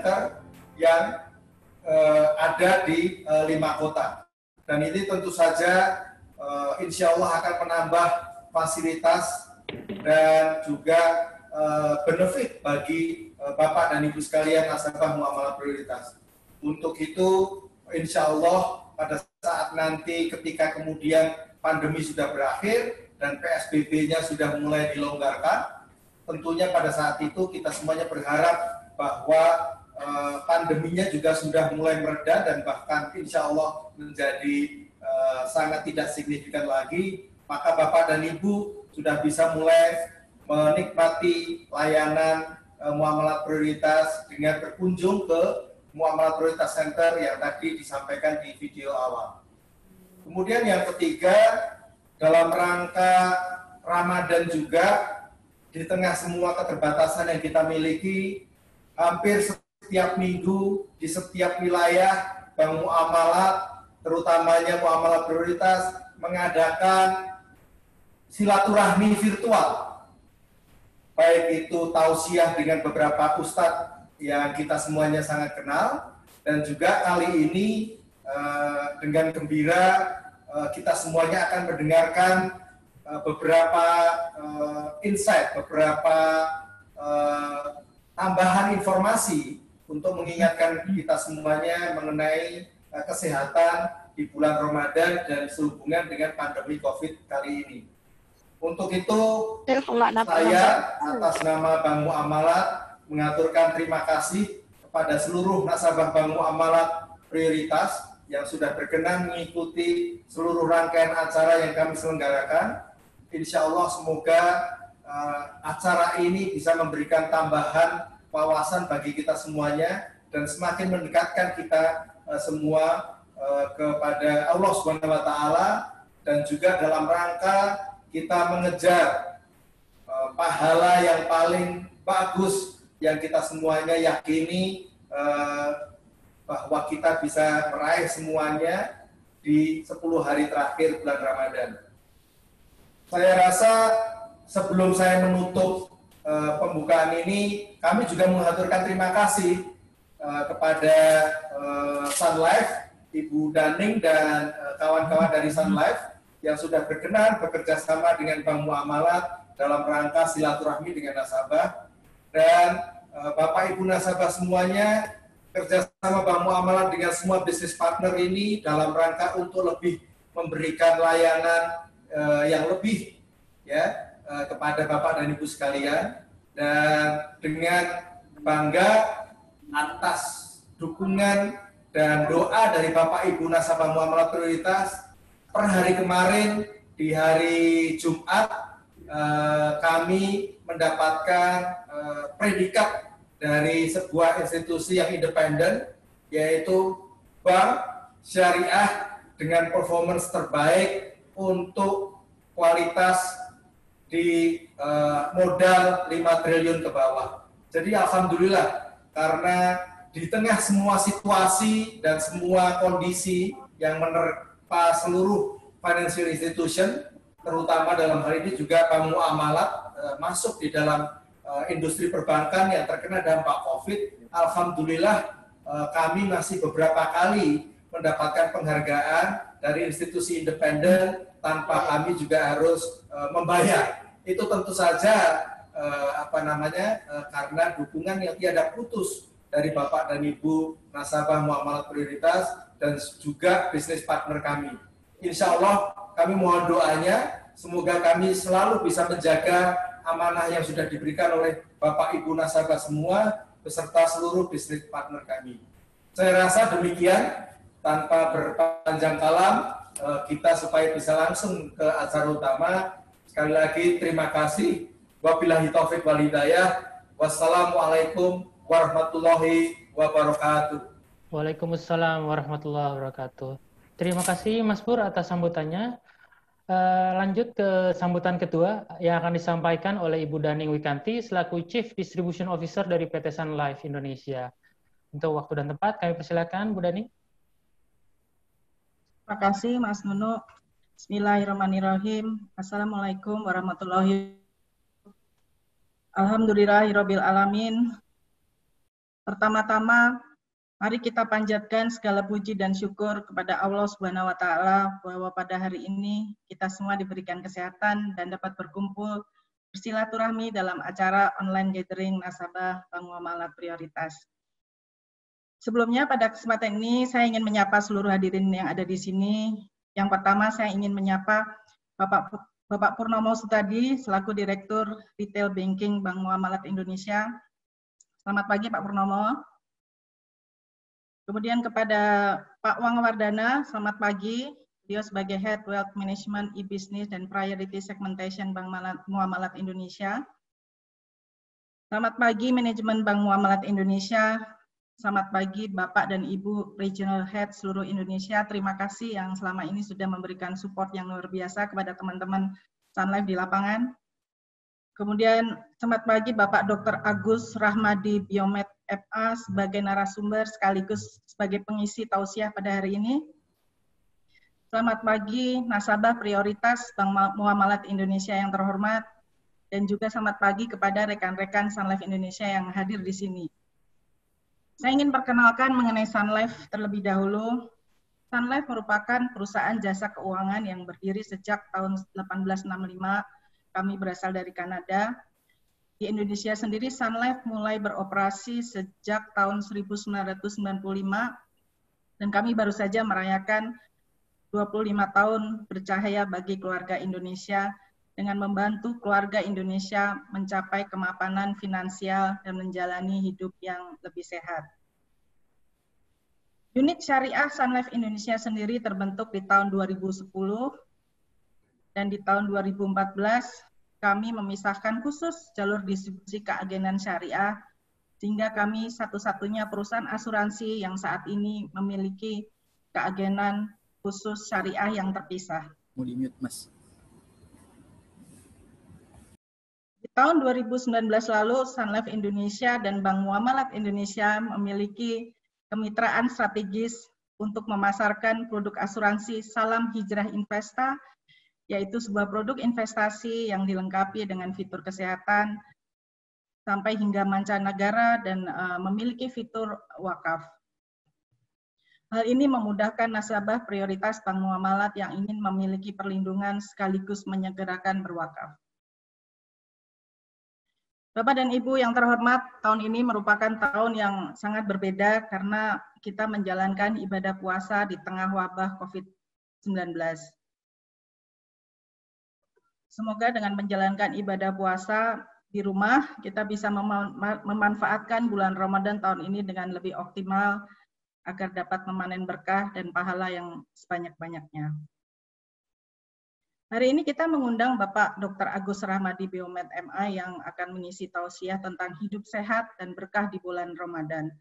center yang ada di 5 kota. Dan ini tentu saja insya Allah akan menambah fasilitas dan juga benefit bagi Bapak dan Ibu sekalian nasabah muamalah prioritas. Untuk itu, insya Allah pada saat nanti ketika kemudian pandemi sudah berakhir dan PSBB-nya sudah mulai dilonggarkan, tentunya pada saat itu kita semuanya berharap bahwa pandeminya juga sudah mulai mereda dan bahkan insya Allah menjadi sangat tidak signifikan lagi, maka Bapak dan Ibu sudah bisa mulai menikmati layanan muamalah prioritas dengan berkunjung ke Muamalah Prioritas Center yang tadi disampaikan di video awal. Kemudian yang ketiga, dalam rangka Ramadan juga, di tengah semua keterbatasan yang kita miliki, hampir setiap minggu di setiap wilayah Bank Muamalat, terutamanya Muamalah Prioritas, mengadakan silaturahmi virtual. Baik itu tausiah dengan beberapa ustadz yang kita semuanya sangat kenal, dan juga kali ini dengan gembira kita semuanya akan mendengarkan beberapa insight, beberapa tambahan informasi untuk mengingatkan kita semuanya mengenai kesehatan di bulan Ramadan dan sehubungan dengan pandemi COVID kali ini. Untuk itu, saya atas nama Bank Muamalat mengaturkan terima kasih kepada seluruh nasabah Bank Muamalat Prioritas yang sudah berkenan mengikuti seluruh rangkaian acara yang kami selenggarakan. Insya Allah semoga acara ini bisa memberikan tambahan wawasan bagi kita semuanya dan semakin mendekatkan kita semua kepada Allah Subhanahu wa Ta'ala, dan juga dalam rangka kita mengejar pahala yang paling bagus yang kita semuanya yakini bahwa kita bisa meraih semuanya di 10 hari terakhir bulan Ramadan. Saya rasa sebelum saya menutup pembukaan ini, kami juga mengaturkan terima kasih kepada Sun Life, Ibu Daning dan kawan-kawan dari Sun Life yang sudah berkenan bekerja sama dengan Bank Muamalat dalam rangka silaturahmi dengan nasabah. Dan Bapak Ibu nasabah semuanya, kerjasama Bank Muamalat dengan semua bisnis partner ini dalam rangka untuk lebih memberikan layanan yang lebih ya kepada Bapak dan Ibu sekalian. Dan dengan bangga atas dukungan dan doa dari Bapak Ibu nasabah muamalah prioritas, per hari kemarin di hari Jumat kami mendapatkan predikat dari sebuah institusi yang independen, yaitu Bank Syariah dengan performance terbaik untuk kualitas di modal 5 triliun ke bawah. Jadi alhamdulillah, karena di tengah semua situasi dan semua kondisi yang menerpa seluruh financial institution, terutama dalam hal ini juga Bank Muamalat masuk di dalam industri perbankan yang terkena dampak COVID. Alhamdulillah kami masih beberapa kali mendapatkan penghargaan dari institusi independen tanpa kami juga harus membayar. Itu tentu saja karena dukungan yang tiada putus dari Bapak dan Ibu nasabah muamalah prioritas dan juga bisnis partner kami. Insya Allah kami mohon doanya, semoga kami selalu bisa menjaga amanah yang sudah diberikan oleh Bapak Ibu nasabah semua beserta seluruh bisnis partner kami. Saya rasa demikian, tanpa berpanjang kalam, kita supaya bisa langsung ke acara utama. Sekali lagi terima kasih. Wabillahi taufiq wal hidayah. Wassalamualaikum warahmatullahi wabarakatuh. Waalaikumsalam warahmatullahi wabarakatuh. Terima kasih Mas Pur atas sambutannya. Lanjut ke sambutan kedua yang akan disampaikan oleh Ibu Daning Wikanti selaku Chief Distribution Officer dari PT Sun Life Indonesia. Untuk waktu dan tempat kami persilakan Bu Daning. Terima kasih Mas Nunu. Bismillahirrahmanirrahim. Assalamualaikum warahmatullahi wabarakatuh. Alhamdulillahirabbil alamin. Pertama-tama, mari kita panjatkan segala puji dan syukur kepada Allah Subhanahu wa Ta'ala bahwa pada hari ini kita semua diberikan kesehatan dan dapat berkumpul bersilaturahmi dalam acara online gathering nasabah Bank Muamalat Prioritas. Sebelumnya pada kesempatan ini saya ingin menyapa seluruh hadirin yang ada di sini. Yang pertama saya ingin menyapa Bapak Purnomo Sutadi selaku Direktur Retail Banking Bank Muamalat Indonesia. Selamat pagi Pak Purnomo. Kemudian kepada Pak Wangwardana, selamat pagi. Beliau sebagai Head Wealth Management, E-Business, dan Priority Segmentation Bank Muamalat Indonesia. Selamat pagi Manajemen Bank Muamalat Indonesia. Selamat pagi Bapak dan Ibu Regional Head seluruh Indonesia. Terima kasih yang selama ini sudah memberikan support yang luar biasa kepada teman-teman Sun Life di lapangan. Kemudian selamat pagi Bapak Dr. Agus Rahmadi Biomed FA sebagai narasumber sekaligus sebagai pengisi tausiah pada hari ini. Selamat pagi nasabah prioritas Bank Muamalat Indonesia yang terhormat, dan juga selamat pagi kepada rekan-rekan Sun Life Indonesia yang hadir di sini. Saya ingin perkenalkan mengenai Sun Life terlebih dahulu. Sun Life merupakan perusahaan jasa keuangan yang berdiri sejak tahun 1865. Kami berasal dari Kanada. Di Indonesia sendiri, Sun Life mulai beroperasi sejak tahun 1995, dan kami baru saja merayakan 25 tahun bercahaya bagi keluarga Indonesia dengan membantu keluarga Indonesia mencapai kemapanan finansial dan menjalani hidup yang lebih sehat. Unit Syariah Sun Life Indonesia sendiri terbentuk di tahun 2010, dan di tahun 2014 kami memisahkan khusus jalur distribusi keagenan syariah, sehingga kami satu-satunya perusahaan asuransi yang saat ini memiliki keagenan khusus syariah yang terpisah. Mau di-mute, Mas. Di tahun 2019 lalu, Sun Life Indonesia dan Bank Muamalat Indonesia memiliki kemitraan strategis untuk memasarkan produk asuransi Salam Hijrah Investa, yaitu sebuah produk investasi yang dilengkapi dengan fitur kesehatan sampai hingga mancanegara dan memiliki fitur wakaf. Hal ini memudahkan nasabah prioritas Bank Muamalat yang ingin memiliki perlindungan sekaligus menyegerakan berwakaf. Bapak dan Ibu yang terhormat, tahun ini merupakan tahun yang sangat berbeda karena kita menjalankan ibadah puasa di tengah wabah COVID-19. Semoga dengan menjalankan ibadah puasa di rumah, kita bisa memanfaatkan bulan Ramadan tahun ini dengan lebih optimal agar dapat memanen berkah dan pahala yang sebanyak-banyaknya. Hari ini kita mengundang Bapak Dr. Agus Rahmadi Biomed MA yang akan mengisi tausiah tentang hidup sehat dan berkah di bulan Ramadan.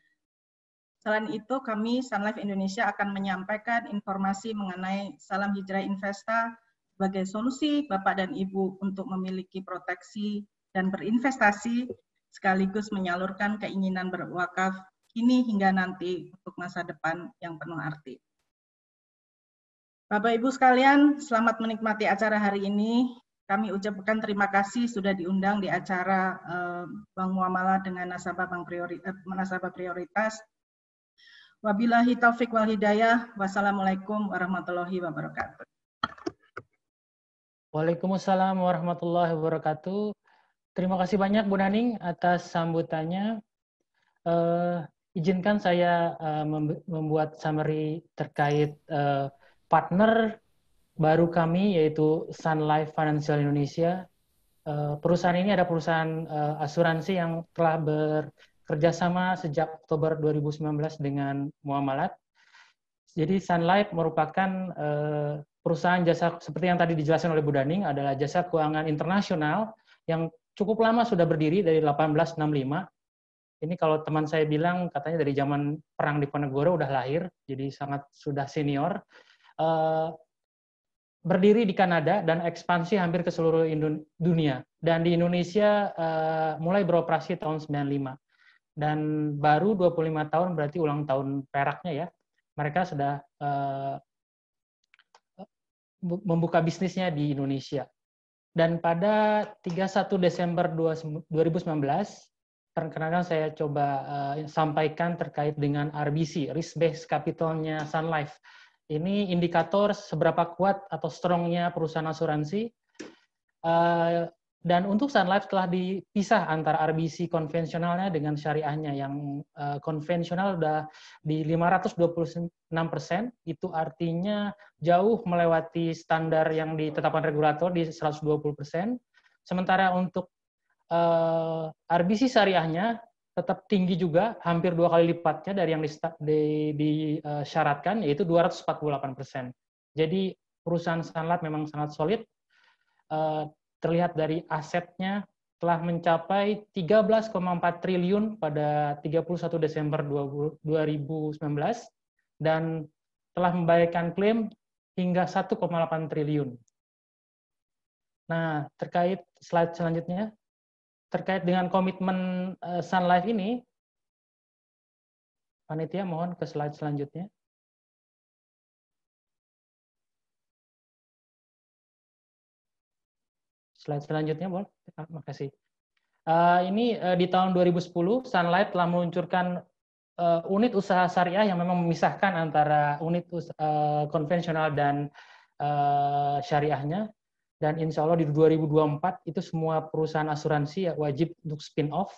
Selain itu, kami Sun Life Indonesia akan menyampaikan informasi mengenai Salam Hijrah Investa sebagai solusi Bapak dan Ibu untuk memiliki proteksi dan berinvestasi, sekaligus menyalurkan keinginan berwakaf kini hingga nanti untuk masa depan yang penuh arti. Bapak Ibu sekalian, selamat menikmati acara hari ini. Kami ucapkan terima kasih sudah diundang di acara Bank Muamalat dengan nasabah prioritas. Wabillahi taufik wal hidayah. Wassalamualaikum warahmatullahi wabarakatuh. Waalaikumsalam warahmatullahi wabarakatuh. Terima kasih banyak Bu Naning atas sambutannya. Izinkan saya membuat summary terkait partner baru kami, yaitu Sun Life Financial Indonesia. Perusahaan ini adalah perusahaan asuransi yang telah bekerja sama sejak Oktober 2019 dengan Muamalat. Jadi Sun Life merupakan perusahaan jasa, seperti yang tadi dijelaskan oleh Bu Daning, adalah jasa keuangan internasional yang cukup lama sudah berdiri dari 1865. Ini kalau teman saya bilang katanya dari zaman Perang Diponegoro udah lahir, jadi sangat sudah senior. Berdiri di Kanada dan ekspansi hampir ke seluruh dunia. Dan di Indonesia mulai beroperasi tahun 95. Dan baru 25 tahun berarti ulang tahun peraknya ya. Mereka sudah membuka bisnisnya di Indonesia. Dan pada 31 Desember 2019, perkenalkan saya coba sampaikan terkait dengan RBC, Risk Based Capital-nya Sun Life. Ini indikator seberapa kuat atau strong-nya perusahaan asuransi. Dan untuk Sun Life telah dipisah antara RBC konvensionalnya dengan syariahnya. Yang konvensional sudah di 526%, itu artinya jauh melewati standar yang ditetapkan regulator di 120%. Sementara untuk RBC syariahnya tetap tinggi juga, hampir 2 kali lipatnya dari yang disyaratkan, yaitu 248%. Jadi perusahaan Sun Life memang sangat solid. Terlihat dari asetnya telah mencapai 13,4 triliun pada 31 Desember 2019 dan telah membayarkan klaim hingga 1,8 triliun. Nah, terkait slide selanjutnya, terkait dengan komitmen Sun Life ini, panitia mohon ke slide selanjutnya. Slide selanjutnya, boleh? Terima kasih. Ini di tahun 2010, Sun Life telah meluncurkan unit usaha syariah yang memang memisahkan antara unit konvensional dan syariahnya. Dan insya Allah di 2024 itu semua perusahaan asuransi wajib untuk spin off.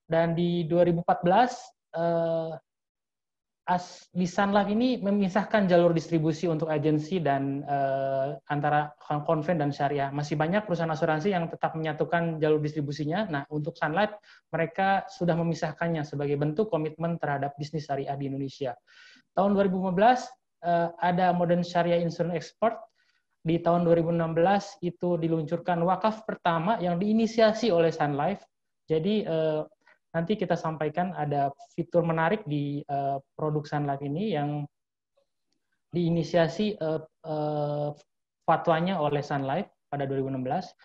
Dan di 2014 di Sun Life ini memisahkan jalur distribusi untuk agensi dan antara konven dan syariah. Masih banyak perusahaan asuransi yang tetap menyatukan jalur distribusinya. Nah, untuk Sun Life mereka sudah memisahkannya sebagai bentuk komitmen terhadap bisnis syariah di Indonesia. Tahun 2015 ada Modern Sharia Insurance Export. Di tahun 2016 itu diluncurkan wakaf pertama yang diinisiasi oleh Sun Life. Jadi nanti kita sampaikan ada fitur menarik di produk Sun Life ini yang diinisiasi fatwanya oleh Sun Life pada 2016.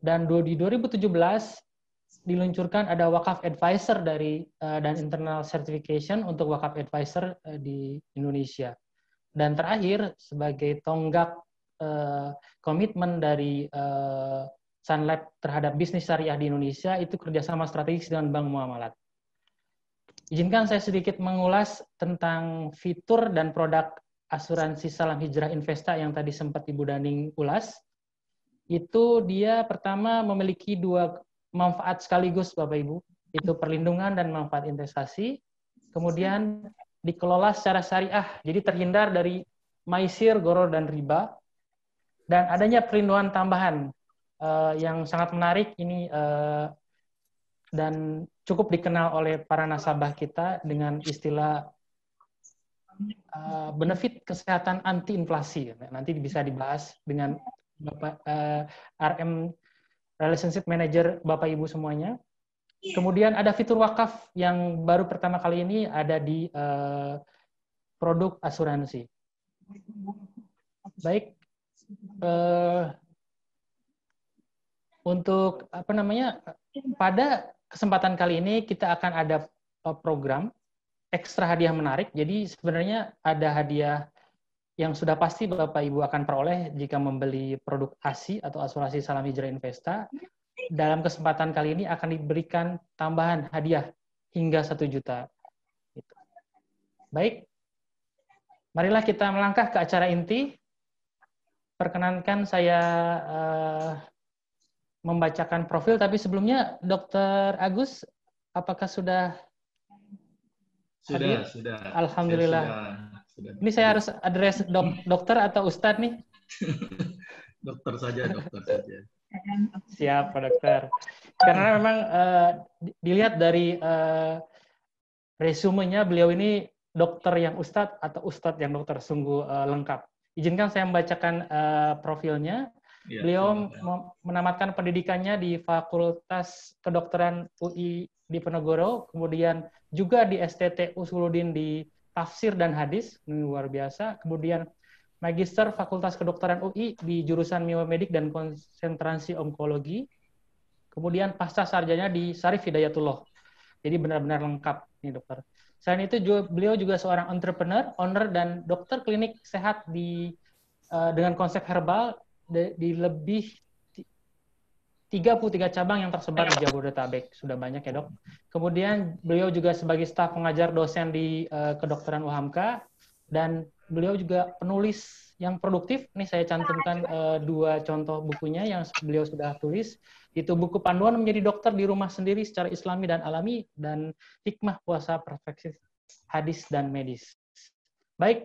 Dan di 2017 diluncurkan ada wakaf advisor dan internal certification untuk wakaf advisor di Indonesia. Dan terakhir sebagai tonggak komitmen dari Sun Life terhadap bisnis syariah di Indonesia itu kerjasama strategis dengan Bank Muamalat. Izinkan saya sedikit mengulas tentang fitur dan produk asuransi Salam Hijrah Investa yang tadi sempat Ibu Daning ulas. Itu dia pertama memiliki 2 manfaat sekaligus Bapak Ibu, itu perlindungan dan manfaat investasi. Kemudian dikelola secara syariah, jadi terhindar dari maisir, gharar dan riba. Dan adanya perlindungan tambahan yang sangat menarik ini dan cukup dikenal oleh para nasabah kita dengan istilah benefit kesehatan anti inflasi. Nanti bisa dibahas dengan Bapak RM Relationship Manager Bapak Ibu semuanya. Kemudian ada fitur wakaf yang baru pertama kali ini ada di produk asuransi. Baik. Untuk pada kesempatan kali ini kita akan ada program ekstra hadiah menarik. Jadi sebenarnya ada hadiah yang sudah pasti Bapak Ibu akan peroleh jika membeli produk ASI atau Asuransi Salam Hijrah Investa. Dalam kesempatan kali ini akan diberikan tambahan hadiah hingga 1 juta. Baik, marilah kita melangkah ke acara inti. Perkenankan saya membacakan profil, tapi sebelumnya Dr. Agus, apakah sudah hadir? Sudah. Alhamdulillah. Sudah. Ini saya harus address dokter atau Ustadz nih? Dokter saja. Siap, Pak Dokter. Karena memang dilihat dari resumenya, beliau ini dokter yang Ustadz atau Ustadz yang dokter, sungguh lengkap. Izinkan saya membacakan profilnya. Ya, beliau menamatkan pendidikannya di Fakultas Kedokteran UI Diponegoro, kemudian juga di STT Usuluddin di Tafsir dan Hadis, luar biasa. Kemudian Magister Fakultas Kedokteran UI di jurusan Biomedik dan Konsentrasi Onkologi. Kemudian pasca sarjana di Syarif Hidayatullah. Jadi benar-benar lengkap nih dokter. Selain itu beliau juga seorang entrepreneur, owner dan dokter klinik sehat dengan konsep herbal di lebih 33 cabang yang tersebar di Jabodetabek. Sudah banyak ya, Dok. Kemudian beliau juga sebagai staf pengajar dosen di kedokteran UHAMKA, dan beliau juga penulis yang produktif. Ini saya cantumkan 2 contoh bukunya yang beliau sudah tulis. Itu buku Panduan Menjadi Dokter di Rumah Sendiri Secara Islami dan Alami, dan Hikmah Puasa Perspektif Hadis dan Medis. Baik.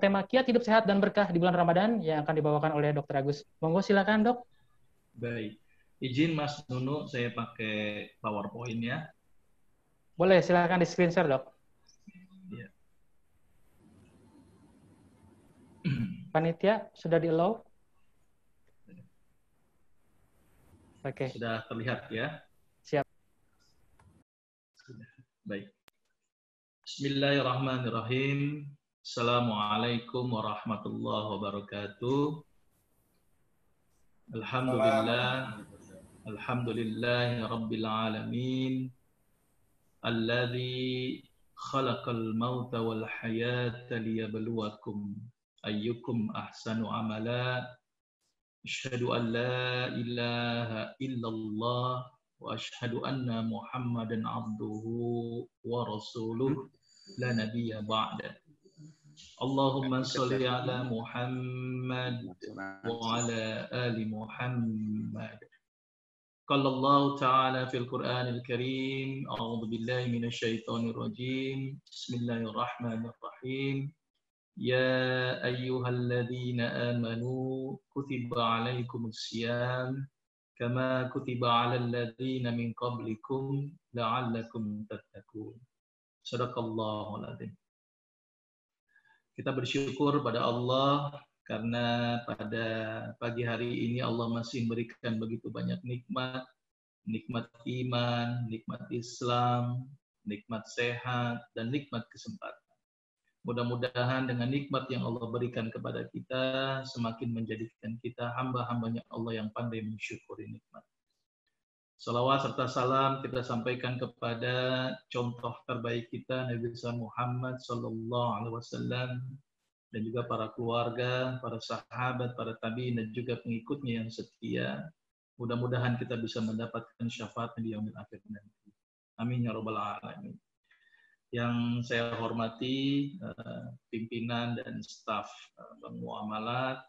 Tema Kiat Hidup Sehat dan Berkah di bulan Ramadan yang akan dibawakan oleh Dr. Agus. Monggo silakan, Dok. Baik. Izin Mas Nunu, saya pakai PowerPoint ya. Boleh, silakan di screen share, Dok. Ya. Panitia, sudah di-allow? Oke. Sudah terlihat ya? Siap. Sudah. Baik. Bismillahirrahmanirrahim. Assalamualaikum warahmatullahi wabarakatuh. Alhamdulillahi rabbil alamin. Alladzi khalaqal mauta wal hayata liyabluwakum ayyukum ahsanu amala. Asyhadu an la ilaha illallah wa asyhadu anna Muhammadan abduhu wa rasuluh la nabiyya ba'da. Allahumma shalli ala Muhammad wa ala ali Muhammad. Qala Allah ta'ala fil Qur'anil Karim, a'udzu billahi minasy syaithanir rajim. Bismillahirrahmanirrahim. Ya ayyuhalladzina amanu kutiba 'alaikumus syiyam kama kutiba 'alal ladzina min qablikum la'allakum tattaqun. Shadaqallahul adzim. Kita bersyukur pada Allah karena pada pagi hari ini Allah masih memberikan begitu banyak nikmat, nikmat iman, nikmat Islam, nikmat sehat, dan nikmat kesempatan. Mudah-mudahan dengan nikmat yang Allah berikan kepada kita semakin menjadikan kita hamba-hambanya Allah yang pandai mensyukuri nikmat. Salawat serta salam kita sampaikan kepada contoh terbaik kita, Nabi Muhammad SAW, dan juga para keluarga, para sahabat, para tabi'in, dan juga pengikutnya yang setia. Mudah-mudahan kita bisa mendapatkan syafaat di yaumil akhir nanti. Amin ya rabbal alamin. Yang saya hormati pimpinan dan staf Bank Muamalat,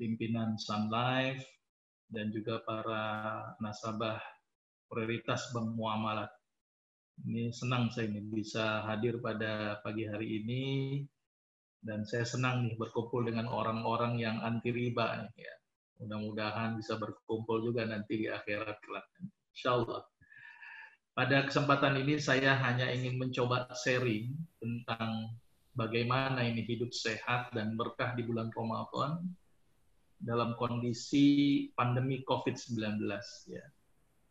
pimpinan Sun Life, dan juga para nasabah prioritas Bank Muamalat. Ini senang saya ini bisa hadir pada pagi hari ini, dan saya senang nih berkumpul dengan orang-orang yang anti riba nih ya. Mudah-mudahan bisa berkumpul juga nanti di akhirat kelak. Insyaallah. Pada kesempatan ini saya hanya ingin mencoba sharing tentang bagaimana ini hidup sehat dan berkah di bulan Ramadan dalam kondisi pandemi COVID-19 ya.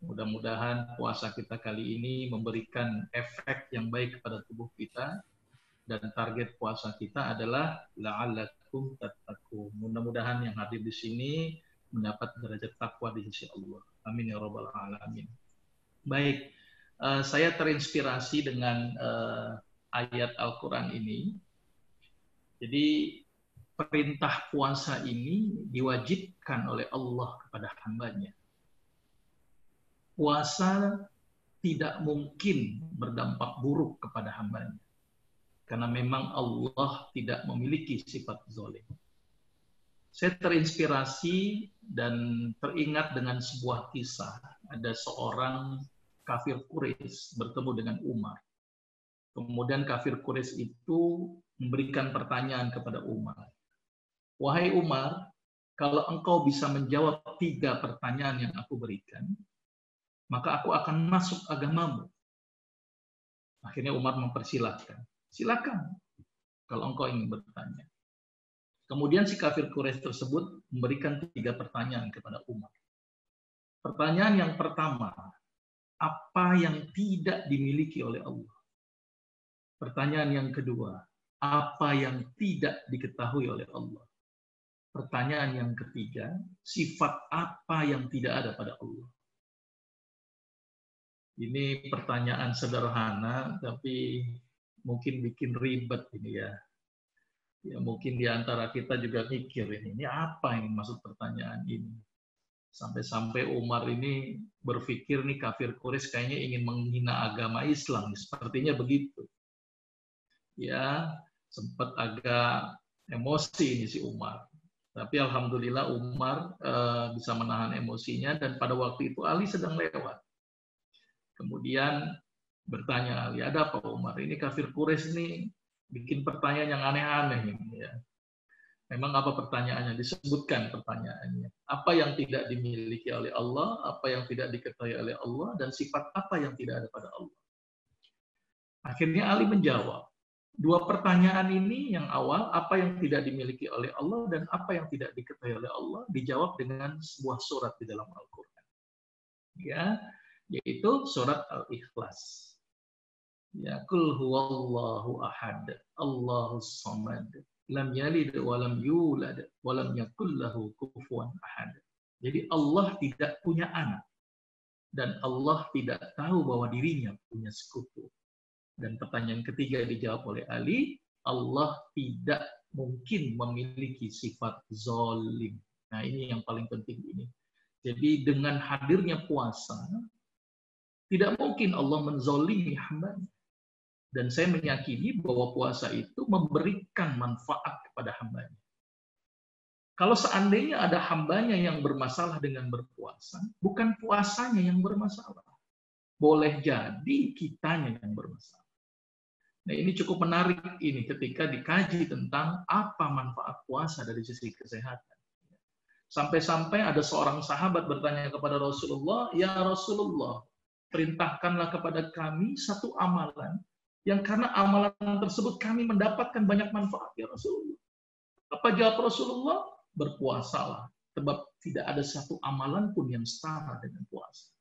Mudah-mudahan puasa kita kali ini memberikan efek yang baik kepada tubuh kita, dan target puasa kita adalah la'allakum tattaqun. Mudah-mudahan yang hadir di sini mendapat derajat takwa di sisi Allah. Amin ya rabbal alamin. Baik, saya terinspirasi dengan ayat Al-Quran ini. Jadi perintah puasa ini diwajibkan oleh Allah kepada hambanya. Puasa tidak mungkin berdampak buruk kepada hambanya, karena memang Allah tidak memiliki sifat zalim. Saya terinspirasi dan teringat dengan sebuah kisah. Ada seorang kafir Quraisy bertemu dengan Umar. Kemudian kafir Quraisy itu memberikan pertanyaan kepada Umar. Wahai Umar, kalau engkau bisa menjawab 3 pertanyaan yang aku berikan, maka aku akan masuk agamamu. Akhirnya Umar mempersilahkan. Silakan kalau engkau ingin bertanya. Kemudian si kafir Quraisy tersebut memberikan 3 pertanyaan kepada Umar. Pertanyaan yang pertama, apa yang tidak dimiliki oleh Allah? Pertanyaan yang kedua, apa yang tidak diketahui oleh Allah? Pertanyaan yang ketiga, sifat apa yang tidak ada pada Allah? Ini pertanyaan sederhana, tapi mungkin bikin ribet ini ya. Ya mungkin di antara kita juga mikir ini apa yang maksud pertanyaan ini. Sampai-sampai Umar ini berpikir nih kafir Quraisy kayaknya ingin menghina agama Islam, sepertinya begitu. Ya, sempat agak emosi ini si Umar. Tapi alhamdulillah Umar bisa menahan emosinya, dan pada waktu itu Ali sedang lewat. Kemudian bertanya Ali, ada apa Umar? Ini kafir Quraisy ini bikin pertanyaan yang aneh-aneh ini ya. Memang apa pertanyaannya? Disebutkan pertanyaannya. Apa yang tidak dimiliki oleh Allah, apa yang tidak diketahui oleh Allah, dan sifat apa yang tidak ada pada Allah. Akhirnya Ali menjawab. Dua pertanyaan ini yang awal, apa yang tidak dimiliki oleh Allah dan apa yang tidak diketahui oleh Allah, dijawab dengan sebuah surat di dalam Al-Quran. Ya, yaitu surat Al-Ikhlas. Ya, kul huwallahu ahad, Allahus samad, lam yalid wa lam yulad wa lam yakul lahu kufuwan ahad. Jadi Allah tidak punya anak dan Allah tidak tahu bahwa dirinya punya sekutu. Dan pertanyaan ketiga dijawab oleh Ali, Allah tidak mungkin memiliki sifat zalim. Nah, ini yang paling penting ini. Jadi dengan hadirnya puasa, tidak mungkin Allah menzalimi hamba-Nya. Dan saya meyakini bahwa puasa itu memberikan manfaat kepada hamba-Nya. Kalau seandainya ada hamba-Nya yang bermasalah dengan berpuasa, bukan puasanya yang bermasalah. Boleh jadi kitanya yang bermasalah. Nah, ini cukup menarik ini ketika dikaji tentang apa manfaat puasa dari sisi kesehatan. Sampai-sampai ada seorang sahabat bertanya kepada Rasulullah, "Ya Rasulullah, perintahkanlah kepada kami satu amalan yang karena amalan tersebut kami mendapatkan banyak manfaat, ya Rasulullah." Apa jawab Rasulullah? Berpuasalah, sebab tidak ada satu amalan pun yang setara dengan puasa.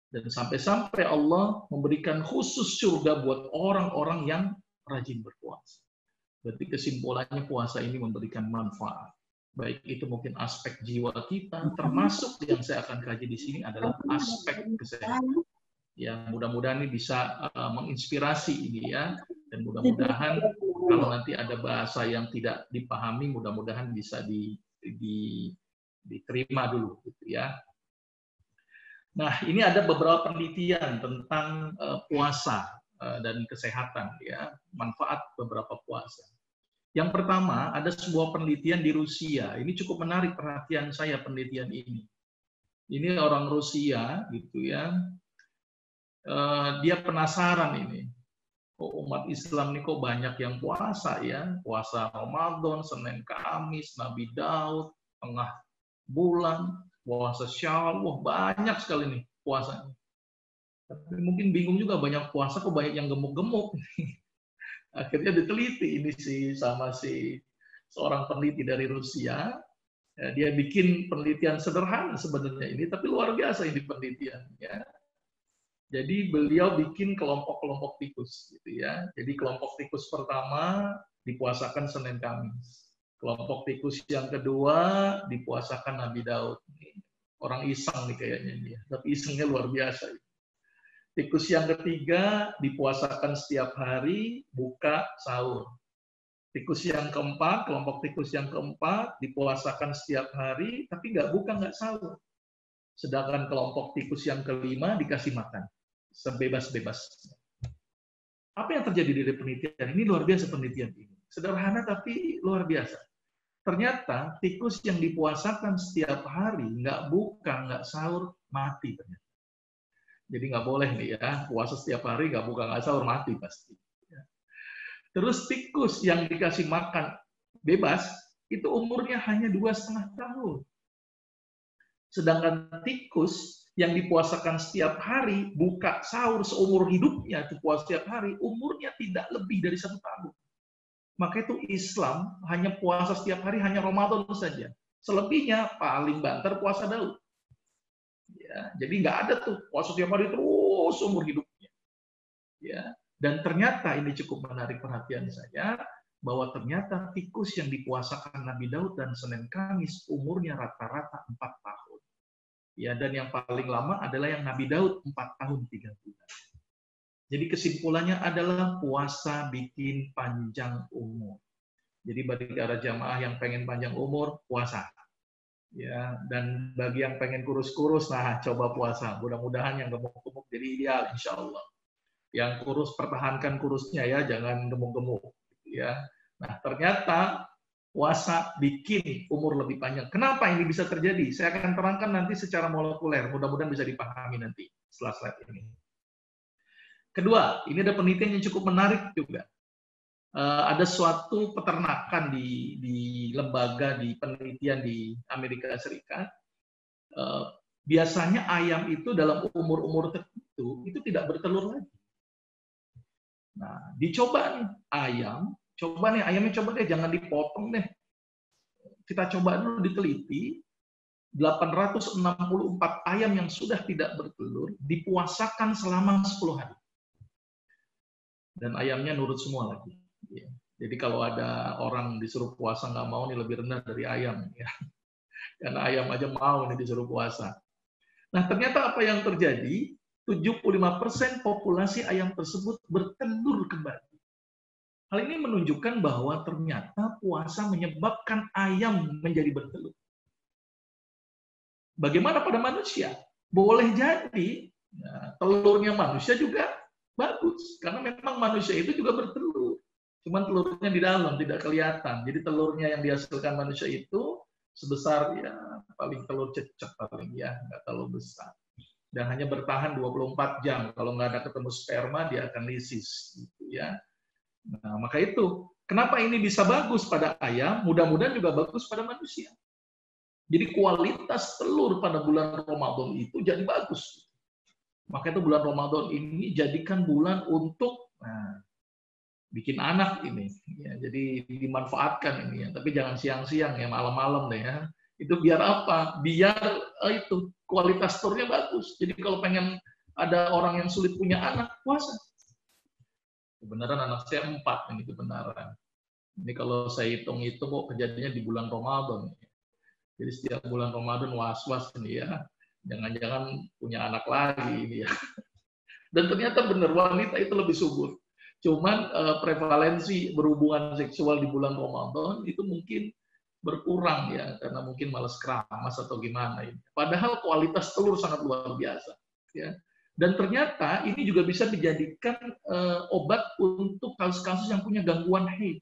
Dan sampai-sampai Allah memberikan khusus surga buat orang-orang yang rajin berpuasa. Berarti kesimpulannya puasa ini memberikan manfaat. Baik itu mungkin aspek jiwa kita, termasuk yang saya akan kaji di sini adalah aspek kesehatan. Ya, mudah-mudahan ini bisa menginspirasi ini ya, dan mudah-mudahan kalau nanti ada bahasa yang tidak dipahami, mudah-mudahan bisa diterima dulu, gitu ya. Nah, ini ada beberapa penelitian tentang puasa dan kesehatan ya, manfaat beberapa puasa. Yang pertama, ada sebuah penelitian di Rusia. Ini cukup menarik perhatian saya penelitian ini. Ini orang Rusia gitu ya. Dia penasaran ini. Kok umat Islam ini kok banyak yang puasa ya? Puasa Ramadan, Senin Kamis, Nabi Daud, tengah bulan, puasa Syawal, wah banyak sekali nih puasanya. Tapi mungkin bingung juga, banyak puasa kok banyak yang gemuk-gemuk. Akhirnya diteliti ini sama seorang peneliti dari Rusia. Dia bikin penelitian sederhana sebenarnya ini, tapi luar biasa ini penelitiannya. Jadi beliau bikin kelompok-kelompok tikus, gitu ya. Jadi kelompok tikus pertama dipuasakan Senin Kamis. Kelompok tikus yang kedua dipuasakan Nabi Daud. Orang iseng nih kayaknya dia, tapi isengnya luar biasa. Tikus yang ketiga dipuasakan setiap hari, buka sahur. Tikus yang keempat, kelompok tikus yang keempat dipuasakan setiap hari, tapi nggak buka, nggak sahur. Sedangkan kelompok tikus yang kelima dikasih makan sebebas-bebasnya. Apa yang terjadi dari penelitian ini? Luar biasa penelitian ini. Sederhana tapi luar biasa. Ternyata tikus yang dipuasakan setiap hari, nggak buka, nggak sahur, mati ternyata. Jadi nggak boleh nih ya, puasa setiap hari, nggak buka, nggak sahur, mati pasti. Terus tikus yang dikasih makan bebas, itu umurnya hanya 2,5 tahun. Sedangkan tikus yang dipuasakan setiap hari, buka sahur seumur hidupnya, itu puasa setiap hari, umurnya tidak lebih dari 1 tahun. Maka itu Islam hanya puasa setiap hari, hanya Ramadan saja. Selebihnya paling banter puasa Daud. Ya, jadi nggak ada tuh puasa setiap hari terus umur hidupnya. Ya, dan ternyata ini cukup menarik perhatian saya, bahwa ternyata tikus yang dipuasakan Nabi Daud dan Senin Kamis umurnya rata-rata 4 tahun. Ya, dan yang paling lama adalah yang Nabi Daud 4 tahun 3 bulan. Jadi kesimpulannya adalah puasa bikin panjang umur. Jadi bagi para jamaah yang pengen panjang umur, puasa. Ya, dan bagi yang pengen kurus-kurus, nah coba puasa. Mudah-mudahan yang gemuk-gemuk jadi ideal, insya Allah. Yang kurus pertahankan kurusnya ya, jangan gemuk-gemuk. Ya, nah ternyata puasa bikin umur lebih panjang. Kenapa ini bisa terjadi? Saya akan terangkan nanti secara molekuler. Mudah-mudahan bisa dipahami nanti setelah slide ini. Kedua, ini ada penelitian yang cukup menarik juga. Ada suatu peternakan di lembaga di penelitian di Amerika Serikat. Biasanya ayam itu dalam umur-umur tertentu itu tidak bertelur lagi. Nah, dicoba nih ayamnya coba deh, jangan dipotong deh. Kita coba dulu diteliti. 864 ayam yang sudah tidak bertelur dipuasakan selama 10 hari. Dan ayamnya nurut semua lagi. Ya. Jadi kalau ada orang disuruh puasa nggak mau nih lebih rendah dari ayam. Ya. Karena ayam aja mau nih disuruh puasa. Nah ternyata apa yang terjadi? 75% populasi ayam tersebut bertelur kembali. Hal ini menunjukkan bahwa ternyata puasa menyebabkan ayam menjadi bertelur. Bagaimana pada manusia? Boleh jadi telurnya manusia juga bagus. Karena memang manusia itu juga bertelur. Cuman telurnya di dalam, tidak kelihatan. Jadi telurnya yang dihasilkan manusia itu sebesar ya paling telur cecek paling ya, nggak terlalu besar. Dan hanya bertahan 24 jam. Kalau nggak ada ketemu sperma, dia akan lisis. Gitu ya. Nah, maka itu, kenapa ini bisa bagus pada ayam, mudah-mudahan juga bagus pada manusia. Jadi kualitas telur pada bulan Ramadan itu jadi bagus. Maka itu bulan Ramadan ini jadikan bulan untuk bikin anak ini, ya, jadi dimanfaatkan ini ya. Tapi jangan siang-siang ya, malam-malam deh ya. Itu biar apa? Biar itu kualitas telurnya bagus. Jadi kalau pengen ada orang yang sulit punya anak, puasa. Kebenaran anak saya 4 ini kebenaran. Ini kalau saya hitung-hitung kok kejadiannya di bulan Ramadan. Jadi setiap bulan Ramadan was-was ini ya. Jangan-jangan punya anak lagi ini ya. Dan ternyata benar wanita itu lebih subur. Cuman prevalensi berhubungan seksual di bulan Ramadan itu mungkin berkurang ya, karena mungkin malas keramas atau gimana ini. Padahal kualitas telur sangat luar biasa. Ya. Dan ternyata ini juga bisa dijadikan obat untuk kasus-kasus yang punya gangguan haid.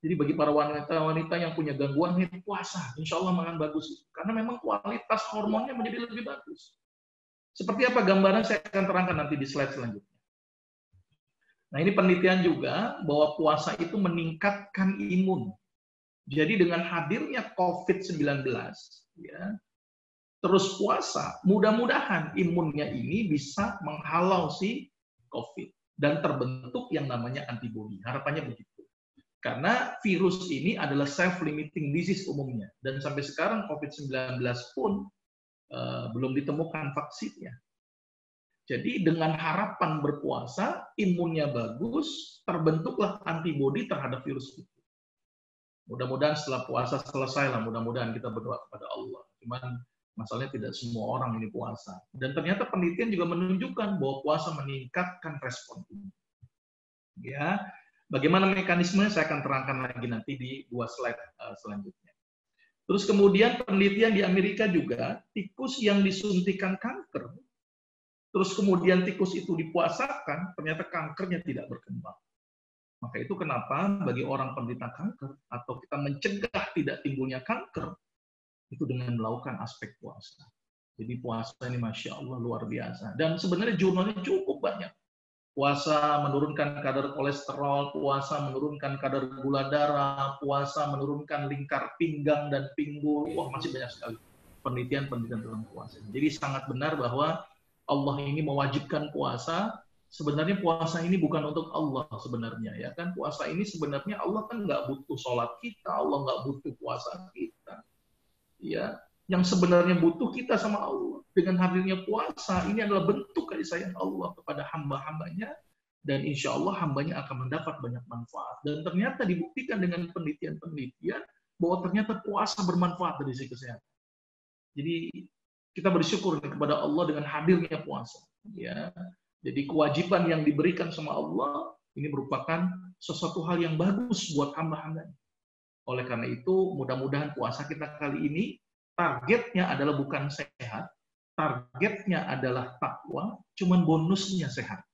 Jadi bagi para wanita-wanita yang punya gangguan haid, puasa, insya Allah makan bagus. Karena memang kualitas hormonnya menjadi lebih bagus. Seperti apa gambaran saya akan terangkan nanti di slide selanjutnya. Nah ini penelitian juga bahwa puasa itu meningkatkan imun. Jadi dengan hadirnya COVID-19, ya, terus puasa, mudah-mudahan imunnya ini bisa menghalau si COVID dan terbentuk yang namanya antibodi. Harapannya begitu. Karena virus ini adalah self-limiting disease umumnya. Dan sampai sekarang COVID-19 pun belum ditemukan vaksinnya. Jadi dengan harapan berpuasa, imunnya bagus, terbentuklah antibodi terhadap virus itu. Mudah-mudahan setelah puasa selesai lah, mudah-mudahan kita berdoa kepada Allah. Cuman masalahnya tidak semua orang ini puasa. Dan ternyata penelitian juga menunjukkan bahwa puasa meningkatkan respon imun. Ya, bagaimana mekanismenya saya akan terangkan lagi nanti di 2 slide selanjutnya. Terus kemudian penelitian di Amerika juga, tikus yang disuntikan kanker, terus kemudian tikus itu dipuasakan, ternyata kankernya tidak berkembang. Maka itu kenapa bagi orang penderita kanker, atau kita mencegah tidak timbulnya kanker, itu dengan melakukan aspek puasa. Jadi puasa ini Masya Allah luar biasa. Dan sebenarnya jurnalnya cukup banyak. Puasa menurunkan kadar kolesterol, puasa menurunkan kadar gula darah, puasa menurunkan lingkar pinggang dan pinggul. Wah, masih banyak sekali penelitian-penelitian tentang puasa. Jadi sangat benar bahwa Allah ini mewajibkan puasa. Sebenarnya puasa ini bukan untuk Allah sebenarnya, ya kan? Puasa ini sebenarnya Allah kan nggak butuh sholat kita, Allah nggak butuh puasa kita. Ya, yang sebenarnya butuh kita sama Allah. Dengan hadirnya puasa, ini adalah bentuk kasih sayang Allah kepada hamba-hambanya, dan insya Allah hambanya akan mendapat banyak manfaat. Dan ternyata dibuktikan dengan penelitian-penelitian bahwa ternyata puasa bermanfaat dari sisi kesehatan. Jadi kita bersyukur kepada Allah dengan hadirnya puasa. Ya, jadi kewajiban yang diberikan sama Allah ini merupakan sesuatu hal yang bagus buat hamba-hambanya. Oleh karena itu, mudah-mudahan puasa kita kali ini targetnya adalah bukan sehat, targetnya adalah takwa, cuman bonusnya sehat.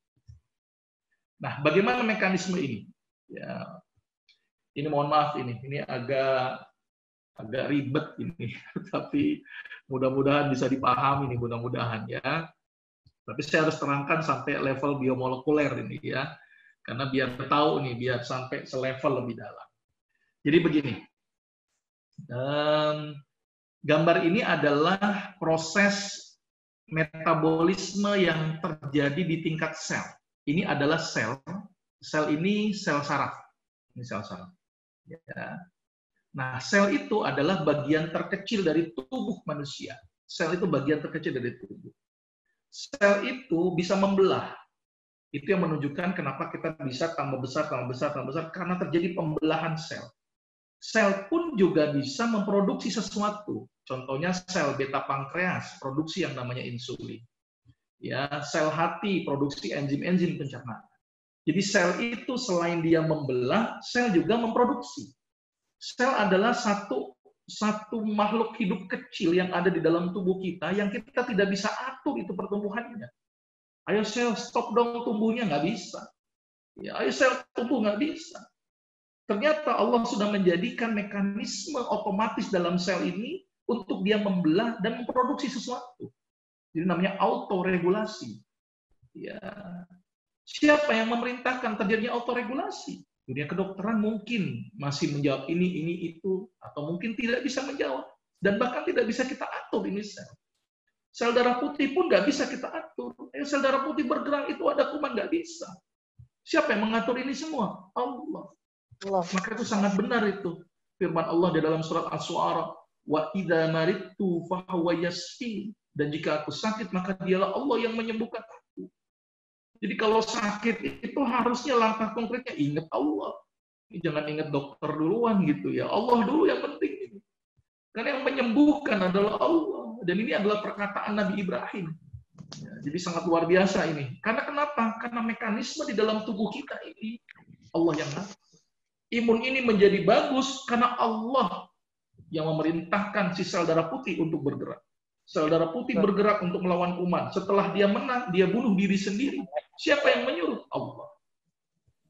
Nah, bagaimana mekanisme ini? Ya, ini mohon maaf ini agak ribet ini, tapi mudah-mudahan bisa dipahami ini, mudah-mudahan ya. Tapi saya harus terangkan sampai level biomolekuler ini ya, karena biar tahu nih, biar sampai selevel lebih dalam. Jadi begini, gambar ini adalah proses metabolisme yang terjadi di tingkat sel. Ini adalah sel ini sel saraf. Ini sel saraf. Ya. Nah, sel itu adalah bagian terkecil dari tubuh manusia. Sel itu bagian terkecil dari tubuh. Sel itu bisa membelah. Itu yang menunjukkan kenapa kita bisa tambah besar, karena terjadi pembelahan sel. Sel pun juga bisa memproduksi sesuatu. Contohnya sel beta pankreas, produksi yang namanya insulin. Ya, sel hati, produksi enzim-enzim pencernaan. Jadi sel itu selain dia membelah, sel juga memproduksi. Sel adalah satu makhluk hidup kecil yang ada di dalam tubuh kita yang kita tidak bisa atur itu pertumbuhannya. Ayo sel stop dong tumbuhnya, nggak bisa. Ya, ayo sel tumbuh, nggak bisa. Ternyata Allah sudah menjadikan mekanisme otomatis dalam sel ini untuk dia membelah dan memproduksi sesuatu. Jadi namanya autoregulasi. Ya. Siapa yang memerintahkan terjadinya autoregulasi? Dunia kedokteran mungkin masih menjawab ini, itu, atau mungkin tidak bisa menjawab. Dan bahkan tidak bisa kita atur ini sel. Sel darah putih pun nggak bisa kita atur. Sel darah putih bergerak itu ada kuman, nggak bisa. Siapa yang mengatur ini semua? Allah. Maka itu sangat benar itu firman Allah di dalam surat Asy-Syu'ara, wa idza maridtu fa huwa yashfi, dan jika aku sakit maka dialah Allah yang menyembuhkan aku. Jadi kalau sakit itu harusnya langkah konkretnya ingat Allah. Jangan ingat dokter duluan gitu ya. Allah dulu yang penting ini. Karena yang menyembuhkan adalah Allah, dan ini adalah perkataan Nabi Ibrahim. Ya, jadi sangat luar biasa ini. Karena kenapa? Karena mekanisme di dalam tubuh kita ini Allah yang ngatur. Imun ini menjadi bagus karena Allah yang memerintahkan si sel darah putih untuk bergerak. Sel darah putih bergerak untuk melawan kuman. Setelah dia menang, dia bunuh diri sendiri. Siapa yang menyuruh? Allah.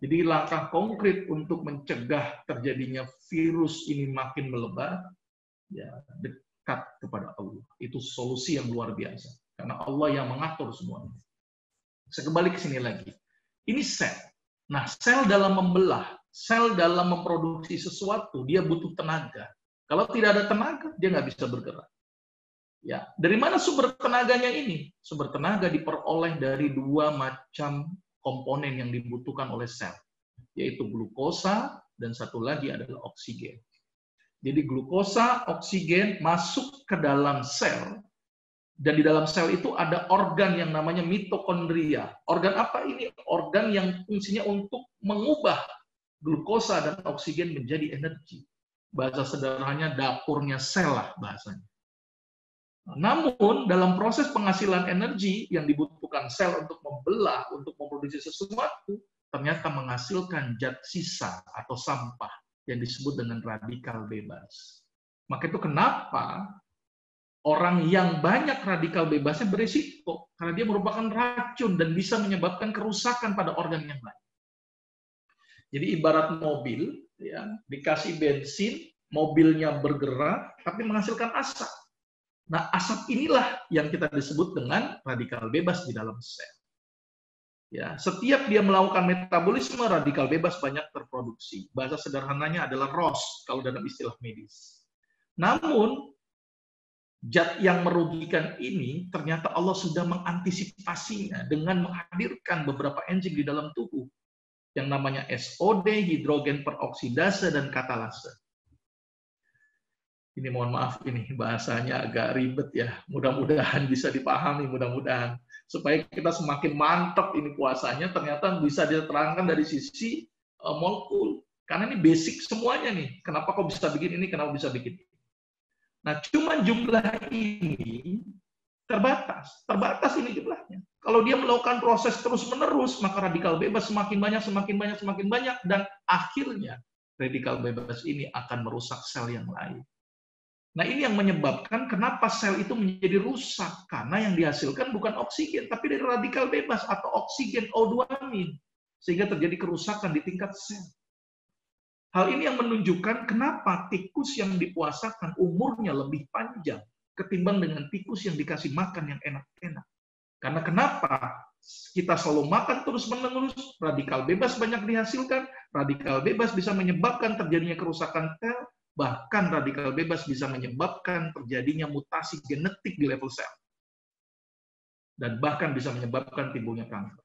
Jadi langkah konkret untuk mencegah terjadinya virus ini makin melebar, ya dekat kepada Allah. Itu solusi yang luar biasa. Karena Allah yang mengatur semuanya. Saya kembali ke sini lagi. Ini sel. Nah, sel dalam membelah, sel dalam memproduksi sesuatu, dia butuh tenaga. Kalau tidak ada tenaga, dia nggak bisa bergerak. Ya, dari mana sumber tenaganya ini? Sumber tenaga diperoleh dari dua macam komponen yang dibutuhkan oleh sel, yaitu glukosa dan satu lagi adalah oksigen. Jadi glukosa, oksigen masuk ke dalam sel, dan di dalam sel itu ada organ yang namanya mitokondria. Organ apa ini? Organ yang fungsinya untuk mengubah glukosa dan oksigen menjadi energi. Bahasa sederhananya dapurnya sel lah bahasanya. Namun dalam proses penghasilan energi yang dibutuhkan sel untuk membelah, untuk memproduksi sesuatu, ternyata menghasilkan zat sisa atau sampah yang disebut dengan radikal bebas. Maka itu kenapa orang yang banyak radikal bebasnya berisiko, karena dia merupakan racun dan bisa menyebabkan kerusakan pada organ yang lain. Jadi ibarat mobil, ya, dikasih bensin, mobilnya bergerak, tapi menghasilkan asap. Nah, asap inilah yang kita disebut dengan radikal bebas di dalam sel. Ya, setiap dia melakukan metabolisme, radikal bebas banyak terproduksi. Bahasa sederhananya adalah ROS kalau dalam istilah medis. Namun, zat yang merugikan ini ternyata Allah sudah mengantisipasinya dengan menghadirkan beberapa enzim di dalam tubuh yang namanya SOD, hidrogen peroksidase, dan katalase. Ini mohon maaf, ini bahasanya agak ribet ya. Mudah-mudahan bisa dipahami, mudah-mudahan. Supaya kita semakin mantap ini puasanya, ternyata bisa diterangkan dari sisi molekul. Karena ini basic semuanya nih. Kenapa kok bisa bikin ini, kenapa bisa bikin ini. Nah, cuma jumlah ini terbatas. Terbatas ini jumlahnya. Kalau dia melakukan proses terus-menerus, maka radikal bebas semakin banyak, dan akhirnya radikal bebas ini akan merusak sel yang lain. Nah, ini yang menyebabkan kenapa sel itu menjadi rusak, karena yang dihasilkan bukan oksigen, tapi dari radikal bebas atau oksigen O2-min, sehingga terjadi kerusakan di tingkat sel. Hal ini yang menunjukkan kenapa tikus yang dipuasakan umurnya lebih panjang ketimbang dengan tikus yang dikasih makan yang enak-enak. Karena kenapa? Kita selalu makan terus-menerus, radikal bebas banyak dihasilkan, radikal bebas bisa menyebabkan terjadinya kerusakan sel, bahkan radikal bebas bisa menyebabkan terjadinya mutasi genetik di level sel. Dan bahkan bisa menyebabkan timbulnya kanker.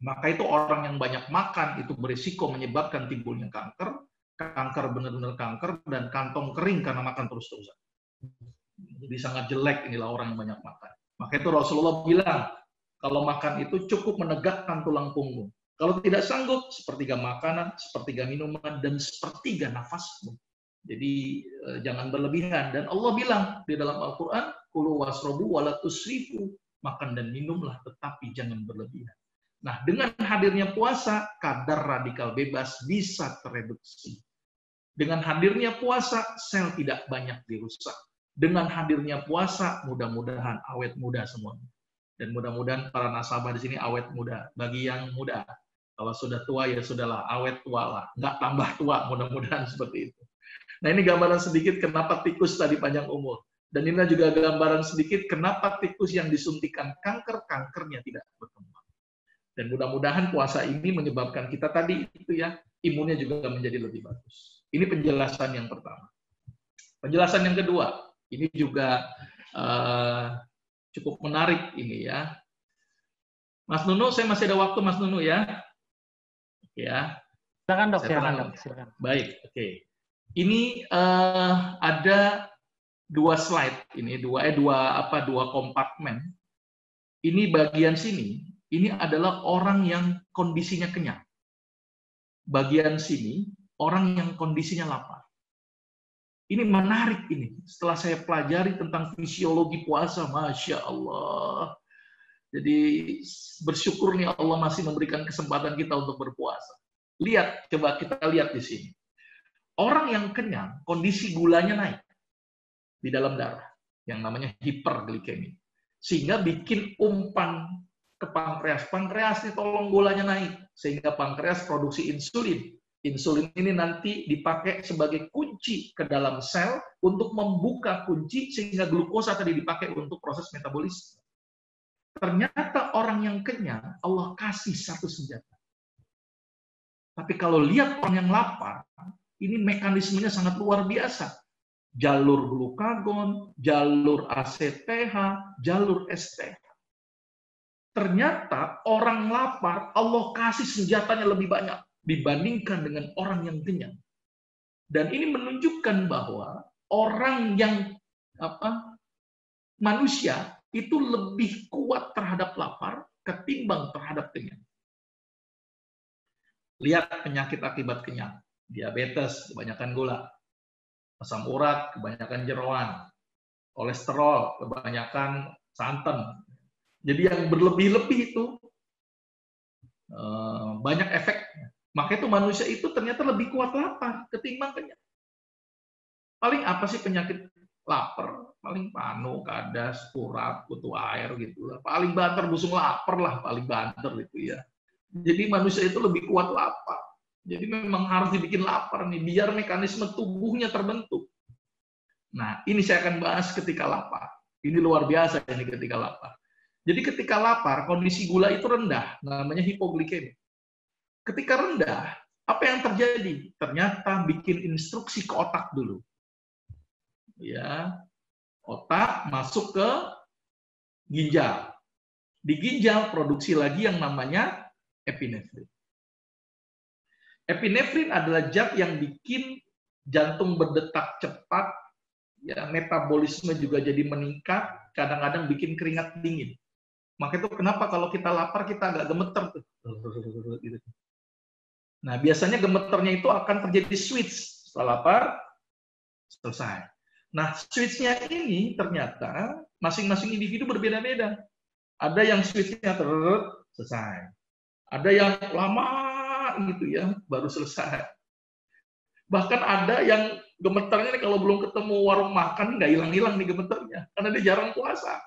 Maka itu orang yang banyak makan itu berisiko menyebabkan timbulnya kanker, kanker benar-benar kanker, dan kantong kering karena makan terus-terusan. Jadi sangat jelek inilah orang yang banyak makan. Maka itu Rasulullah bilang, kalau makan itu cukup menegakkan tulang punggung. Kalau tidak sanggup, sepertiga makanan, sepertiga minuman, dan sepertiga nafasmu. Jadi jangan berlebihan. Dan Allah bilang di dalam Al-Quran, kulu wasrobu wala tusrifu, makan dan minumlah, tetapi jangan berlebihan. Nah, dengan hadirnya puasa, kadar radikal bebas bisa tereduksi. Dengan hadirnya puasa, sel tidak banyak dirusak. Dengan hadirnya puasa, mudah-mudahan awet muda semuanya. Dan mudah-mudahan para nasabah di sini awet muda. Bagi yang muda, kalau sudah tua ya sudahlah, awet tua lah. Nggak tambah tua, mudah-mudahan seperti itu. Nah, ini gambaran sedikit kenapa tikus tadi panjang umur. Dan ini juga gambaran sedikit kenapa tikus yang disuntikan kanker, kankernya tidak berkembang. Dan mudah-mudahan puasa ini menyebabkan kita tadi itu ya, imunnya juga menjadi lebih bagus. Ini penjelasan yang pertama. Penjelasan yang kedua, ini juga cukup menarik ini ya. Mas Nunu, saya masih ada waktu Mas Nunu ya. Ya. Silakan dok, silakan. Baik, oke. Ini ada dua slide ini, dua kompartemen. Ini bagian sini, ini adalah orang yang kondisinya kenyang. Bagian sini, orang yang kondisinya lapar. Ini menarik ini. Setelah saya pelajari tentang fisiologi puasa, Masya Allah. Jadi bersyukur nih Allah masih memberikan kesempatan kita untuk berpuasa. Lihat, coba kita lihat di sini. Orang yang kenyang, kondisi gulanya naik di dalam darah, yang namanya hiperglikemi. Sehingga bikin umpan ke pankreas. Pankreas ini tolong gulanya naik, sehingga pankreas produksi insulin. Insulin ini nanti dipakai sebagai kunci ke dalam sel untuk membuka kunci sehingga glukosa tadi dipakai untuk proses metabolisme. Ternyata orang yang kenyang, Allah kasih satu senjata. Tapi kalau lihat orang yang lapar, ini mekanismenya sangat luar biasa. Jalur glukagon, jalur ACTH, jalur STH. Ternyata orang lapar, Allah kasih senjatanya lebih banyak dibandingkan dengan orang yang kenyang. Dan ini menunjukkan bahwa orang yang manusia itu lebih kuat terhadap lapar ketimbang terhadap kenyang. Lihat penyakit akibat kenyang. Diabetes, kebanyakan gula. Asam urat, kebanyakan jeroan. Kolesterol, kebanyakan santan. Jadi yang berlebih-lebih itu banyak efeknya. Maka itu manusia itu ternyata lebih kuat lapar ketimbang kenyang. Paling apa sih penyakit lapar? Paling panu, kadas, kurap, kutu air gitu lah. Paling banter busung lapar lah, paling banter gitu ya. Jadi manusia itu lebih kuat lapar. Jadi memang harus dibikin lapar nih, biar mekanisme tubuhnya terbentuk. Nah, ini saya akan bahas ketika lapar. Ini luar biasa ini ketika lapar. Jadi ketika lapar, kondisi gula itu rendah, namanya hipoglikemi. Ketika rendah, apa yang terjadi? Ternyata bikin instruksi ke otak dulu. Ya, otak masuk ke ginjal. Di ginjal produksi lagi yang namanya epinefrin. Epinefrin adalah zat yang bikin jantung berdetak cepat, ya, metabolisme juga jadi meningkat, kadang-kadang bikin keringat dingin. Maka itu kenapa kalau kita lapar kita agak gemeter tuh. Nah, biasanya gemeternya itu akan terjadi switch. Setelah lapar, selesai. Nah, switch-nya ini ternyata masing-masing individu berbeda-beda. Ada yang switch-nya selesai. Ada yang lama gitu ya, baru selesai. Bahkan ada yang gemeternya nih kalau belum ketemu warung makan nggak hilang-hilang nih gemeternya karena dia jarang puasa.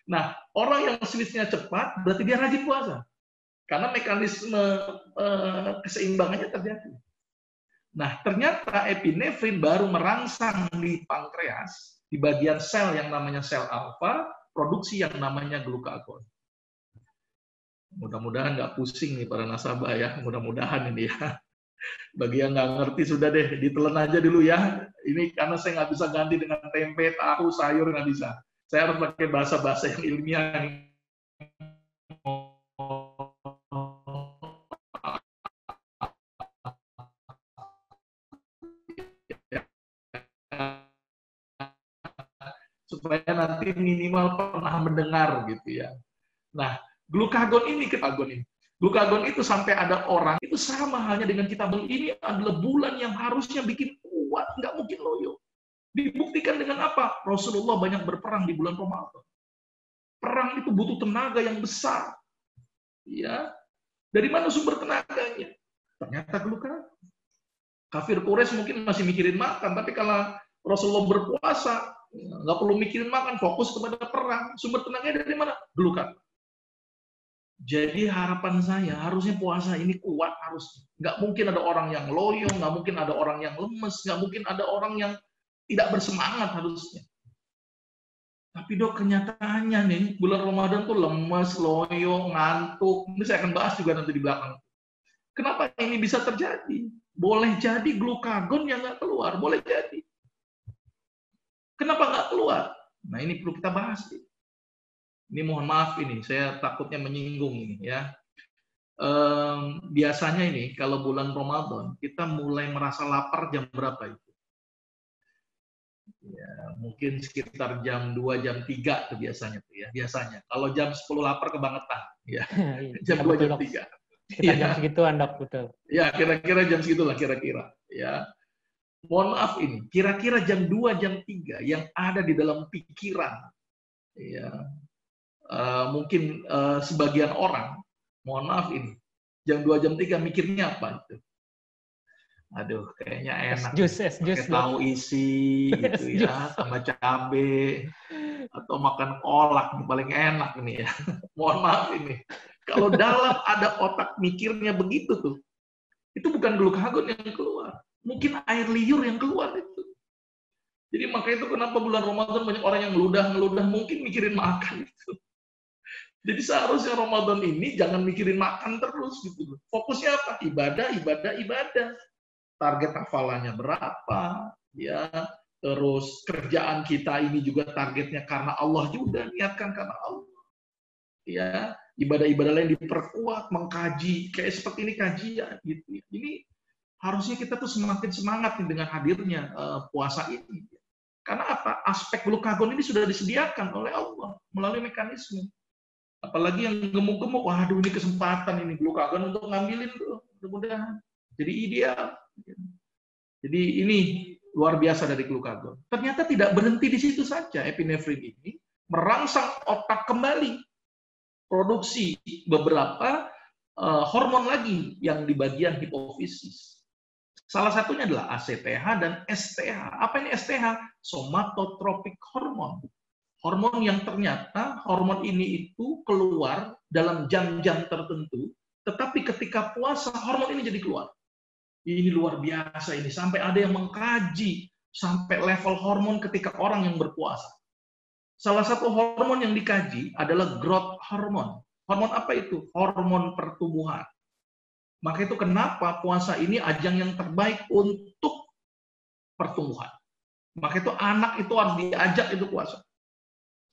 Nah, orang yang switch-nya cepat berarti dia rajin puasa. Karena mekanisme keseimbangannya terjadi. Nah, ternyata epinefrin baru merangsang di pankreas, di bagian sel yang namanya sel alfa, produksi yang namanya glukagon. Mudah-mudahan nggak pusing nih para nasabah ya, mudah-mudahan ini ya. Bagi yang nggak ngerti sudah deh, ditelan aja dulu ya. Ini karena saya nggak bisa ganti dengan tempe, tahu, sayur, nggak bisa. Saya harus pakai bahasa-bahasa yang ilmiah. Supaya nanti minimal pernah mendengar gitu ya. Nah, glukagon itu sampai ada orang itu sama halnya dengan kita. Ini adalah bulan yang harusnya bikin kuat, nggak mungkin loyo. Dibuktikan dengan apa? Rasulullah banyak berperang di bulan Ramadan. Perang itu butuh tenaga yang besar. Ya, dari mana sumber tenaganya? Ternyata glukagon. Kafir Quraisy mungkin masih mikirin makan, tapi kalau Rasulullah berpuasa, nggak perlu mikirin makan, fokus kepada perang. Sumber tenaganya dari mana? Glukagon. Jadi harapan saya harusnya puasa ini kuat harusnya. Nggak mungkin ada orang yang loyo, nggak mungkin ada orang yang lemes, nggak mungkin ada orang yang tidak bersemangat harusnya. Tapi dok, kenyataannya nih bulan Ramadan tuh lemes, loyo, ngantuk. Ini saya akan bahas juga nanti di belakang. Kenapa ini bisa terjadi? Boleh jadi glukagon yang nggak keluar, boleh jadi. Kenapa nggak keluar? Nah ini perlu kita bahas nih. Ini mohon maaf ini, saya takutnya menyinggung ini ya. Biasanya ini kalau bulan Ramadan kita mulai merasa lapar jam berapa itu? Ya, mungkin sekitar jam 2, jam 3 tuh biasanya tuh ya. Biasanya. Kalau jam 10 lapar kebangetan ya. Jam 2, jam 3. Kita jam segituan, Dok, betul. Ya, kira-kira jam segitulah kira-kira ya. Mohon maaf ini, kira-kira jam 2, jam 3 yang ada di dalam pikiran ya. Mungkin sebagian orang, mohon maaf ini, jam 2, jam 3 mikirnya apa itu? Aduh, kayaknya enak. Es jus, tahu isi gitu ya, sama cabe atau makan kolak paling enak nih ya. Mohon maaf ini. Kalau dalam ada otak mikirnya begitu tuh, itu bukan glukagon yang keluar, mungkin air liur yang keluar itu. Jadi makanya itu kenapa bulan Ramadan banyak orang yang ngeludah, mungkin mikirin makan itu. Jadi seharusnya Ramadan ini jangan mikirin makan terus gitu. Fokusnya apa? Ibadah. Target hafalannya berapa? Ya, terus kerjaan kita ini juga targetnya karena Allah juga, niatkan karena Allah. Ya, ibadah-ibadah lain diperkuat, mengkaji, kayak seperti ini kajian gitu. Ini harusnya kita tuh semakin semangat nih dengan hadirnya puasa ini. Karena apa? Aspek glukagon ini sudah disediakan oleh Allah melalui mekanisme. Apalagi yang gemuk-gemuk, waduh ini kesempatan ini glukagon untuk ngambilin tuh, mudah-mudahan. Jadi ideal. Jadi ini luar biasa dari glukagon. Ternyata tidak berhenti di situ saja. Epinefrin ini merangsang otak kembali. Produksi beberapa hormon lagi yang di bagian hipofisis. Salah satunya adalah ACTH dan STH. Apa ini STH? Somatotropic hormon. Hormon yang ternyata hormon ini itu keluar dalam jam-jam tertentu, tetapi ketika puasa hormon ini jadi keluar. Ini luar biasa ini, sampai ada yang mengkaji sampai level hormon ketika orang yang berpuasa. Salah satu hormon yang dikaji adalah growth hormon. Hormon apa itu? Hormon pertumbuhan. Maka itu kenapa puasa ini ajang yang terbaik untuk pertumbuhan. Maka itu anak itu harus diajak itu puasa.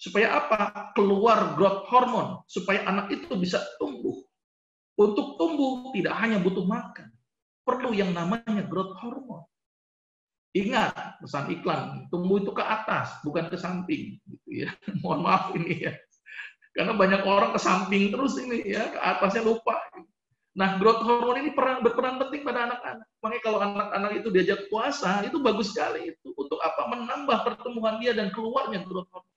Supaya apa? Keluar growth hormon. Supaya anak itu bisa tumbuh. Untuk tumbuh tidak hanya butuh makan. Perlu yang namanya growth hormone. Ingat pesan iklan, tumbuh itu ke atas, bukan ke samping. Gitu ya. Mohon maaf ini ya. Karena banyak orang ke samping terus ini ya, ke atasnya lupa. Nah, growth hormone ini berperan penting pada anak-anak. Makanya kalau anak-anak itu diajak puasa, itu bagus sekali itu. Untuk apa? Menambah pertumbuhan dia dan keluarnya growth hormone.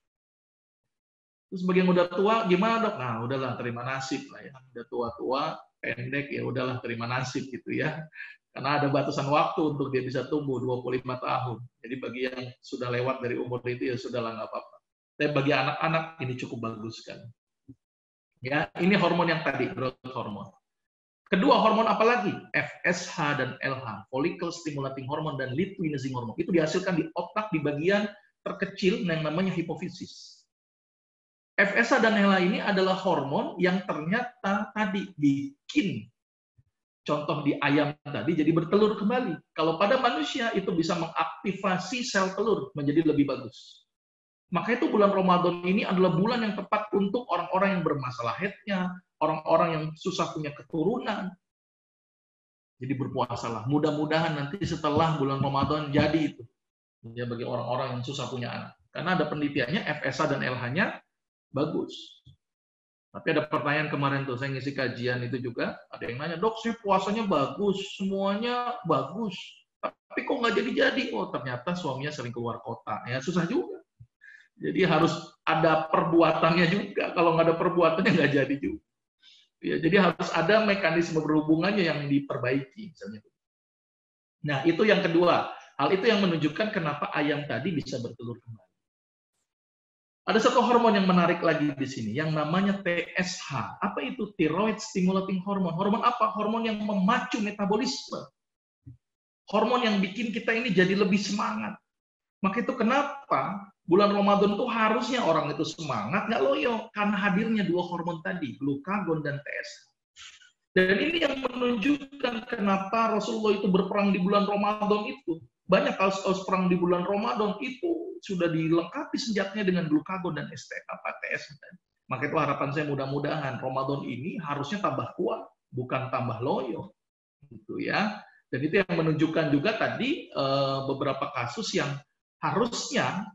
Terus bagi yang udah tua, gimana dok? Nah, udahlah terima nasib lah ya. Udah tua-tua, pendek ya udahlah terima nasib gitu ya. Karena ada batasan waktu untuk dia bisa tumbuh 25 tahun. Jadi bagi yang sudah lewat dari umur itu ya sudahlah nggak apa-apa. Tapi bagi anak-anak ini cukup bagus kan. Ya, ini hormon yang tadi, growth hormone. Kedua hormon apa lagi? FSH dan LH, follicle stimulating hormone dan luteinizing hormone. Itu dihasilkan di otak di bagian terkecil yang namanya hipofisis. FSH dan LH ini adalah hormon yang ternyata tadi bikin, contoh di ayam tadi, jadi bertelur kembali. Kalau pada manusia itu bisa mengaktifasi sel telur menjadi lebih bagus. Maka itu bulan Ramadan ini adalah bulan yang tepat untuk orang-orang yang bermasalah haidnya, orang-orang yang susah punya keturunan. Jadi berpuasalah. Mudah-mudahan nanti setelah bulan Ramadan jadi itu. Ya bagi orang-orang yang susah punya anak. Karena ada penelitiannya FSH dan LH-nya bagus. Tapi ada pertanyaan kemarin tuh, saya ngisi kajian itu juga, ada yang nanya, dok saya puasanya bagus, semuanya bagus. Tapi kok nggak jadi-jadi? Oh ternyata suaminya sering keluar kota. Ya susah juga. Jadi harus ada perbuatannya juga. Kalau nggak ada perbuatannya nggak jadi juga. Ya, jadi harus ada mekanisme berhubungannya yang diperbaiki. Misalnya. Nah itu yang kedua. Hal itu yang menunjukkan kenapa ayam tadi bisa bertelur kembali. Ada satu hormon yang menarik lagi di sini, yang namanya TSH. Apa itu? Thyroid stimulating hormone. Hormon apa? Hormon yang memacu metabolisme. Hormon yang bikin kita ini jadi lebih semangat. Maka itu kenapa bulan Ramadan itu harusnya orang itu semangat, nggak loyo, karena hadirnya dua hormon tadi, glukagon dan TSH. Dan ini yang menunjukkan kenapa Rasulullah itu berperang di bulan Ramadan itu. Banyak kasus-kasus perang di bulan Ramadan itu sudah dilengkapi senjatanya dengan glukagon dan TSH. Maka itu harapan saya mudah-mudahan Ramadan ini harusnya tambah kuat, bukan tambah loyo. Gitu ya. Dan itu yang menunjukkan juga tadi beberapa kasus yang harusnya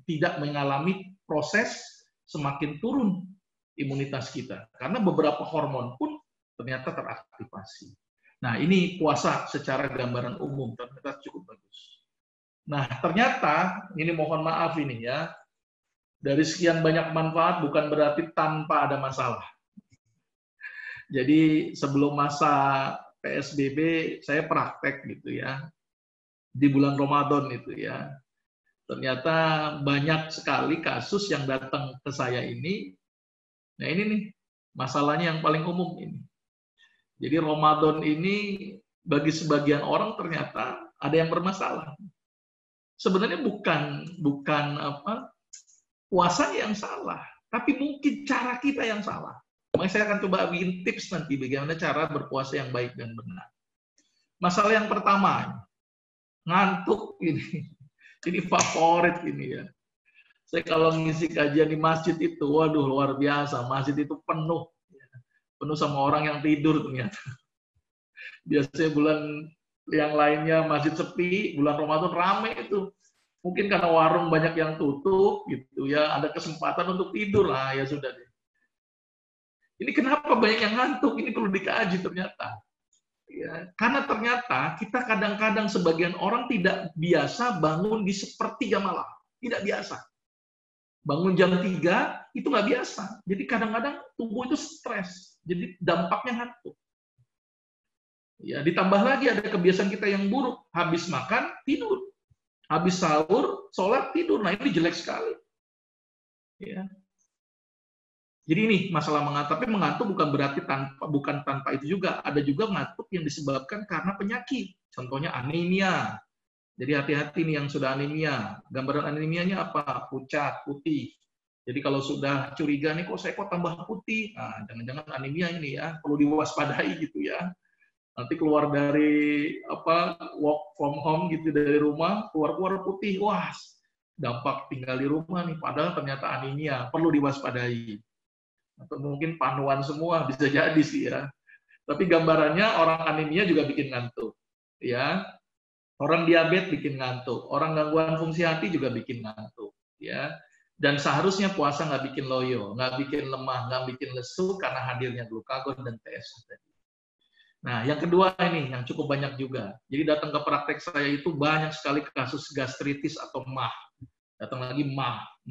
tidak mengalami proses semakin turun imunitas kita. Karena beberapa hormon pun ternyata teraktivasi. Nah, ini puasa secara gambaran umum ternyata cukup bagus. Nah, ternyata, ini mohon maaf ini ya, dari sekian banyak manfaat bukan berarti tanpa ada masalah. Jadi sebelum masa PSBB, saya praktek gitu ya, di bulan Ramadan itu ya. Ternyata banyak sekali kasus yang datang ke saya ini. Nah ini nih, masalahnya yang paling umum ini. Jadi Ramadan ini bagi sebagian orang ternyata ada yang bermasalah. Sebenarnya bukan apa puasa yang salah, tapi mungkin cara kita yang salah. Makanya saya akan coba bikin tips nanti bagaimana cara berpuasa yang baik dan benar. Masalah yang pertama, ngantuk ini. Ini favorit ini ya. Saya kalau ngisi kajian di masjid itu, waduh luar biasa. Masjid itu penuh. Penuh sama orang yang tidur ternyata. Biasanya bulan yang lainnya masjid sepi, bulan Ramadan rame itu. Mungkin karena warung banyak yang tutup gitu ya, ada kesempatan untuk tidur lah ya sudah deh. Ini kenapa banyak yang ngantuk? Ini perlu dikaji ternyata. Ya, karena ternyata kita kadang-kadang sebagian orang tidak biasa bangun di sepertiga malam. Tidak biasa. Bangun jam 3 itu nggak biasa. Jadi kadang-kadang tubuh itu stres. Jadi dampaknya ngantuk. Ya, ditambah lagi ada kebiasaan kita yang buruk. Habis makan, tidur. Habis sahur, sholat, tidur. Nah ini jelek sekali. Ya. Jadi ini masalah mengantuk. Tapi mengantuk bukan berarti bukan tanpa itu juga. Ada juga ngantuk yang disebabkan karena penyakit. Contohnya anemia. Jadi hati-hati nih yang sudah anemia. Gambaran anemianya apa? Pucat, putih. Jadi kalau sudah curiga nih kok saya tambah putih. Nah, jangan-jangan anemia ini ya, perlu diwaspadai gitu ya. Nanti keluar dari work from home gitu dari rumah, keluar putih. Wah, dampak tinggal di rumah nih padahal ternyata anemia, perlu diwaspadai. Atau mungkin panuan semua bisa jadi sih ya. Tapi gambarannya orang anemia juga bikin ngantuk. Ya. Orang diabetes bikin ngantuk, orang gangguan fungsi hati juga bikin ngantuk, ya. Dan seharusnya puasa nggak bikin loyo, nggak bikin lemah, nggak bikin lesu karena hadirnya glukagon dan TSH tadi. Nah, yang kedua ini yang cukup banyak juga. Jadi datang ke praktek saya itu banyak sekali kasus gastritis atau MAH. Datang lagi MAH,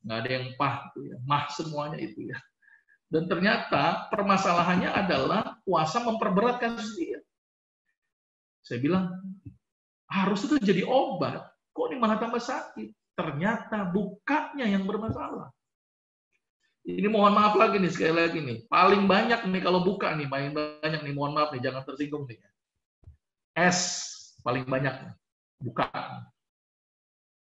nggak ada yang PAH, gitu ya. MAH semuanya itu ya. Dan ternyata permasalahannya adalah puasa memperberat kasus dia. Saya bilang, harus itu jadi obat. Kok ini malah tambah sakit? Ternyata bukanya yang bermasalah. Ini mohon maaf lagi nih, sekali lagi nih. Paling banyak nih kalau buka nih, paling banyak nih, mohon maaf nih, jangan tersinggung nih. Es, paling banyak nih. Buka.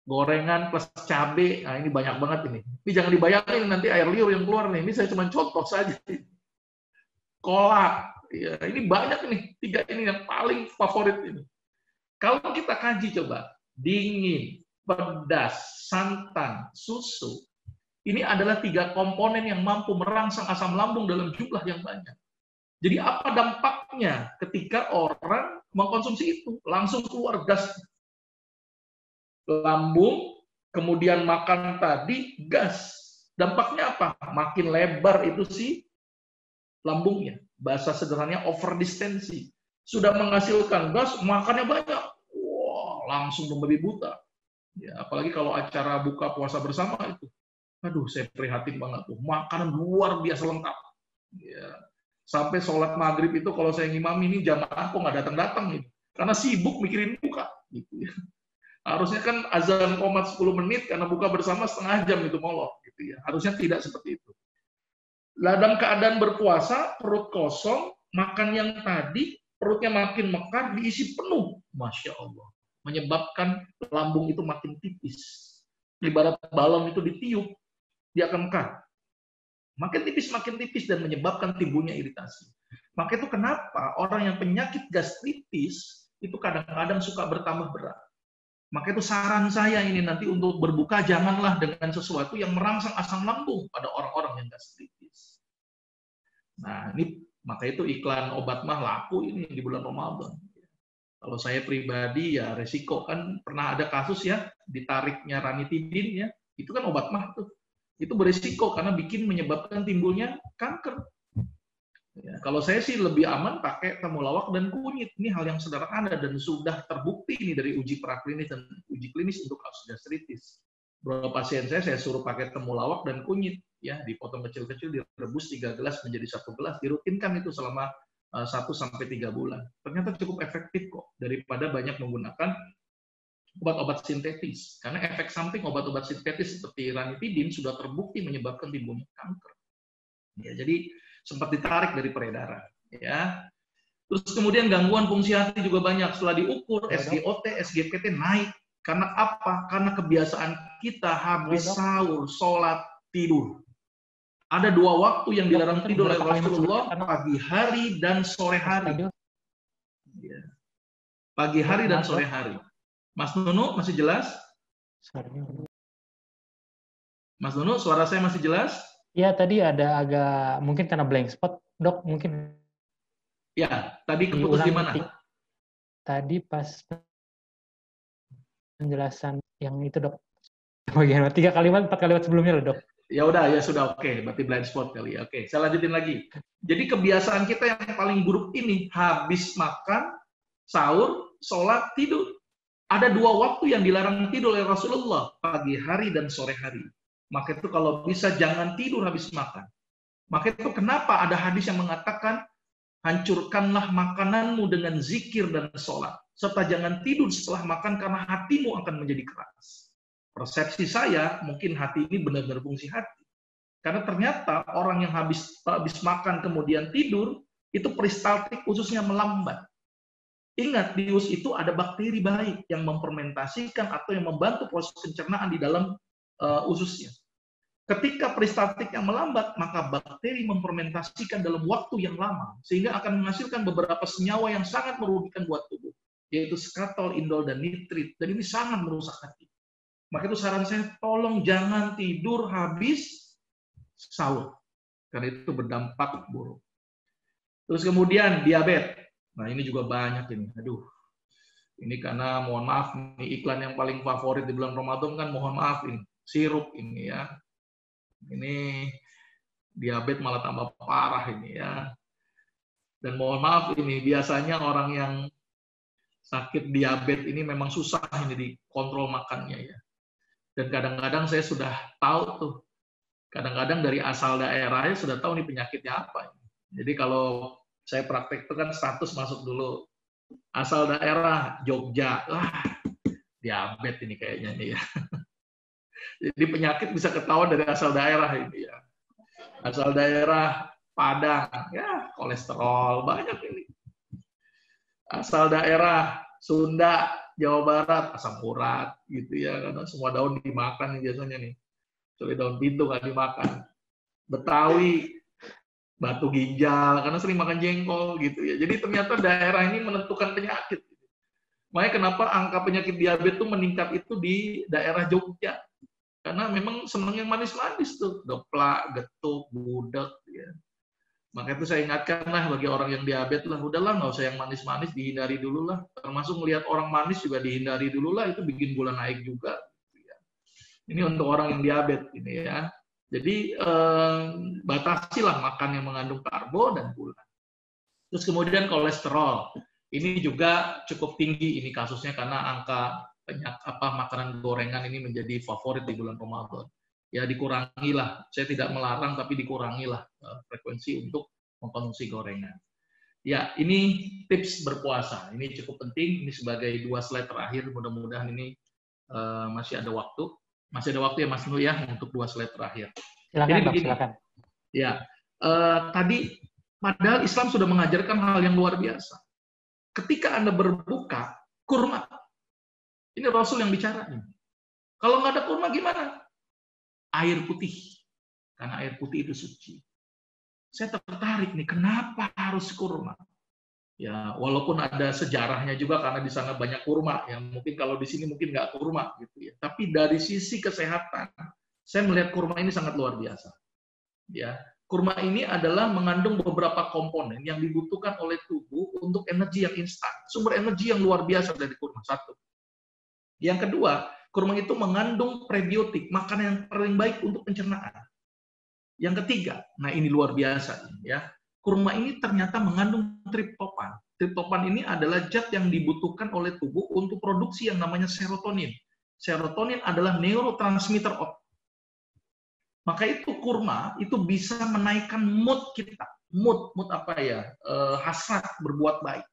Gorengan plus cabai, nah ini banyak banget ini. Ini jangan dibayangin nanti air liur yang keluar nih. Ini saya cuma contoh saja. Kolak, ya, ini banyak nih. 3 ini yang paling favorit ini. Kalau kita kaji coba, dingin, pedas, santan, susu, ini adalah 3 komponen yang mampu merangsang asam lambung dalam jumlah yang banyak. Jadi apa dampaknya ketika orang mengkonsumsi itu? Langsung keluar gas lambung, kemudian makan tadi, gas. Dampaknya apa? Makin lebar itu sih lambungnya. Bahasa sederhananya overdistensi. Sudah menghasilkan gas, makannya banyak. Wah, langsung membabi buta. Ya, apalagi kalau acara buka puasa bersama itu. Aduh, saya prihatin banget tuh. Makanan luar biasa lengkap. Ya. Sampai sholat maghrib itu kalau saya ngimami ini jamaah kok nggak datang-datang gitu. Karena sibuk mikirin buka. Gitu ya. Harusnya kan azan qomat 10 menit karena buka bersama setengah jam itu molor gitu ya. Harusnya tidak seperti itu. Dalam keadaan berpuasa, perut kosong, makan yang tadi, perutnya makin mekar, diisi penuh. Masya Allah. Menyebabkan lambung itu makin tipis. Ibarat balon itu ditiup, dia akan mekar. Makin tipis dan menyebabkan timbulnya iritasi. Maka itu kenapa orang yang penyakit gastritis itu kadang-kadang suka bertambah berat. Maka itu saran saya ini nanti untuk berbuka janganlah dengan sesuatu yang merangsang asam lambung pada orang-orang yang gastritis. Nah, ini maka itu iklan obat mah laku ini di bulan Ramadan. Kalau saya pribadi ya resiko kan pernah ada kasus ya ditariknya ranitidin ya, itu kan obat mah tuh. Itu berisiko karena menyebabkan timbulnya kanker. Ya, kalau saya sih lebih aman pakai temulawak dan kunyit. Ini hal yang sederhana dan sudah terbukti ini dari uji praklinis dan uji klinis untuk kasus gastritis. Beberapa pasien saya suruh pakai temulawak dan kunyit, ya dipotong kecil-kecil, direbus 3 gelas menjadi 1 gelas, dirutinkan itu selama 1-3 bulan. Ternyata cukup efektif kok daripada banyak menggunakan obat-obat sintetis. Karena efek samping obat-obat sintetis seperti ranitidin sudah terbukti menyebabkan timbulnya kanker. Ya, jadi sempat ditarik dari peredaran, ya. Terus kemudian gangguan fungsi hati juga banyak. Setelah diukur SGOT, SGPT naik. Karena apa? Karena kebiasaan kita habis sahur, sholat, tidur. Ada 2 waktu yang dilarang tidur oleh Rasulullah, pagi hari dan sore hari. Ya. Pagi hari dan sore hari. Mas Nunu masih jelas? Mas Nunu, suara saya masih jelas? Ya, tadi ada agak, mungkin karena blank spot, Dok, mungkin. Ya, tadi keputus di mana? Tadi pas penjelasan yang itu, Dok. Bagian 3 kalimat, 4 kalimat sebelumnya loh, Dok. Ya udah, ya sudah, oke. Berarti blind spot kali ya. Oke, saya lanjutin lagi. Jadi kebiasaan kita yang paling buruk ini, habis makan, sahur, sholat, tidur. Ada 2 waktu yang dilarang tidur oleh Rasulullah, pagi hari dan sore hari. Maka itu kalau bisa jangan tidur habis makan. Maka itu kenapa ada hadis yang mengatakan, hancurkanlah makananmu dengan zikir dan sholat. Serta jangan tidur setelah makan karena hatimu akan menjadi keras. Persepsi saya, mungkin hati ini benar-benar fungsi hati. Karena ternyata orang yang habis makan kemudian tidur, itu peristaltik ususnya melambat. Ingat, di usus itu ada bakteri baik yang memfermentasikan atau yang membantu proses pencernaan di dalam ususnya. Ketika peristaltik yang melambat, maka bakteri memfermentasikan dalam waktu yang lama, sehingga akan menghasilkan beberapa senyawa yang sangat merugikan buat tubuh, yaitu skatol, indol, dan nitrit. Dan ini sangat merusak hati. Maka itu saran saya, tolong jangan tidur habis sahur, karena itu berdampak buruk. Terus kemudian diabetes. Nah ini juga banyak ini. Aduh, ini karena mohon maaf, ini iklan yang paling favorit di bulan Ramadan kan mohon maaf ini sirup ini ya. Ini diabetes malah tambah parah ini ya. Dan mohon maaf ini biasanya orang yang sakit diabetes ini memang susah ini dikontrol makannya ya. Dan kadang-kadang saya sudah tahu tuh Kadang-kadang dari asal daerahnya sudah tahu nih penyakitnya apa. Jadi kalau saya praktek itu kan status masuk dulu. Asal daerah Jogja, diabetes ini kayaknya nih ya. Jadi penyakit bisa ketahuan dari asal daerah ini ya. Asal daerah Padang, ya kolesterol banyak ini. Asal daerah Sunda, Jawa Barat, asam urat gitu ya, karena semua daun dimakan nih biasanya nih. Kecuali daun pintu nggak dimakan. Betawi, batu ginjal, karena sering makan jengkol gitu ya. Jadi ternyata daerah ini menentukan penyakit. Makanya kenapa angka penyakit diabetes itu meningkat itu di daerah Jogja. Karena memang seneng yang manis-manis tuh, geplak, getuk, gudeg. Ya. Maka itu saya ingatkan lah bagi orang yang diabetes lah, udahlah nggak usah yang manis-manis, dihindari dulu lah. Termasuk melihat orang manis juga dihindari dulu lah, itu bikin gula naik juga. Ini untuk orang yang diabetes ini ya. Jadi batasilah makan yang mengandung karbo dan gula. Terus kemudian kolesterol, ini juga cukup tinggi ini kasusnya karena angka makanan gorengan ini menjadi favorit di bulan Ramadan. Ya dikurangilah, saya tidak melarang tapi dikurangilah frekuensi untuk mengkonsumsi gorengan. Ya ini tips berpuasa, ini cukup penting, ini sebagai 2 slide terakhir, mudah-mudahan ini masih ada waktu ya Mas Nur ya untuk 2 slide terakhir. Silakan, jadi Dok, begini, silakan. Ya tadi padahal Islam sudah mengajarkan hal yang luar biasa. Ketika Anda berbuka, kurma. Ini Rasul yang bicara. Kalau nggak ada kurma gimana? Air putih. Karena air putih itu suci. Saya tertarik nih, kenapa harus kurma? Ya, walaupun ada sejarahnya juga karena di sana banyak kurma. Ya, mungkin kalau di sini mungkin nggak kurma gitu ya. Tapi dari sisi kesehatan, saya melihat kurma ini sangat luar biasa. Ya, kurma ini adalah mengandung beberapa komponen yang dibutuhkan oleh tubuh untuk energi yang instan. Sumber energi yang luar biasa dari kurma, satu. Yang kedua, kurma itu mengandung prebiotik, makanan yang paling baik untuk pencernaan. Yang ketiga, nah ini luar biasa ya. Kurma ini ternyata mengandung triptofan. Triptofan ini adalah zat yang dibutuhkan oleh tubuh untuk produksi yang namanya serotonin. Serotonin adalah neurotransmitter otak. Maka itu kurma itu bisa menaikkan mood kita. Mood apa ya? Hasrat berbuat baik.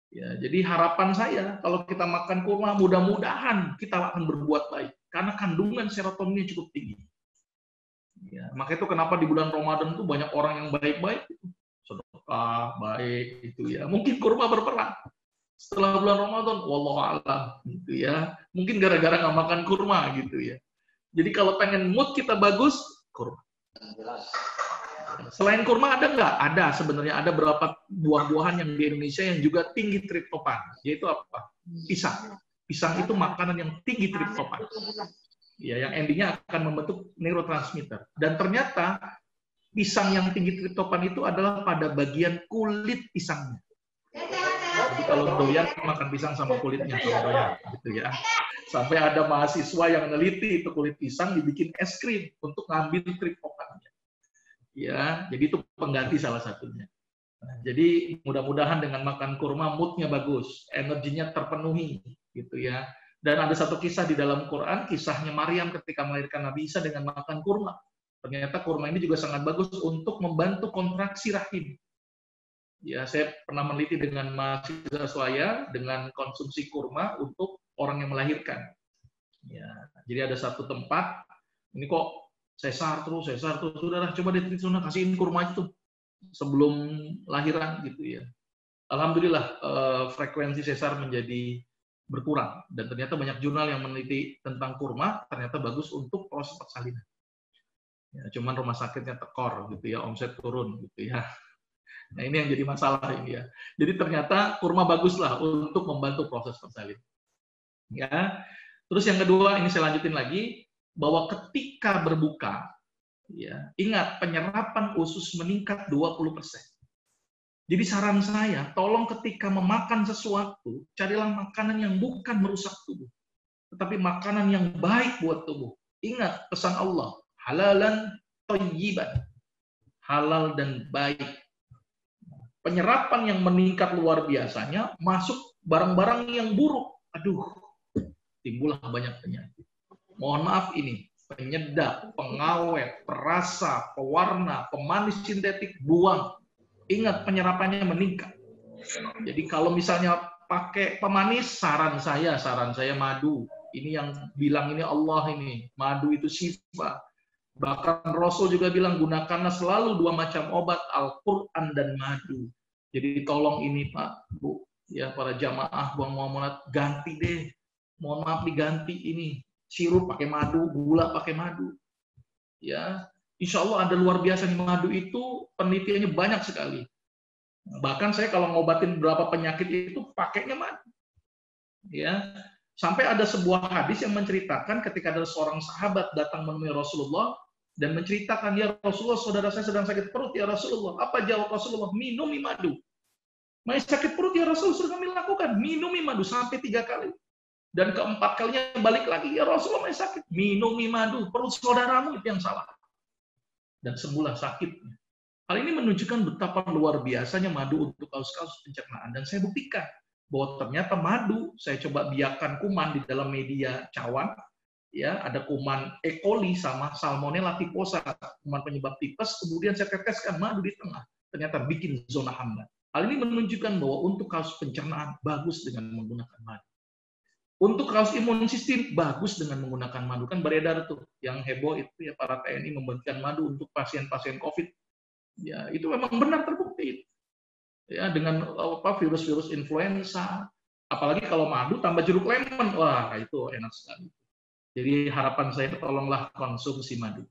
Ya, jadi harapan saya kalau kita makan kurma mudah-mudahan kita akan berbuat baik karena kandungan serotoninnya cukup tinggi. Ya, maka itu kenapa di bulan Ramadan itu banyak orang yang baik-baik, sedekah, baik itu ya. Mungkin kurma berperan. Setelah bulan Ramadan, wallahu a'lam gitu ya. Mungkin gara-gara nggak makan kurma gitu ya. Jadi kalau pengen mood kita bagus, kurma. Selain kurma ada nggak? Ada sebenarnya, ada beberapa buah-buahan yang di Indonesia yang juga tinggi triptofan. Yaitu apa? Pisang. Pisang itu makanan yang tinggi triptofan. Ya, yang endingnya akan membentuk neurotransmitter. Dan ternyata pisang yang tinggi triptofan itu adalah pada bagian kulit pisangnya. Jadi kalau doyan makan pisang sama kulitnya, kalau doyan, gitu ya. Sampai ada mahasiswa yang meneliti itu kulit pisang dibikin es krim untuk ngambil triptofannya. Ya, jadi itu pengganti salah satunya. Nah, jadi mudah-mudahan dengan makan kurma moodnya bagus, energinya terpenuhi, gitu ya. Dan ada satu kisah di dalam Quran, kisahnya Maryam ketika melahirkan Nabi Isa dengan makan kurma. Ternyata kurma ini juga sangat bagus untuk membantu kontraksi rahim. Ya, saya pernah meneliti dengan mahasiswa saya dengan konsumsi kurma untuk orang yang melahirkan. Ya, jadi ada satu tempat, ini kok sesar terus, saudara, coba diteliti sana, kasihin kurma itu sebelum lahiran gitu ya. Alhamdulillah frekuensi sesar menjadi berkurang dan ternyata banyak jurnal yang meneliti tentang kurma ternyata bagus untuk proses persalinan. Ya, cuman rumah sakitnya tekor gitu ya, omset turun gitu ya. Nah ini yang jadi masalah ini ya. Jadi ternyata kurma baguslah untuk membantu proses persalinan. Ya. Terus yang kedua ini saya lanjutin lagi bahwa ketika berbuka, ya ingat penyerapan usus meningkat 20%. Jadi saran saya, tolong ketika memakan sesuatu, carilah makanan yang bukan merusak tubuh, tetapi makanan yang baik buat tubuh. Ingat pesan Allah, halalan thayyiban, halal dan baik. Penyerapan yang meningkat luar biasanya, masuk barang-barang yang buruk. Aduh, timbullah banyak penyakit. Mohon maaf ini, penyedap, pengawet, perasa, pewarna, pemanis sintetik, buang. Ingat, penyerapannya meningkat. Jadi kalau misalnya pakai pemanis, saran saya madu. Ini yang bilang ini Allah ini, madu itu syifa. Bahkan Rasul juga bilang gunakanlah selalu 2 macam obat, Al-Quran dan madu. Jadi tolong ini Pak, Bu, ya para jamaah buang muamalat, ganti deh. Mohon maaf diganti ini. Sirup pakai madu, gula pakai madu. Ya, insya Allah ada luar biasa nih madu itu, penelitiannya banyak sekali. Bahkan saya kalau ngobatin beberapa penyakit itu pakainya madu. Ya, sampai ada sebuah hadis yang menceritakan ketika ada seorang sahabat datang menemui Rasulullah dan menceritakan, ya Rasulullah, saudara saya sedang sakit perut ya Rasulullah. Apa jawab Rasulullah? Minumi madu. Masih sakit perut ya Rasulullah, sudah kami lakukan. Minumi madu sampai 3 kali. Dan keempat kalinya balik lagi, ya Rasulullah masih sakit. Minumi madu, perut saudaramu itu yang salah. Dan sembuhlah sakitnya. Hal ini menunjukkan betapa luar biasanya madu untuk kasus-kasus pencernaan. Dan saya buktikan bahwa ternyata madu, saya coba biarkan kuman di dalam media cawan, ya ada kuman E. coli sama Salmonella typhosa, kuman penyebab tipes, kemudian saya teteskan madu di tengah. Ternyata bikin zona hambat. Hal ini menunjukkan bahwa untuk kasus pencernaan bagus dengan menggunakan madu. Untuk kasus imun sistem bagus dengan menggunakan madu. Kan beredar tuh yang heboh itu ya para TNI membagikan madu untuk pasien-pasien COVID. Ya, itu memang benar terbukti. Ya, dengan virus-virus influenza, apalagi kalau madu tambah jeruk lemon, wah itu enak sekali. Jadi harapan saya tolonglah konsumsi madu.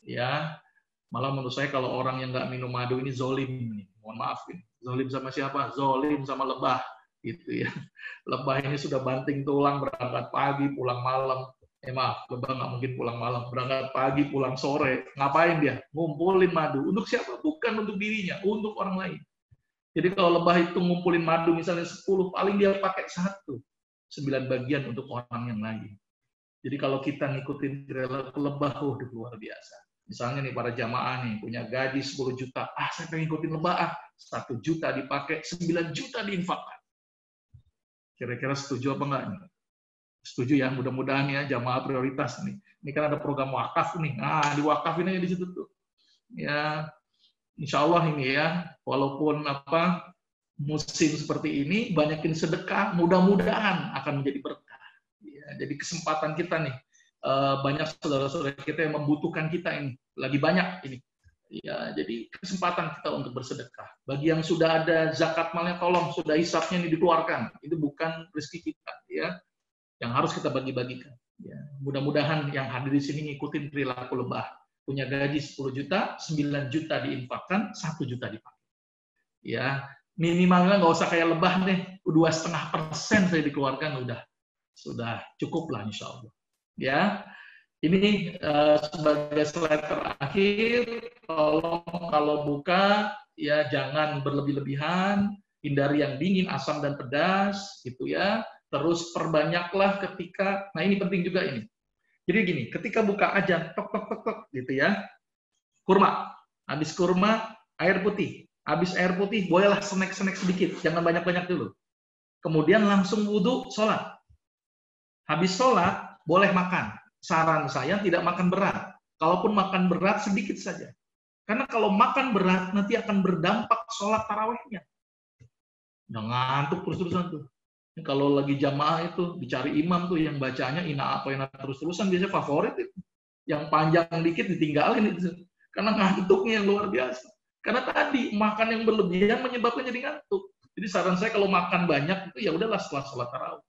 Ya, malah menurut saya kalau orang yang nggak minum madu ini zolim nih. Mohon maaf ini. Zolim sama siapa? Zolim sama lebah. Gitu ya. Lebah ini sudah banting tulang, berangkat pagi, pulang malam. Maaf, lebah nggak mungkin pulang malam. Berangkat pagi, pulang sore. Ngapain dia? Ngumpulin madu. Untuk siapa? Bukan untuk dirinya, untuk orang lain. Jadi kalau lebah itu ngumpulin madu misalnya 10, paling dia pakai 1. 9 bagian untuk orang yang lain. Jadi kalau kita ngikutin perilaku lebah, itu luar biasa. Misalnya nih para jamaah nih, punya gaji 10 juta. Saya pengen ngikutin lebah, 1 juta dipakai, 9 juta diinfakkan. Kira-kira setuju apa enggak nih? Setuju ya, mudah-mudahan ya jamaah prioritas nih. Ini kan ada program wakaf nih. Nah, diwakafin aja di situ tuh. Ya, insya Allah ini ya, walaupun musim seperti ini, banyakin sedekah, mudah-mudahan akan menjadi berkah. Ya, jadi kesempatan kita nih, banyak saudara-saudara kita yang membutuhkan kita ini, lagi banyak ini. Ya, jadi kesempatan kita untuk bersedekah. Bagi yang sudah ada zakat malnya, tolong sudah hisapnya ini dikeluarkan. Itu bukan rezeki kita, ya. Yang harus kita bagi-bagikan. Ya. Mudah-mudahan yang hadir di sini ngikutin perilaku lebah. Punya gaji 10 juta, 9 juta diinfakkan, 1 juta dipakai. Ya, minimalnya nggak usah kayak lebah deh, 2,5% saya dikeluarkan sudah cukup lah insya Allah. Ya. Ini sebagai slide terakhir, tolong kalau buka ya jangan berlebih-lebihan, hindari yang dingin, asam dan pedas, gitu ya. Terus perbanyaklah ketika, nah ini penting juga ini. Jadi gini, ketika buka aja, tok tok tok tok, gitu ya. Kurma, habis kurma air putih, habis air putih bolehlah snack sedikit, jangan banyak-banyak dulu. Kemudian langsung wudhu, sholat. Habis sholat boleh makan. Saran saya tidak makan berat. Kalaupun makan berat sedikit saja. Karena kalau makan berat nanti akan berdampak sholat tarawihnya. Udah ngantuk terus-terusan tuh. Kalau lagi jamaah itu dicari imam tuh yang bacanya ina terus-terusan biasanya favorit itu. Yang panjang dikit ditinggalin itu. Karena ngantuknya yang luar biasa. Karena tadi makan yang berlebihan menyebabkan jadi ngantuk. Jadi saran saya kalau makan banyak itu ya udahlah setelah sholat tarawih.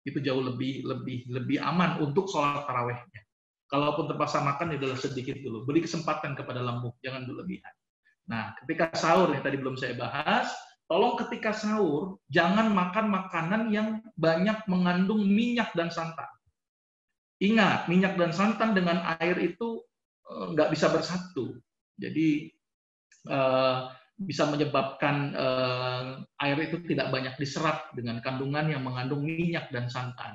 Itu jauh lebih aman untuk sholat tarawihnya. Kalaupun terpaksa makan, ya adalah sedikit dulu. Beri kesempatan kepada lambung, jangan berlebihan. Nah, ketika sahur yang tadi belum saya bahas, tolong ketika sahur jangan makan makanan yang banyak mengandung minyak dan santan. Ingat, minyak dan santan dengan air itu nggak bisa bersatu. Jadi bisa menyebabkan air itu tidak banyak diserap dengan kandungan yang mengandung minyak dan santan.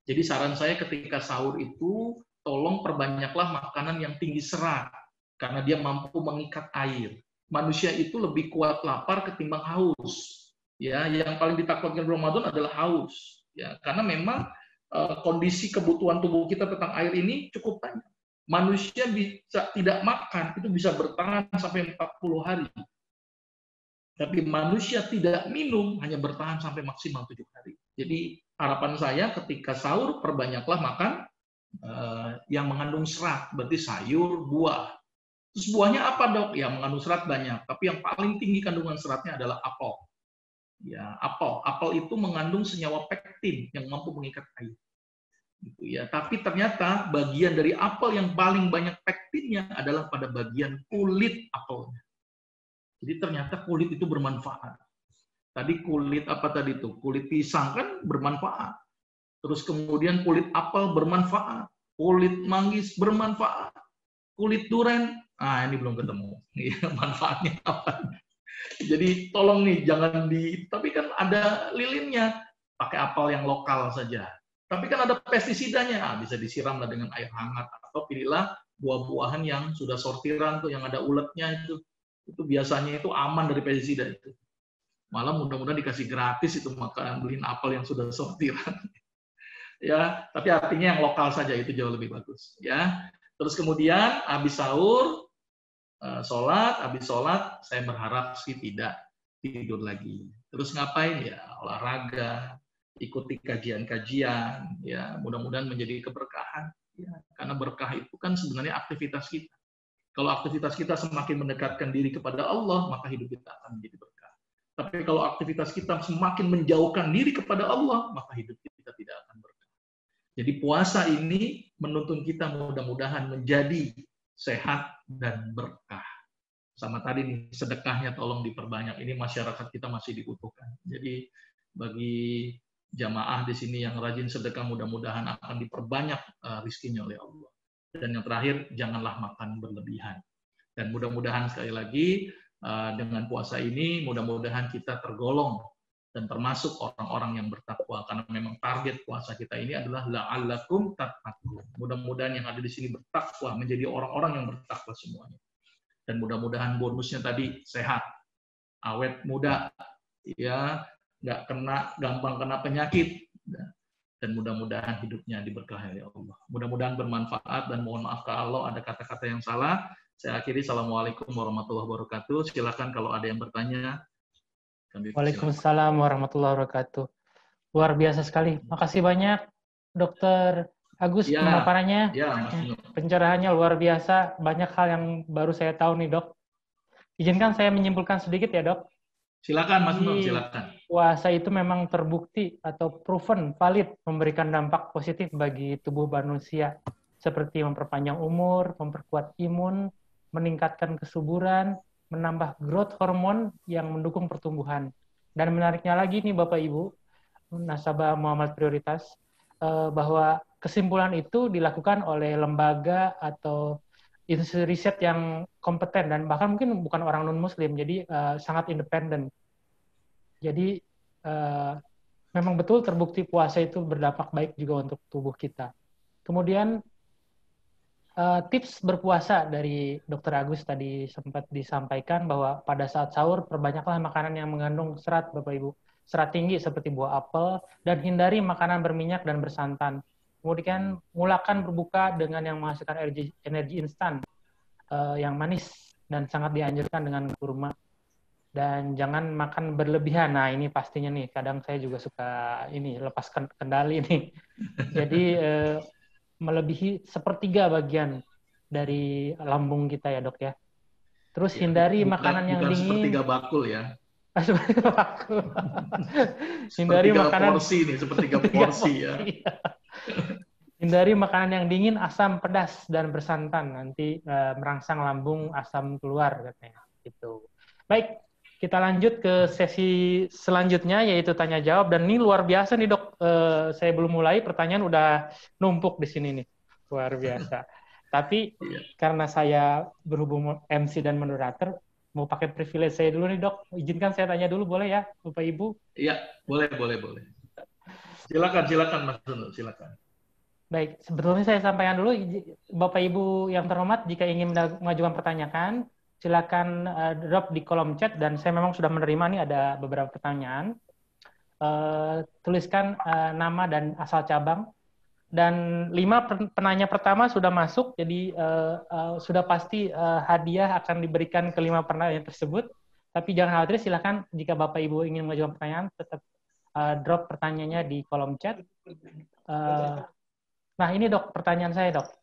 Jadi saran saya ketika sahur itu tolong perbanyaklah makanan yang tinggi serat karena dia mampu mengikat air. Manusia itu lebih kuat lapar ketimbang haus. Ya, yang paling ditakutkan Ramadan adalah haus. Ya, karena memang kondisi kebutuhan tubuh kita tentang air ini cukup banyak. Manusia bisa tidak makan, itu bisa bertahan sampai 40 hari. Tapi manusia tidak minum hanya bertahan sampai maksimal 7 hari. Jadi harapan saya ketika sahur perbanyaklah makan yang mengandung serat, berarti sayur, buah. Terus buahnya apa dok? Ya mengandung serat banyak, tapi yang paling tinggi kandungan seratnya adalah apel. Ya apel. Apel itu mengandung senyawa pektin yang mampu mengikat air. Gitu ya. Tapi ternyata bagian dari apel yang paling banyak pektinnya adalah pada bagian kulit apelnya. Jadi ternyata kulit itu bermanfaat. Tadi kulit apa tadi itu? Kulit pisang kan bermanfaat. Terus kemudian kulit apel bermanfaat. Kulit manggis bermanfaat. Kulit duren, ini belum ketemu. Manfaatnya apa? Jadi tolong nih jangan tapi kan ada lilinnya. Pakai apel yang lokal saja. Tapi kan ada pestisidanya. Bisa disiramlah dengan air hangat. Atau pilihlah buah-buahan yang sudah sortiran tuh, yang ada uletnya itu. Itu biasanya itu aman dari pestisida itu. Malah mudah-mudahan dikasih gratis itu makanan, beliin apel yang sudah sortiran. Ya, tapi artinya yang lokal saja itu jauh lebih bagus. Ya, terus kemudian habis sahur, habis sholat, saya berharap sih tidak tidur lagi. Terus ngapain ya? Olahraga, ikuti kajian-kajian. Ya, mudah-mudahan menjadi keberkahan. Ya, karena berkah itu kan sebenarnya aktivitas kita. Kalau aktivitas kita semakin mendekatkan diri kepada Allah, maka hidup kita akan menjadi berkah. Tapi kalau aktivitas kita semakin menjauhkan diri kepada Allah, maka hidup kita tidak akan berkah. Jadi puasa ini menuntun kita mudah-mudahan menjadi sehat dan berkah. Sama tadi nih, sedekahnya tolong diperbanyak. Ini masyarakat kita masih dibutuhkan. Jadi bagi jamaah di sini yang rajin sedekah, mudah-mudahan akan diperbanyak rizkinya oleh Allah. Dan yang terakhir, janganlah makan berlebihan. Dan mudah-mudahan sekali lagi, dengan puasa ini, mudah-mudahan kita tergolong dan termasuk orang-orang yang bertakwa. Karena memang target puasa kita ini adalah la'allakum tattaqun. Mudah-mudahan yang ada di sini bertakwa, menjadi orang-orang yang bertakwa semuanya. Dan mudah-mudahan bonusnya tadi sehat, awet muda, ya nggak gampang kena penyakit. Dan mudah-mudahan hidupnya diberkahi oleh Allah. Mudah-mudahan bermanfaat dan mohon maaf kalau ada kata-kata yang salah. Saya akhiri. Assalamualaikum warahmatullahi wabarakatuh. Silakan kalau ada yang bertanya. Waalaikumsalam warahmatullahi wabarakatuh. Luar biasa sekali. Makasih banyak, Dokter Agus, pemaparannya. Ya, pencerahannya luar biasa. Banyak hal yang baru saya tahu nih, Dok. Izinkan saya menyimpulkan sedikit ya, Dok. Silakan, Mas Nur, silakan. Puasa itu memang terbukti atau proven, valid, memberikan dampak positif bagi tubuh manusia, seperti memperpanjang umur, memperkuat imun, meningkatkan kesuburan, menambah growth hormon yang mendukung pertumbuhan. Dan menariknya lagi nih Bapak Ibu, nasabah Muamalat Prioritas, bahwa kesimpulan itu dilakukan oleh lembaga atau institusi riset yang kompeten dan bahkan mungkin bukan orang non-muslim, jadi sangat independen. Jadi memang betul terbukti puasa itu berdampak baik juga untuk tubuh kita. Kemudian tips berpuasa dari Dr. Agus tadi sempat disampaikan bahwa pada saat sahur perbanyaklah makanan yang mengandung serat, Bapak Ibu. Serat tinggi seperti buah apel, dan hindari makanan berminyak dan bersantan. Kemudian mulakan berbuka dengan yang menghasilkan energi instan yang manis dan sangat dianjurkan dengan kurma. Dan jangan makan berlebihan. Nah ini pastinya nih, kadang saya juga suka lepas kendali nih. Jadi melebihi sepertiga bagian dari lambung kita ya dok ya. Terus hindari makanan yang dingin. Sepertiga bakul ya. Sepertiga bakul. Hindari makanan porsi nih, sepertiga porsi ya. Hindari makanan yang dingin, asam, pedas, dan bersantan. Nanti merangsang lambung, asam keluar katanya. Gitu. Baik, kita lanjut ke sesi selanjutnya, yaitu tanya jawab. Dan ini luar biasa nih dok. Saya belum mulai, pertanyaan udah numpuk di sini nih. Luar biasa. Tapi karena saya berhubung MC dan moderator, mau pakai privilege saya dulu nih dok. Izinkan saya tanya dulu, boleh ya Bapak Ibu? Iya, boleh. Silakan Mas Dono, silakan. Baik, sebetulnya saya sampaikan dulu, Bapak Ibu yang terhormat, jika ingin mengajukan pertanyaan, silakan drop di kolom chat, dan saya memang sudah menerima nih ada beberapa pertanyaan. Tuliskan nama dan asal cabang, Dan 5 penanya pertama sudah masuk, jadi sudah pasti hadiah akan diberikan ke 5 penanya tersebut. Tapi jangan khawatir, silakan jika Bapak Ibu ingin mengajukan pertanyaan, tetap drop pertanyaannya di kolom chat. Nah ini dok, pertanyaan saya dok.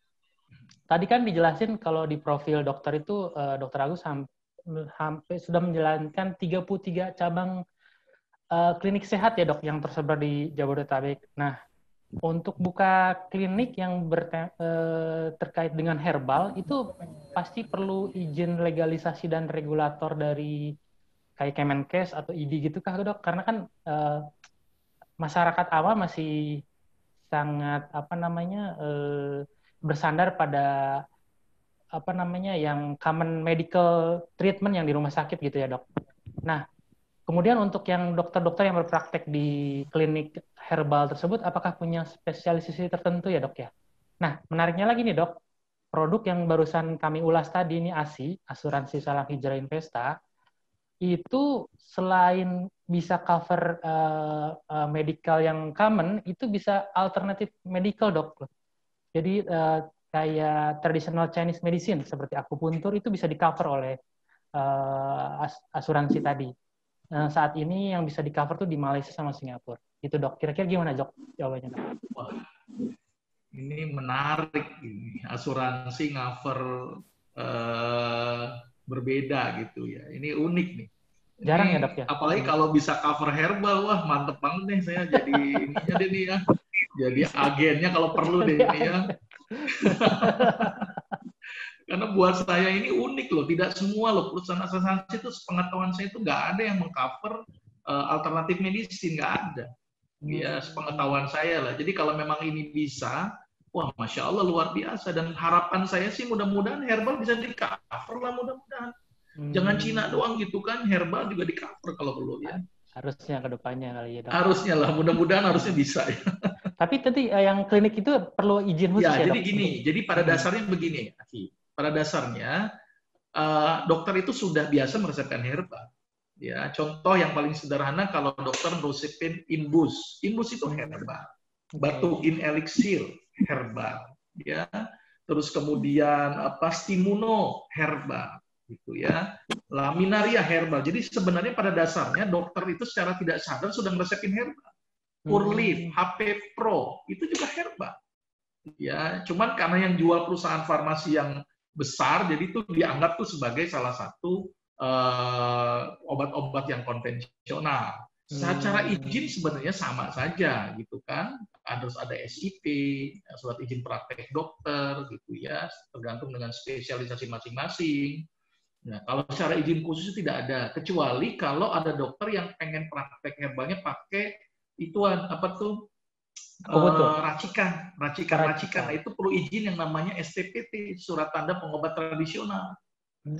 Tadi kan dijelasin kalau di profil dokter itu, Dokter Agus hampir sudah menjalankan 33 cabang klinik sehat ya dok, yang tersebar di Jabodetabek. Nah, untuk buka klinik yang terkait dengan herbal, itu pasti perlu izin legalisasi dan regulator dari kayak Kemenkes atau ID gitu kah dok? Karena kan masyarakat awam masih sangat bersandar pada yang common medical treatment yang di rumah sakit gitu ya dok. Nah, kemudian untuk yang dokter-dokter yang berpraktek di klinik herbal tersebut, apakah punya spesialisasi tertentu ya dok ya? Nah, menariknya lagi nih dok, produk yang barusan kami ulas tadi ini ASI, Asuransi Salam Hijrah Investa, itu selain bisa cover medical yang common, itu bisa alternatif medical dok. Jadi kayak traditional Chinese medicine seperti akupuntur itu bisa di-cover oleh asuransi tadi. Saat ini yang bisa di-cover tuh di Malaysia sama Singapura. Itu dok. Kira-kira gimana dok jawabannya dok? Wah, ini menarik ini. Asuransi cover berbeda gitu ya. Ini unik nih. Jarang ya dok ya. Apalagi kalau bisa cover herbal, wah mantep banget nih saya jadi ininya deh nih ya. Jadi agennya kalau perlu deh ini ya. Karena buat saya ini unik loh, tidak semua loh perusahaan asuransi itu sepengetahuan saya itu nggak ada yang mengcover alternatif medicine, nggak ada. Ya sepengetahuan saya lah. Jadi kalau memang ini bisa, wah masya Allah luar biasa. Dan harapan saya sih mudah-mudahan herbal bisa di cover lah mudah-mudahan. Jangan Cina doang gitu kan, herbal juga di cover kalau perlu ya. Harusnya ke depannya kali ya dok. Harusnya lah, mudah-mudahan harusnya bisa ya. Tapi tadi yang klinik itu perlu izin khusus ya, jadi dok? gini, jadi pada dasarnya begini, Aki. Pada dasarnya dokter itu sudah biasa meresepkan herbal. Ya, contoh yang paling sederhana kalau dokter meresepin Inbus. Inbus itu herbal. Batu in elixir herbal, ya. Terus kemudian Stimuno herbal gitu ya. Laminaria herbal. Jadi sebenarnya pada dasarnya dokter itu secara tidak sadar sudah meresepin herbal. Purlif, HP Pro itu juga herbal. Ya, cuman karena yang jual perusahaan farmasi yang besar, jadi itu dianggap tuh sebagai salah satu obat-obat yang konvensional. Secara izin sebenarnya sama saja, gitu kan? Harus ada SIP, surat izin praktek dokter, gitu ya, tergantung dengan spesialisasi masing-masing. Nah, kalau secara izin khusus tidak ada, kecuali kalau ada dokter yang pengen praktek herbalnya pakai ituan racikan. Nah, itu perlu izin yang namanya STPT, surat tanda pengobat tradisional.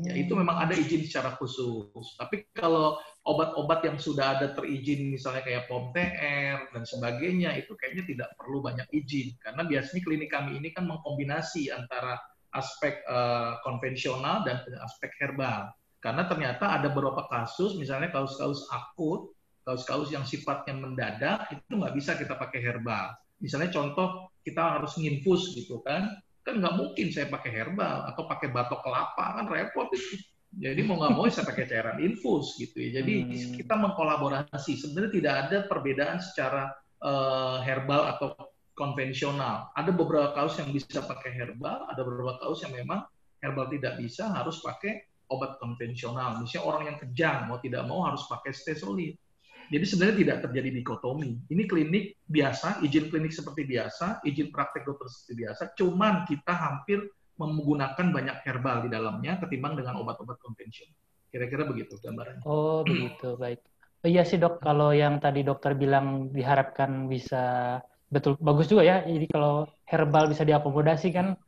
Ya, itu memang ada izin secara khusus. Tapi kalau obat-obat yang sudah ada terizin, misalnya kayak POM TR dan sebagainya, itu kayaknya tidak perlu banyak izin. Karena biasanya klinik kami ini kan mengkombinasi antara aspek konvensional dan aspek herbal. Karena ternyata ada beberapa kasus, misalnya kasus-kasus akut, kasus-kasus yang sifatnya mendadak, itu nggak bisa kita pakai herbal. Misalnya contoh, kita harus nginfus gitu kan nggak mungkin saya pakai herbal atau pakai batok kelapa, kan repot itu. Jadi mau nggak mau saya pakai cairan infus gitu ya. Jadi kita mengkolaborasi. Sebenarnya tidak ada perbedaan secara herbal atau konvensional. Ada beberapa kasus yang bisa pakai herbal, ada beberapa kasus yang memang herbal tidak bisa, harus pakai obat konvensional. Misalnya orang yang kejang, mau tidak mau harus pakai stesolid. Jadi sebenarnya tidak terjadi dikotomi. Ini klinik biasa, izin klinik seperti biasa, izin praktek dokter seperti biasa, cuman kita hampir menggunakan banyak herbal di dalamnya ketimbang dengan obat-obat konvensional. Kira-kira begitu gambarannya. Oh, begitu. Baik. Iya sih dok, kalau yang tadi dokter bilang diharapkan bisa, betul, bagus juga ya. Jadi kalau herbal bisa diakomodasi kan,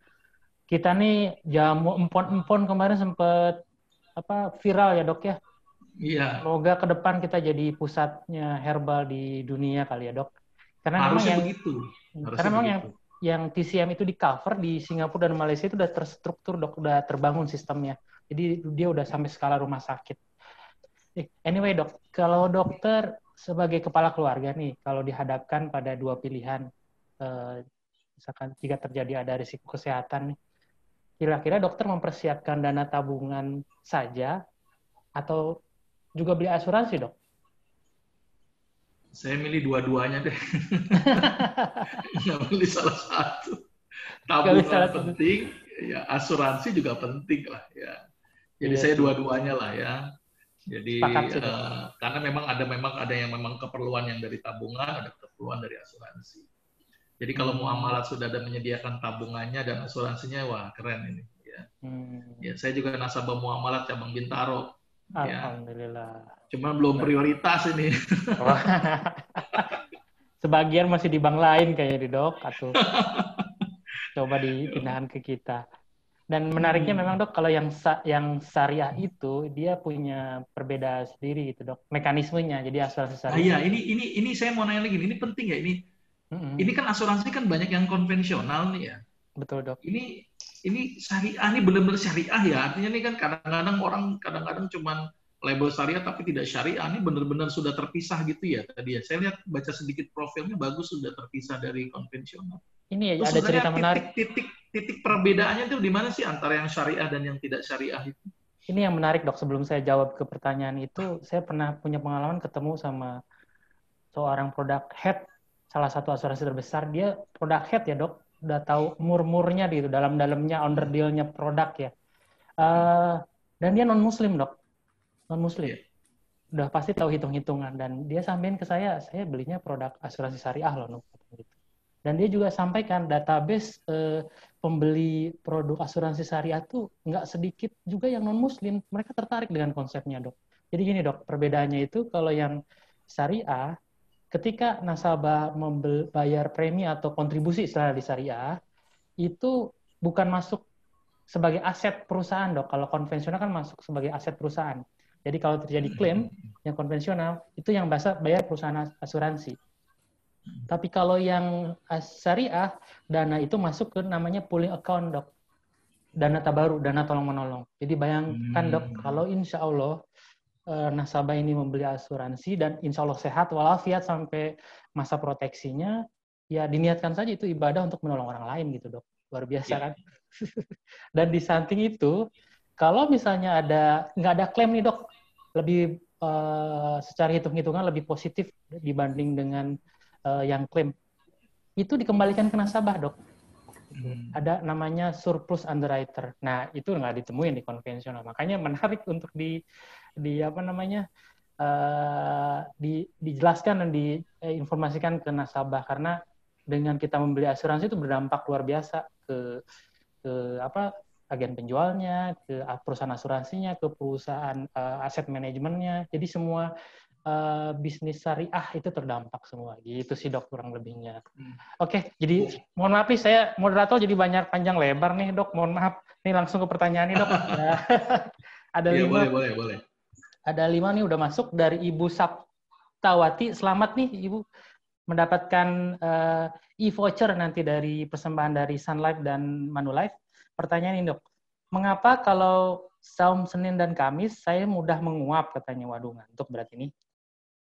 kita nih jamu empon-empon kemarin sempat viral ya dok ya. Iya. Semoga ke depan kita jadi pusatnya herbal di dunia kali ya dok. Karena harusnya memang begitu. Karena memang yang TCM itu di cover di Singapura dan Malaysia itu udah terstruktur dok, udah terbangun sistemnya. Jadi dia udah sampai skala rumah sakit. Anyway dok, kalau dokter sebagai kepala keluarga nih, kalau dihadapkan pada dua pilihan, Misalkan jika terjadi ada risiko kesehatan nih. Kira-kira dokter mempersiapkan dana tabungan saja atau juga beli asuransi, Dok? Saya milih dua-duanya deh. Nggak milih salah satu. Tabungan penting, ya asuransi juga penting lah ya. Jadi saya dua-duanya lah ya. Jadi karena memang ada yang memang keperluan yang dari tabungan, ada keperluan dari asuransi. Jadi kalau muamalat sudah ada menyediakan tabungannya dan asuransinya, wah keren ini. Ya, ya saya juga nasabah muamalat cabang Bintaro. Alhamdulillah. Ya. Cuma belum prioritas ini. Sebagian masih di bank lain kayaknya di Dok, atau coba dipindahkan ke kita. Dan menariknya memang Dok, kalau yang syariah itu dia punya perbedaan sendiri gitu Dok, mekanismenya. Jadi asuransi syariah. Iya, ini saya mau nanya lagi, ini penting ya ini. Ini kan asuransi kan banyak yang konvensional nih ya. Betul Dok. Ini syariah, ini benar-benar syariah ya. Artinya ini kan kadang-kadang orang cuman label syariah tapi tidak syariah. Ini benar-benar sudah terpisah gitu ya tadi ya. Saya lihat baca sedikit profilnya bagus, sudah terpisah dari konvensional. Ini ya, ada cerita menarik. Titik perbedaannya itu di mana sih antara yang syariah dan yang tidak syariah itu? Ini yang menarik Dok. Sebelum saya jawab ke pertanyaan itu, saya pernah punya pengalaman ketemu sama seorang product head salah satu asuransi terbesar. Dia product head ya Dok, udah tahu murmurnya gitu, dalam-dalamnya under deal-nya produk ya. Dan dia non-muslim Dok, non-muslim. Udah pasti tahu hitung-hitungan. Dan dia sampaikan ke saya belinya produk asuransi syariah loh Dok. Dan dia juga sampaikan database pembeli produk asuransi syariah tuh nggak sedikit juga yang non-muslim. Mereka tertarik dengan konsepnya Dok. Jadi gini Dok, perbedaannya itu kalau yang syariah, ketika nasabah membayar premi atau kontribusi istilah di syariah, itu bukan masuk sebagai aset perusahaan Dok. Kalau konvensional kan masuk sebagai aset perusahaan. Jadi kalau terjadi klaim yang konvensional, itu yang bayar perusahaan asuransi. Tapi kalau yang syariah, dana itu masuk ke namanya pooling account Dok. Dana tabaru, dana tolong-menolong. Jadi bayangkan Dok, kalau insya Allah nasabah ini membeli asuransi dan insya Allah sehat walafiat sampai masa proteksinya, ya diniatkan saja itu ibadah untuk menolong orang lain gitu Dok. Luar biasa kan? Dan di samping itu, kalau misalnya nggak ada klaim nih Dok, lebih secara hitung-hitungan lebih positif dibanding dengan yang klaim, itu dikembalikan ke nasabah Dok. Ada namanya surplus underwriter. Nah itu nggak ditemuin di konvensional. Makanya menarik untuk dijelaskan dan diinformasikan ke nasabah, karena dengan kita membeli asuransi itu berdampak luar biasa ke agen penjualnya, ke perusahaan asuransinya, ke perusahaan aset manajemennya. Jadi semua bisnis syariah itu terdampak semua. Gitu sih Dok kurang lebihnya. Oke, jadi mohon maaf nih saya moderator jadi banyak panjang lebar nih Dok. Mohon maaf. Nih langsung ke pertanyaan nih Dok. Ada ya, 5. Boleh. Ada 5 nih udah masuk dari Ibu Saptawati. Selamat nih Ibu mendapatkan e-voucher nanti dari persembahan dari Sun Life dan Manulife. Pertanyaan ini Dok, mengapa kalau saum Senin dan Kamis saya mudah menguap katanya? Waduh ngantuk berarti ini.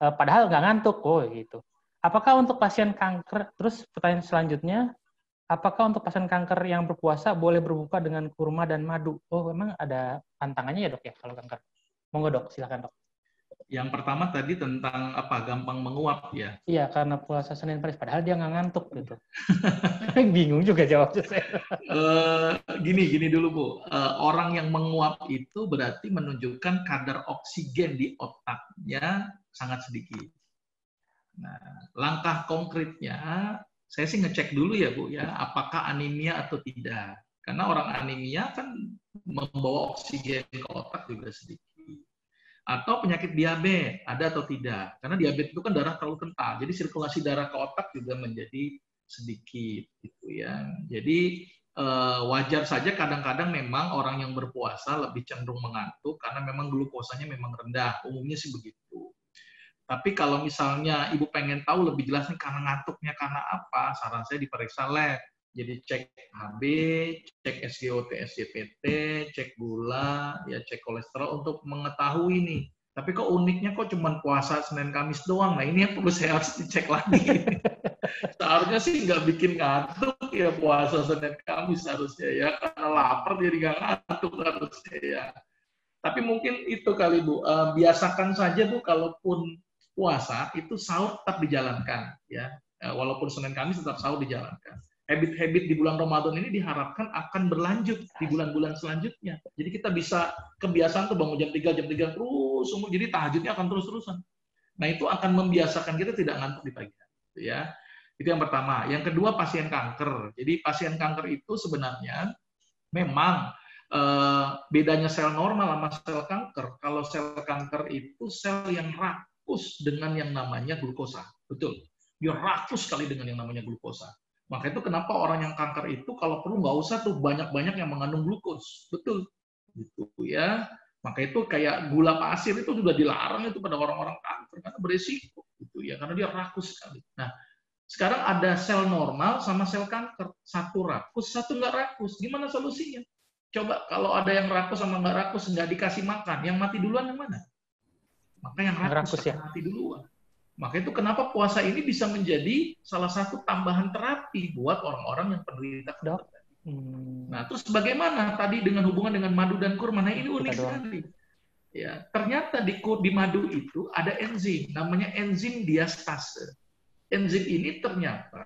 Padahal nggak ngantuk, gitu. Apakah untuk pasien kanker? Terus pertanyaan selanjutnya, apakah untuk pasien kanker yang berpuasa boleh berbuka dengan kurma dan madu? Oh, memang ada pantangannya ya Dok ya kalau kanker? Monggo Dok, silakan Dok. Yang pertama tadi tentang gampang menguap ya? Iya, karena puasa Senin Kamis, padahal dia nggak ngantuk gitu. Bingung juga jawabnya saya. Gini dulu Bu, orang yang menguap itu berarti menunjukkan kadar oksigen di otaknya sangat sedikit. Nah, langkah konkretnya, saya sih ngecek dulu ya Bu ya, apakah anemia atau tidak. Karena orang anemia kan membawa oksigen ke otak juga sedikit. Atau penyakit diabetes, ada atau tidak. Karena diabetes itu kan darah terlalu kental, jadi sirkulasi darah ke otak juga menjadi sedikit. Gitu ya. Jadi wajar saja kadang-kadang memang orang yang berpuasa lebih cenderung mengantuk karena memang glukosanya memang rendah, umumnya sih begitu. Tapi kalau misalnya Ibu pengen tahu lebih jelas nih karena ngantuknya karena apa, saran saya diperiksa lab. Jadi cek HB, cek SGOT, SGPT, cek gula, ya cek kolesterol untuk mengetahui nih. Tapi kok uniknya kok cuma puasa Senin Kamis doang. Nah ini yang perlu saya harus dicek lagi. Seharusnya sih nggak bikin ngantuk, ngantuk ya puasa Senin Kamis harusnya ya, karena lapar jadi nggak ngantuk harusnya ya. Tapi mungkin itu kali Bu, biasakan saja Bu, kalaupun puasa itu sahur tetap dijalankan ya, walaupun Senin Kamis tetap sahur dijalankan. Habit-habit di bulan Ramadan ini diharapkan akan berlanjut di bulan-bulan selanjutnya. Jadi kita bisa kebiasaan tuh bangun jam 3 terus, jadi tahajudnya akan terus-terusan. Nah itu akan membiasakan kita tidak ngantuk di pagi hari ya. Itu yang pertama. Yang kedua, pasien kanker. Jadi pasien kanker itu sebenarnya memang bedanya sel normal sama sel kanker. Kalau sel kanker itu sel yang rakus dengan yang namanya glukosa. Betul. Dia rakus sekali dengan yang namanya glukosa. Maka itu kenapa orang yang kanker itu kalau perlu nggak usah tuh banyak-banyak yang mengandung glukos. Betul. Gitu ya. Maka itu kayak gula pasir itu sudah dilarang itu pada orang-orang kanker karena beresiko gitu ya, karena dia rakus sekali. Nah, sekarang ada sel normal sama sel kanker. Satu rakus, satu nggak rakus. Gimana solusinya? Coba kalau ada yang rakus sama nggak rakus, nggak dikasih makan, yang mati duluan yang mana? Maka yang rakus ya mati duluan. Maka itu kenapa puasa ini bisa menjadi salah satu tambahan terapi buat orang-orang yang penderita kanker. Nah, terus bagaimana tadi dengan hubungan dengan madu dan kurma? Nah, ini unik sekali. Ya, ternyata di madu itu ada enzim, namanya enzim diastase. Enzim ini ternyata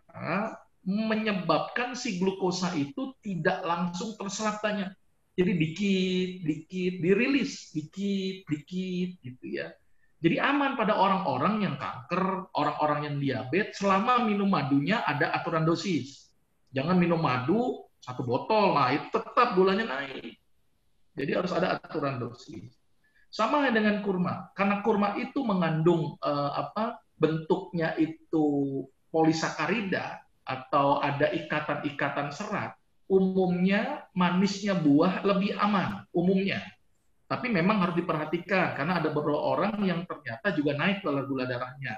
menyebabkan si glukosa itu tidak langsung terserap banyak. Jadi dikit dirilis, dikit gitu ya. Jadi aman pada orang-orang yang kanker, orang-orang yang diabetes selama minum madunya ada aturan dosis. Jangan minum madu 1 botol, nah itu tetap gulanya naik. Jadi harus ada aturan dosis. Sama dengan kurma, karena kurma itu mengandung bentuknya itu polisakarida atau ada ikatan-ikatan serat. Umumnya manisnya buah lebih aman, umumnya. Tapi memang harus diperhatikan, karena ada beberapa orang yang ternyata juga naik gula darahnya.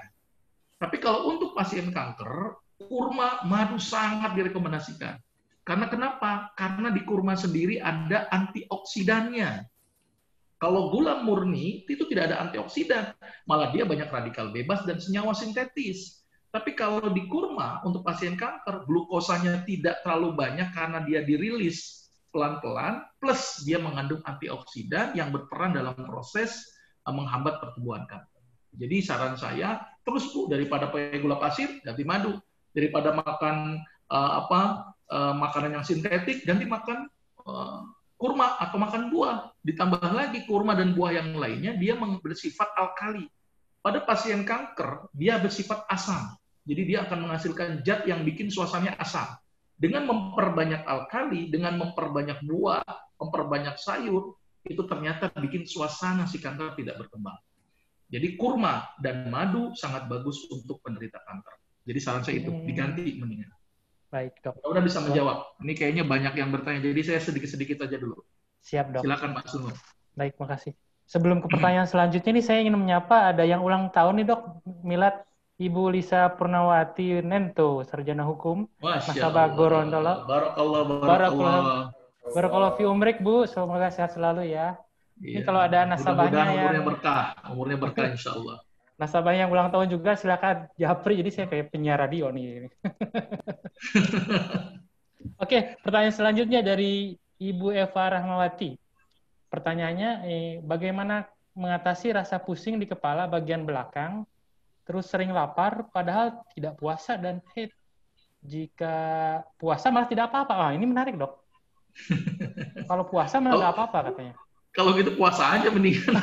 Tapi kalau untuk pasien kanker, kurma, madu sangat direkomendasikan. Karena kenapa? Karena di kurma sendiri ada antioksidannya. Kalau gula murni, itu tidak ada antioksidan. Malah dia banyak radikal bebas dan senyawa sintetis. Tapi kalau di kurma, untuk pasien kanker, glukosanya tidak terlalu banyak karena dia dirilis pelan-pelan, plus dia mengandung antioksidan yang berperan dalam proses menghambat pertumbuhan kanker. Jadi saran saya, terus Bu, daripada pakai gula pasir, ganti madu. Daripada makan makanan yang sintetik, ganti makan kurma atau makan buah. Ditambah lagi kurma dan buah yang lainnya, dia bersifat alkali. Pada pasien kanker, dia bersifat asam. Jadi dia akan menghasilkan zat yang bikin suasananya asam. Dengan memperbanyak alkali, dengan memperbanyak buah, memperbanyak sayur, itu ternyata bikin suasana si kanker tidak berkembang. Jadi kurma dan madu sangat bagus untuk penderita kanker. Jadi saran saya itu, diganti mendingan. Baik, Dok. Udah bisa menjawab. Ini kayaknya banyak yang bertanya, jadi saya sedikit-sedikit aja dulu. Siap, Dok. Silakan Pak Sunur. Baik, makasih. Sebelum ke pertanyaan selanjutnya ini saya ingin menyapa ada yang ulang tahun nih, Dok. Milad Ibu Lisa Purnawati Nento, sarjana hukum. Nasabah Gorontalo. Barakallahu fi umrik, Bu. Semoga sehat selalu ya. Ini kalau ada nasabahnya yang umurnya berkah insya Allah. Nasabahnya yang ulang tahun juga silakan japri. Jadi saya kayak penyiar radio nih. Oke, pertanyaan selanjutnya dari Ibu Eva Rahmawati. Pertanyaannya, bagaimana mengatasi rasa pusing di kepala bagian belakang, terus sering lapar, padahal tidak puasa dan haid. Jika puasa malah tidak apa-apa. Wah, ini menarik, Dok. Kalau puasa malah nggak apa-apa katanya. Kalau gitu puasa aja mendingan.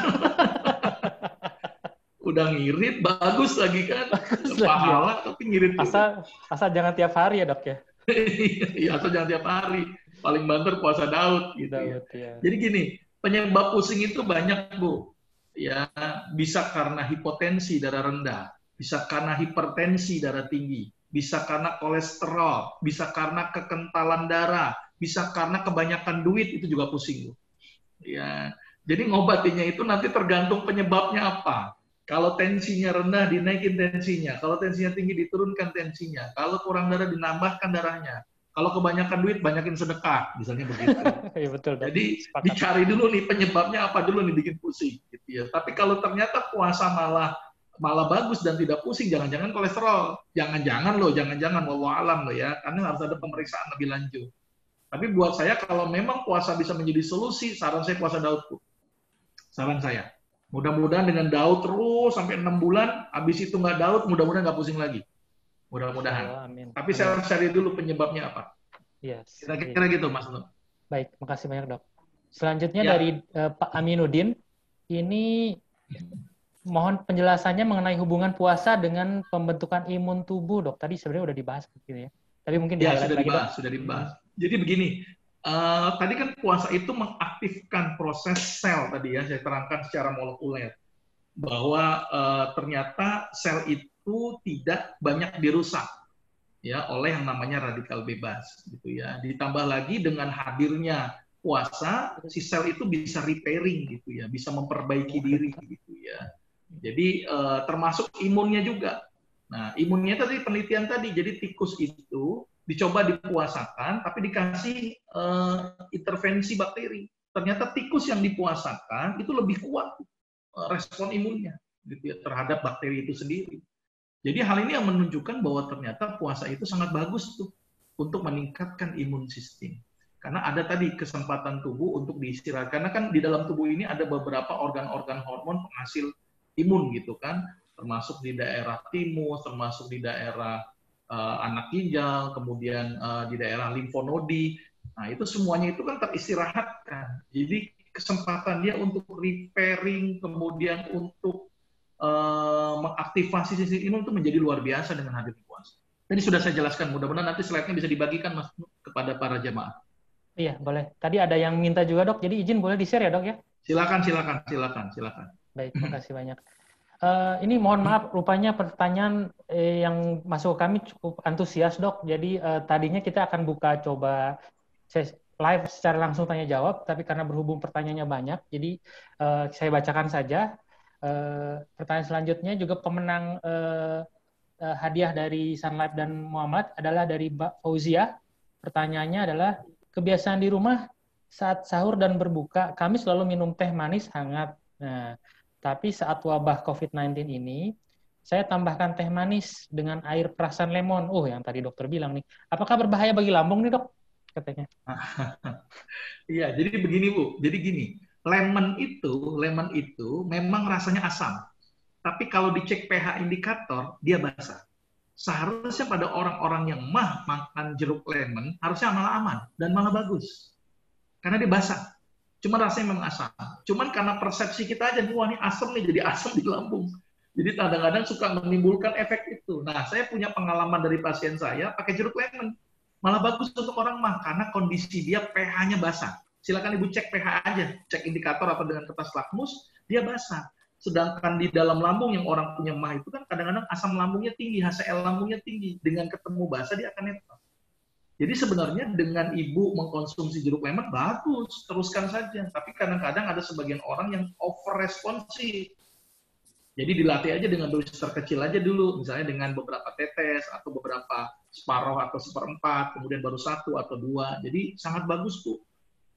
Udah ngirit, bagus lagi kan. Pahala, tapi ngirit. Asal jangan tiap hari ya, Dok ya? Iya, asal jangan tiap hari. Paling banter puasa Daud. Gitu ya. Jadi gini, penyebab pusing itu banyak, Bu. Ya, bisa karena hipotensi darah rendah, bisa karena hipertensi darah tinggi, bisa karena kolesterol, bisa karena kekentalan darah, bisa karena kebanyakan duit, itu juga pusing. Ya, jadi ngobatinya itu nanti tergantung penyebabnya apa. Kalau tensinya rendah, dinaikin tensinya. Kalau tensinya tinggi, diturunkan tensinya. Kalau kurang darah, dinambahkan darahnya. Kalau kebanyakan duit, banyakin sedekah, misalnya begitu. Ya, betul, jadi dicari dulu nih penyebabnya apa dulu nih bikin pusing, gitu ya. Tapi kalau ternyata puasa malah malah bagus dan tidak pusing, jangan-jangan kolesterol. Jangan-jangan loh, jangan-jangan, wallahu alam loh ya, karena harus ada pemeriksaan lebih lanjut. Tapi buat saya kalau memang puasa bisa menjadi solusi, saran saya puasa Daud, Bu. Saran saya. Mudah-mudahan dengan Daud terus sampai 6 bulan, habis itu nggak Daud, mudah-mudahan nggak pusing lagi. Mudah-mudahan. Amin. Tapi saya harus cari dulu penyebabnya apa. Yes. Kira-kira gitu, Mas Nur. Baik, makasih banyak, Dok. Selanjutnya Ya. dari Pak Aminuddin, ini mohon penjelasannya mengenai hubungan puasa dengan pembentukan imun tubuh, Dok. Tadi sebenarnya udah dibahas begini ya. Tapi mungkin Ya, di-highlight sudah lagi, dibahas, Dok. sudah dibahas. Jadi begini, tadi kan puasa itu mengaktifkan proses sel tadi ya, saya terangkan secara molekuler. Bahwa ternyata sel itu tidak banyak dirusak ya oleh yang namanya radikal bebas gitu ya. Ditambah lagi dengan hadirnya puasa, si sel itu bisa repairing gitu ya, bisa memperbaiki diri gitu ya. Jadi termasuk imunnya juga. Nah, imunnya tadi penelitian tadi, jadi tikus itu dicoba dipuasakan, tapi dikasih intervensi bakteri. Ternyata tikus yang dipuasakan itu lebih kuat respon imunnya gitu ya, terhadap bakteri itu sendiri. Jadi hal ini yang menunjukkan bahwa ternyata puasa itu sangat bagus tuh untuk meningkatkan imun sistem. Karena ada tadi kesempatan tubuh untuk diistirahat. Karena kan di dalam tubuh ini ada beberapa organ-organ hormon penghasil imun gitu kan, termasuk di daerah timus, termasuk di daerah anak ginjal, kemudian di daerah limfonodi. Nah, itu semuanya itu kan teristirahatkan. Jadi kesempatan dia untuk repairing, kemudian untuk mengaktifasi sistem imun itu menjadi luar biasa dengan hadir puasa. Tadi sudah saya jelaskan, mudah-mudahan nanti slide-nya bisa dibagikan Mas kepada para jamaah. Iya, boleh. Tadi ada yang minta juga, Dok. Jadi izin boleh di-share ya, Dok ya? Silakan. Baik, makasih banyak. Ini mohon maaf, rupanya pertanyaan yang masuk ke kami cukup antusias, Dok. Jadi tadinya kita akan buka coba live secara langsung tanya jawab, tapi karena berhubung pertanyaannya banyak, jadi saya bacakan saja. Pertanyaan selanjutnya juga pemenang hadiah dari Sun Life dan Muhammad adalah dari Mbak Fauzia. Pertanyaannya adalah, kebiasaan di rumah saat sahur dan berbuka, kami selalu minum teh manis hangat. Nah, tapi saat wabah COVID-19 ini, saya tambahkan teh manis dengan air perasan lemon. Oh, yang tadi dokter bilang nih. Apakah berbahaya bagi lambung nih, Dok? Katanya. Iya, jadi begini Bu. Jadi gini, lemon itu memang rasanya asam. Tapi kalau dicek pH indikator, dia basa. Seharusnya pada orang-orang yang makan jeruk lemon, harusnya malah aman dan malah bagus. Karena dia basah. Cuma rasanya memang asam. Cuman karena persepsi kita aja, wah ini asam nih, jadi asam di lambung. Jadi kadang-kadang suka menimbulkan efek itu. Nah, saya punya pengalaman dari pasien saya pakai jeruk lemon. Malah bagus untuk orang mah, karena kondisi dia pH-nya basah. Silakan Ibu cek pH aja, cek indikator atau dengan kertas lakmus, dia basah. Sedangkan di dalam lambung yang orang punya mah itu kan kadang-kadang asam lambungnya tinggi, HCl lambungnya tinggi. Dengan ketemu basah dia akan netral. Jadi sebenarnya dengan Ibu mengkonsumsi jeruk lemon bagus, teruskan saja. Tapi kadang-kadang ada sebagian orang yang over responsif. Jadi dilatih aja dengan dosis terkecil aja dulu, misalnya dengan beberapa tetes atau beberapa separuh atau seperempat, kemudian baru 1 atau 2. Jadi sangat bagus Bu.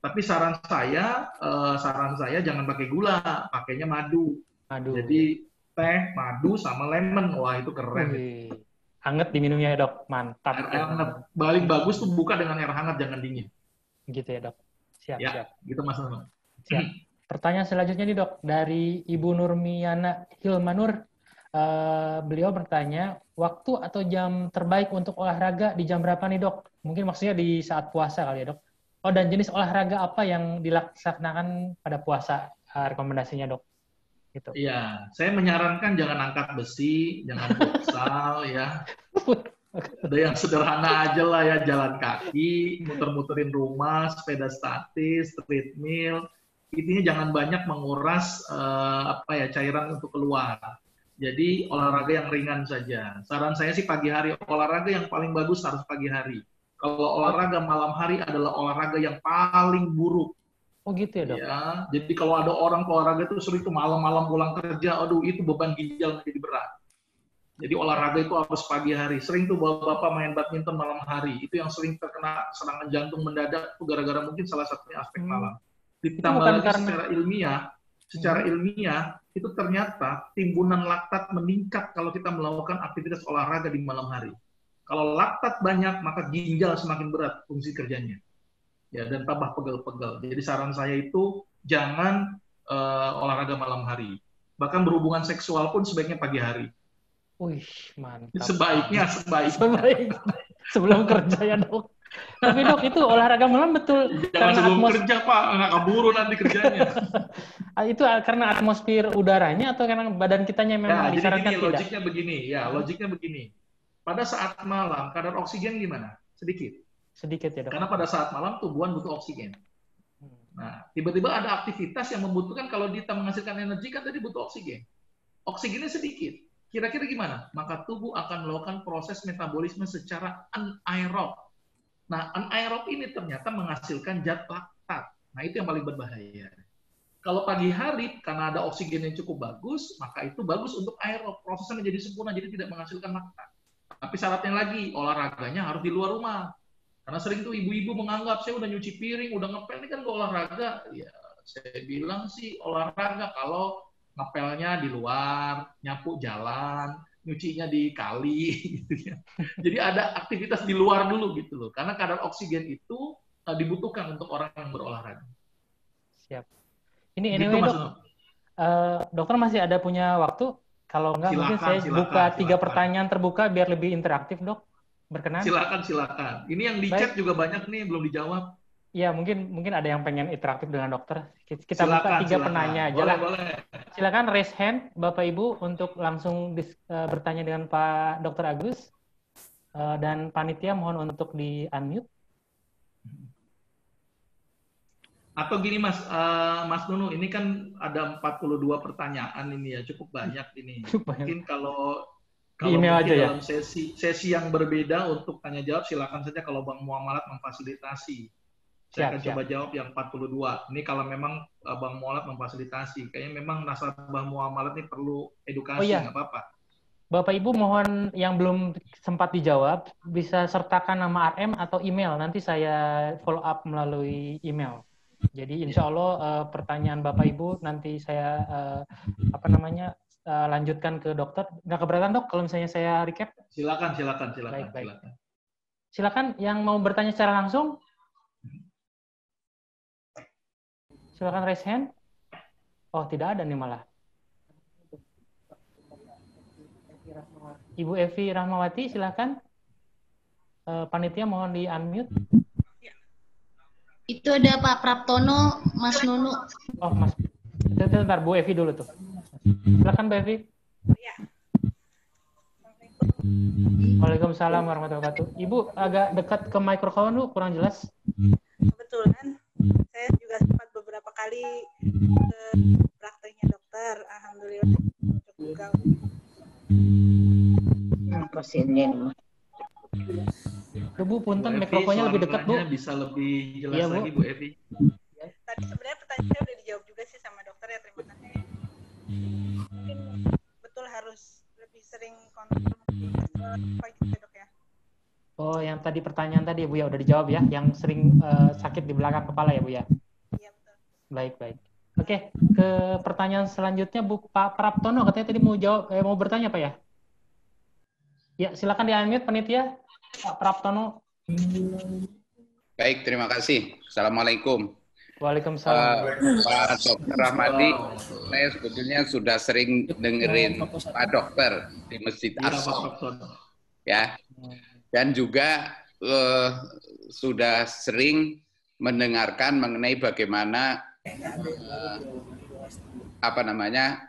Tapi saran saya jangan pakai gula, pakainya madu. Jadi teh, madu sama lemon, wah itu keren. Hangat diminumnya ya Dok, mantap. Air hangat, paling bagus tuh buka dengan air hangat, jangan dingin. Gitu ya Dok. Siap. Gitu Mas Nur. Siap. Pertanyaan selanjutnya nih Dok, dari Ibu Nurmiana Hilmanur. Beliau bertanya, waktu atau jam terbaik untuk olahraga di jam berapa nih Dok? Mungkin maksudnya di saat puasa kali ya Dok. Oh, dan jenis olahraga apa yang dilaksanakan pada puasa, rekomendasinya Dok? Gitu. Iya, saya menyarankan jangan angkat besi, jangan futsal ya. Ada yang sederhana aja lah ya, jalan kaki, muter-muterin rumah, sepeda statis, treadmill. Intinya jangan banyak menguras cairan untuk keluar. Jadi olahraga yang ringan saja. Saran saya sih pagi hari, olahraga yang paling bagus harus pagi hari. Kalau olahraga malam hari adalah olahraga yang paling buruk. Oh gitu ya Dok? Ya, jadi kalau ada orang olahraga itu sering itu malam-malam pulang kerja, aduh itu beban ginjal menjadi berat. Jadi olahraga itu harus pagi hari. Sering tuh bapak-bapak main badminton malam hari. Itu yang sering terkena serangan jantung mendadak itu gara-gara mungkin salah satunya aspek malam. Ditambah lagi secara ilmiah itu ternyata timbunan laktat meningkat kalau kita melakukan aktivitas olahraga di malam hari. Kalau laktat banyak, maka ginjal semakin berat fungsi kerjanya. Ya, dan tambah pegel-pegel. Jadi saran saya itu jangan olahraga malam hari. Bahkan berhubungan seksual pun sebaiknya pagi hari. Wih, mantap. Sebaiknya. Sebelum kerja ya, Dok. Tapi Dok, itu olahraga malam betul. Jangan sebelum kerja, Pak. Nggak keburu nanti kerjanya. Itu karena atmosfer udaranya atau karena badan kitanya memang disarankan tidak? Logiknya begini. Pada saat malam, kadar oksigen gimana? Sedikit ya, Dok. Karena pada saat malam tubuhan butuh oksigen. Nah, tiba-tiba ada aktivitas yang membutuhkan, kalau kita menghasilkan energi kan tadi butuh oksigen. Oksigennya sedikit. Kira-kira gimana? Maka tubuh akan melakukan proses metabolisme secara anaerob. Nah, anaerob ini ternyata menghasilkan zat laktat. Nah, itu yang paling berbahaya. Kalau pagi hari, karena ada oksigen yang cukup bagus, maka itu bagus untuk aerob. Prosesnya menjadi sempurna, jadi tidak menghasilkan laktat. Tapi syaratnya lagi, olahraganya harus di luar rumah. Karena sering tuh ibu-ibu menganggap, saya udah nyuci piring, udah ngepel, ini kan gak olahraga. Ya, saya bilang sih olahraga kalau ngepelnya di luar, nyapu jalan, nyucinya di kali, gitu ya. Jadi ada aktivitas di luar dulu gitu loh. Karena kadar oksigen itu dibutuhkan untuk orang yang berolahraga. Siap. Ini anyway, gitu, Dok. Dokter masih ada punya waktu? Kalau enggak, mungkin saya buka 3 pertanyaan terbuka biar lebih interaktif, Dok. Berkenan? Silakan. Ini yang di chat juga banyak nih, belum dijawab. Iya, mungkin ada yang pengen interaktif dengan dokter. Kita buka 3 penanya aja lah. Boleh. Silakan raise hand, Bapak Ibu, untuk langsung bertanya dengan Pak Dr. Agus. Dan panitia mohon untuk di-unmute. Atau gini Mas Nunu, ini kan ada 42 pertanyaan ini ya, cukup banyak ini. Mungkin kalau email aja dalam sesi yang berbeda untuk tanya jawab, silakan saja kalau Bang Muamalat memfasilitasi. Saya akan coba jawab yang 42. Ini kalau memang Bang Muamalat memfasilitasi. Kayaknya memang nasabah Muamalat ini perlu edukasi, nggak apa-apa. Bapak Ibu mohon yang belum sempat dijawab, bisa sertakan nama RM atau email. Nanti saya follow up melalui email. Jadi insya Allah pertanyaan Bapak Ibu nanti saya lanjutkan ke dokter. Nggak keberatan, Dok, kalau misalnya saya recap? Silakan. Baik. Silakan yang mau bertanya secara langsung. Silakan raise hand. Oh, tidak ada nih malah. Ibu Evi Rahmawati, silakan. Panitia mohon di-unmute. Itu ada Pak Praptono, Mas Nunu. Oh, Mas. Sebentar, Bu Evi dulu tuh. Silakan, Bu Evi. Ya. Waalaikumsalam warahmatullahi wabarakatuh. Ibu agak dekat ke mikrofon dulu, kurang jelas. Kebetulan saya juga sempat beberapa kali ke prakteknya dokter. Alhamdulillah juga. Bu, punten mikrofonnya lebih dekat, Bu. Bisa lebih jelas lagi, Bu Evi. Tadi sebenarnya pertanyaannya udah dijawab juga sih sama dokter ya, terima kasih. Mungkin betul harus lebih sering kontrol pagi ya, Dok ya. Oh, yang tadi pertanyaan tadi ya, Bu, ya udah dijawab ya, yang sering sakit di belakang kepala ya, Bu ya. Iya, betul. Baik. Oke, ke pertanyaan selanjutnya Bu Pak Praptono katanya tadi mau bertanya, Pak ya? Ya, silakan di-unmute panitia. Pak Praptono. Baik, terima kasih. Assalamualaikum. Waalaikumsalam. Pak Dr. Rahmadi, saya sebetulnya sudah sering dengerin Pak Dokter di Masjid Aqsa, ya, dan juga sudah sering mendengarkan mengenai bagaimana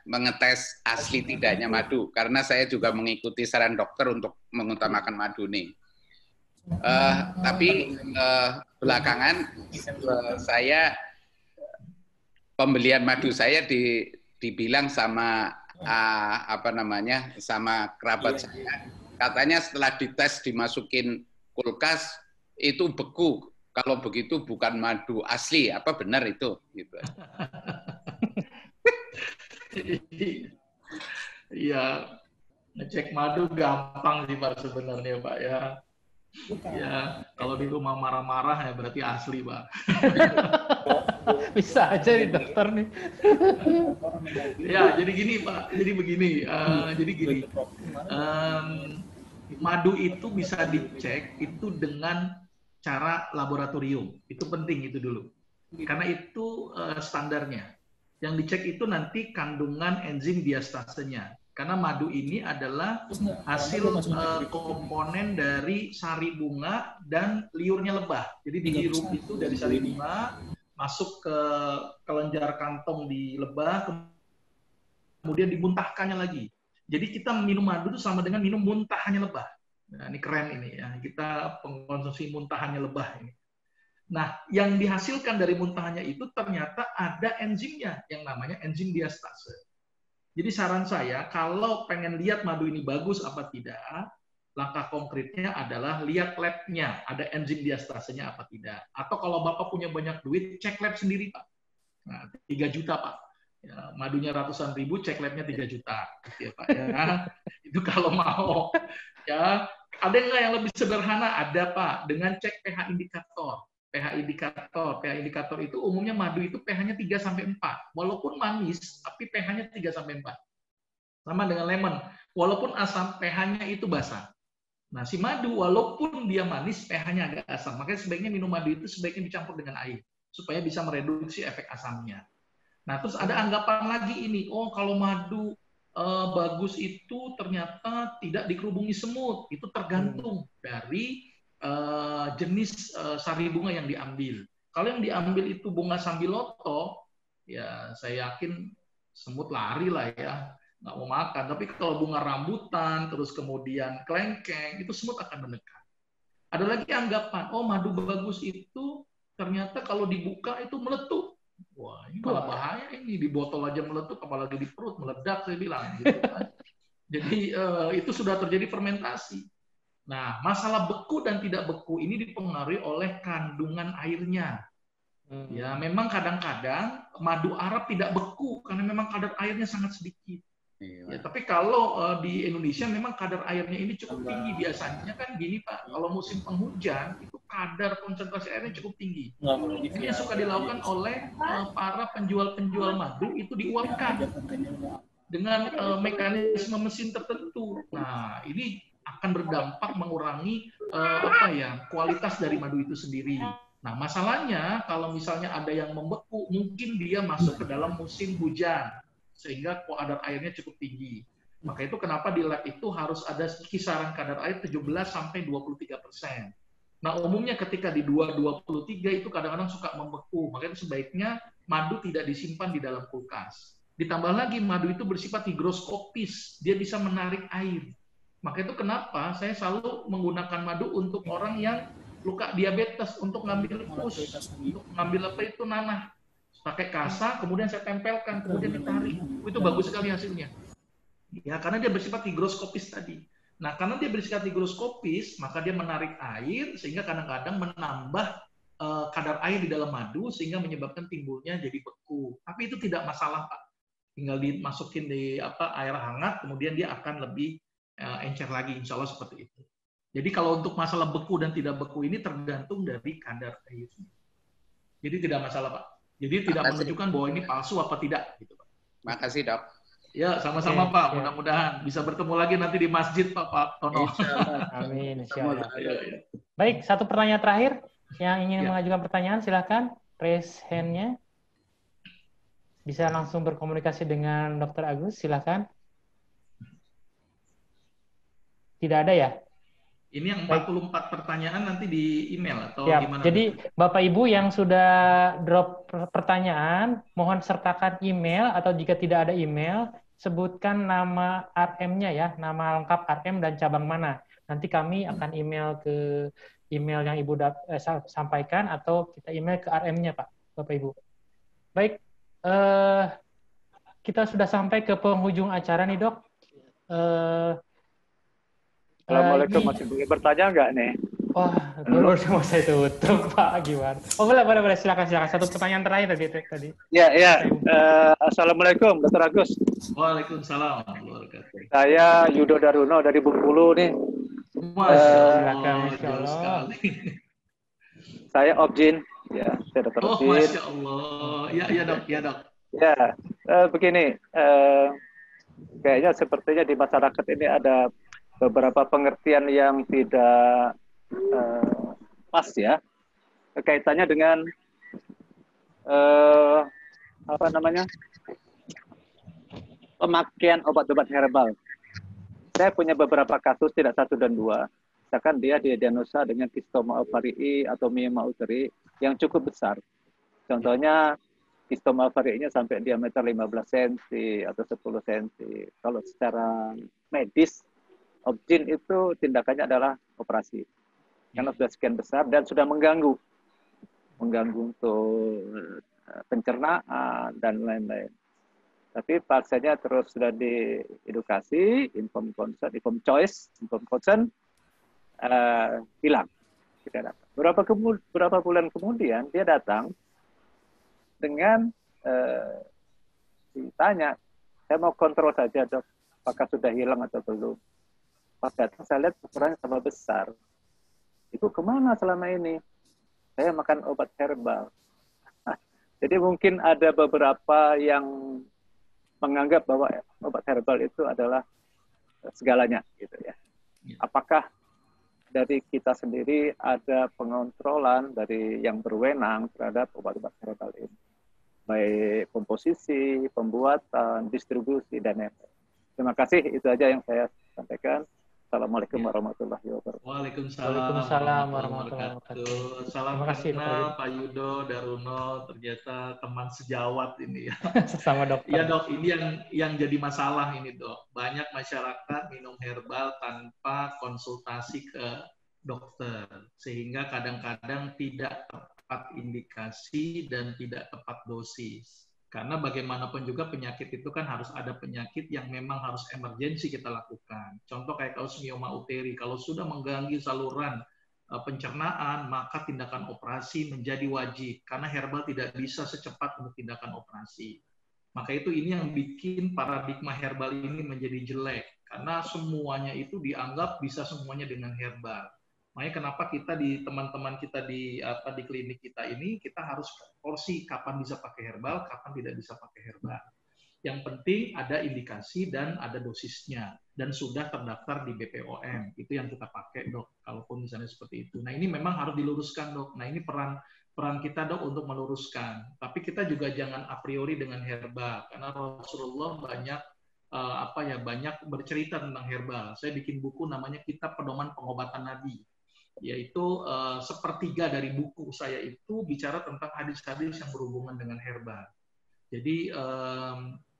mengetes asli tidaknya madu, karena saya juga mengikuti saran dokter untuk mengutamakan madu nih. Tapi belakangan saya pembelian madu saya dibilang sama sama kerabat saya, katanya setelah dites dimasukin kulkas itu beku. Kalau begitu bukan madu asli, apa benar itu? Gitu. Iya, ngecek madu gampang sih Pak sebenarnya Pak ya. Ya, kalau di rumah marah-marah ya berarti asli Pak. Bisa aja nih dokter nih. Ya, jadi gini Pak, jadi begini, madu itu bisa dicek itu dengan cara laboratorium, itu penting itu dulu, karena itu standarnya. Yang dicek itu nanti kandungan enzim diastasenya, karena madu ini adalah hasil komponen dari sari bunga dan liurnya lebah. Jadi dihirup itu dari sari bunga, masuk ke kelenjar kantong di lebah, kemudian dimuntahkannya lagi. Jadi kita minum madu itu sama dengan minum muntahannya lebah. Nah, ini keren ini ya, kita pengkonsumsi muntahannya lebah ini. Nah, yang dihasilkan dari muntahannya itu ternyata ada enzimnya yang namanya enzim diastase. Jadi saran saya, kalau pengen lihat madu ini bagus apa tidak, langkah konkretnya adalah lihat labnya, ada enzim diastasenya apa tidak. Atau kalau Bapak punya banyak duit, cek lab sendiri, Pak. Nah, 3 juta, Pak. Ya, madunya ratusan ribu, cek labnya 3 juta. Gitu ya, Pak. Ya, itu kalau mau. Ya, ada nggak yang lebih sederhana? Ada, Pak. Dengan cek pH indikator. pH indikator itu umumnya madu itu pH-nya 3-4. Walaupun manis, tapi pH-nya 3-4. Sama dengan lemon. Walaupun asam, pH-nya itu basa. Nah, si madu walaupun dia manis, pH-nya agak asam. Makanya sebaiknya minum madu itu sebaiknya dicampur dengan air supaya bisa mereduksi efek asamnya. Nah, terus ada anggapan lagi ini, oh kalau madu bagus itu ternyata tidak dikerubungi semut. Itu tergantung dari jenis sari bunga yang diambil. Kalau yang diambil itu bunga sambiloto, ya saya yakin semut lari lah ya, nggak mau makan. Tapi kalau bunga rambutan, terus kemudian kelengkeng, itu semut akan mendekat. Ada lagi anggapan, oh madu bagus itu ternyata kalau dibuka itu meletup. Wah, ini malah bahaya ini, di botol aja meletup, apalagi di perut meledak, saya bilang. Gitu kan. Jadi itu sudah terjadi fermentasi. Nah, masalah beku dan tidak beku ini dipengaruhi oleh kandungan airnya. Ya, memang kadang-kadang madu Arab tidak beku karena memang kadar airnya sangat sedikit. Ya, tapi kalau di Indonesia memang kadar airnya ini cukup tinggi. Biasanya kan gini Pak, kalau musim penghujan itu kadar konsentrasi airnya cukup tinggi. Ini yang suka dilakukan oleh para penjual-penjual madu itu diuapkan dengan mekanisme mesin tertentu. Nah, ini akan berdampak mengurangi kualitas dari madu itu sendiri. Nah, masalahnya kalau misalnya ada yang membeku, mungkin dia masuk ke dalam musim hujan sehingga kadar airnya cukup tinggi. Maka itu kenapa di lab itu harus ada kisaran kadar air 17-23%. Nah, umumnya ketika di 2-23 itu kadang-kadang suka membeku. Maka itu sebaiknya madu tidak disimpan di dalam kulkas. Ditambah lagi madu itu bersifat higroskopis, dia bisa menarik air. Maka itu kenapa saya selalu menggunakan madu untuk orang yang luka diabetes, untuk ngambil pus, untuk ngambil nanah. Pakai kasa, kemudian saya tempelkan, kemudian ditarik. Itu bagus sekali hasilnya. Ya, karena dia bersifat higroskopis tadi. Nah, karena dia bersifat higroskopis, maka dia menarik air, sehingga kadang-kadang menambah kadar air di dalam madu, sehingga menyebabkan timbulnya jadi beku. Tapi itu tidak masalah, Pak. Tinggal dimasukin di air hangat, kemudian dia akan lebih encer lagi, insya Allah seperti itu. Jadi kalau untuk masalah beku dan tidak beku ini tergantung dari kadar airnya. Jadi tidak masalah Pak. Jadi tidak menunjukkan bahwa ini palsu apa tidak. Gitu, Pak. Makasih Dok. Ya sama-sama Pak. Mudah-mudahan bisa bertemu lagi nanti di masjid Pak Tono. Amin. Insya Allah. Baik, satu pertanyaan terakhir. Yang ingin mengajukan pertanyaan silahkan raise hand-nya. Bisa langsung berkomunikasi dengan Dr. Agus, silahkan. Tidak ada ya? Ini yang 44 pertanyaan nanti di email atau gimana? Jadi Bapak Ibu yang sudah drop pertanyaan, mohon sertakan email atau jika tidak ada email, sebutkan nama RM-nya ya, nama lengkap RM dan cabang mana. Nanti kami akan email ke email yang Ibu sampaikan atau kita email ke RM-nya Pak, Bapak Ibu. Baik, kita sudah sampai ke penghujung acara nih Dok. Assalamualaikum, masih boleh bertanya nggak nih? Wah, dulu mau saya tutup Pak, gimana? Oh boleh, silakan. Satu pertanyaan terakhir tadi. Ya. Assalamualaikum, Dr. Agus. Waalaikumsalam. Saya Yudo Daruno dari Bengkulu nih. Silakan, Masya Allah. Saya Objin, ya. kasih Dr. Oh, Udin. Masya Allah. Ya dok, ya dok. Ya, begini, kayaknya sepertinya di masyarakat ini ada beberapa pengertian yang tidak pas ya, kaitannya dengan pemakaian obat-obat herbal. Saya punya beberapa kasus, tidak satu dan dua. Misalkan dia didiagnosa dengan kistoma ovarii atau mioma uteri yang cukup besar. Contohnya kistoma ovariinya sampai diameter 15 cm atau 10 cm. Kalau secara medis, obgyn itu tindakannya adalah operasi. Karena sudah sekian besar dan sudah mengganggu untuk pencernaan dan lain-lain. Tapi pasiennya terus sudah diedukasi, inform consent, hilang. Tidak datang. Berapa bulan kemudian dia datang dengan ditanya, saya mau kontrol saja dok, apakah sudah hilang atau belum. Pas datang saya lihat ukurannya tambah besar. Itu kemana selama ini? Saya makan obat herbal. Jadi mungkin ada beberapa yang menganggap bahwa obat herbal itu adalah segalanya, gitu ya. Apakah dari kita sendiri ada pengontrolan dari yang berwenang terhadap obat-obat herbal ini, baik komposisi, pembuatan, distribusi, dan lain-lain. Terima kasih, itu aja yang saya sampaikan. Assalamualaikum warahmatullahi wabarakatuh. Waalaikumsalam warahmatullahi wabarakatuh. Salam Terima kasih, kenal Pak Yudo Daruno, ternyata teman sejawat ini ya. Sesama dokter. Iya dok, ini yang jadi masalah ini dok. Banyak masyarakat minum herbal tanpa konsultasi ke dokter, sehingga kadang-kadang tidak tepat indikasi dan tidak tepat dosis. Karena bagaimanapun juga penyakit itu kan harus ada penyakit yang memang harus emergensi kita lakukan. Contoh kayak kasus mioma uteri, kalau sudah mengganggu saluran pencernaan, maka tindakan operasi menjadi wajib. Karena herbal tidak bisa secepat untuk tindakan operasi. Maka itu ini yang bikin paradigma herbal ini menjadi jelek. Karena semuanya itu dianggap bisa semuanya dengan herbal. Makanya kenapa kita di teman-teman kita di klinik kita ini kita harus porsi kapan bisa pakai herbal, kapan tidak bisa pakai herbal. Yang penting ada indikasi dan ada dosisnya dan sudah terdaftar di BPOM. Itu yang kita pakai dok. Kalaupun misalnya seperti itu. Nah ini memang harus diluruskan dok. Nah ini peran kita dok untuk meluruskan. Tapi kita juga jangan a priori dengan herbal karena Rasulullah banyak bercerita tentang herbal. Saya bikin buku namanya Kitab Pedoman Pengobatan Nabi. Yaitu sepertiga dari buku saya itu bicara tentang hadis-hadis yang berhubungan dengan herbal. Jadi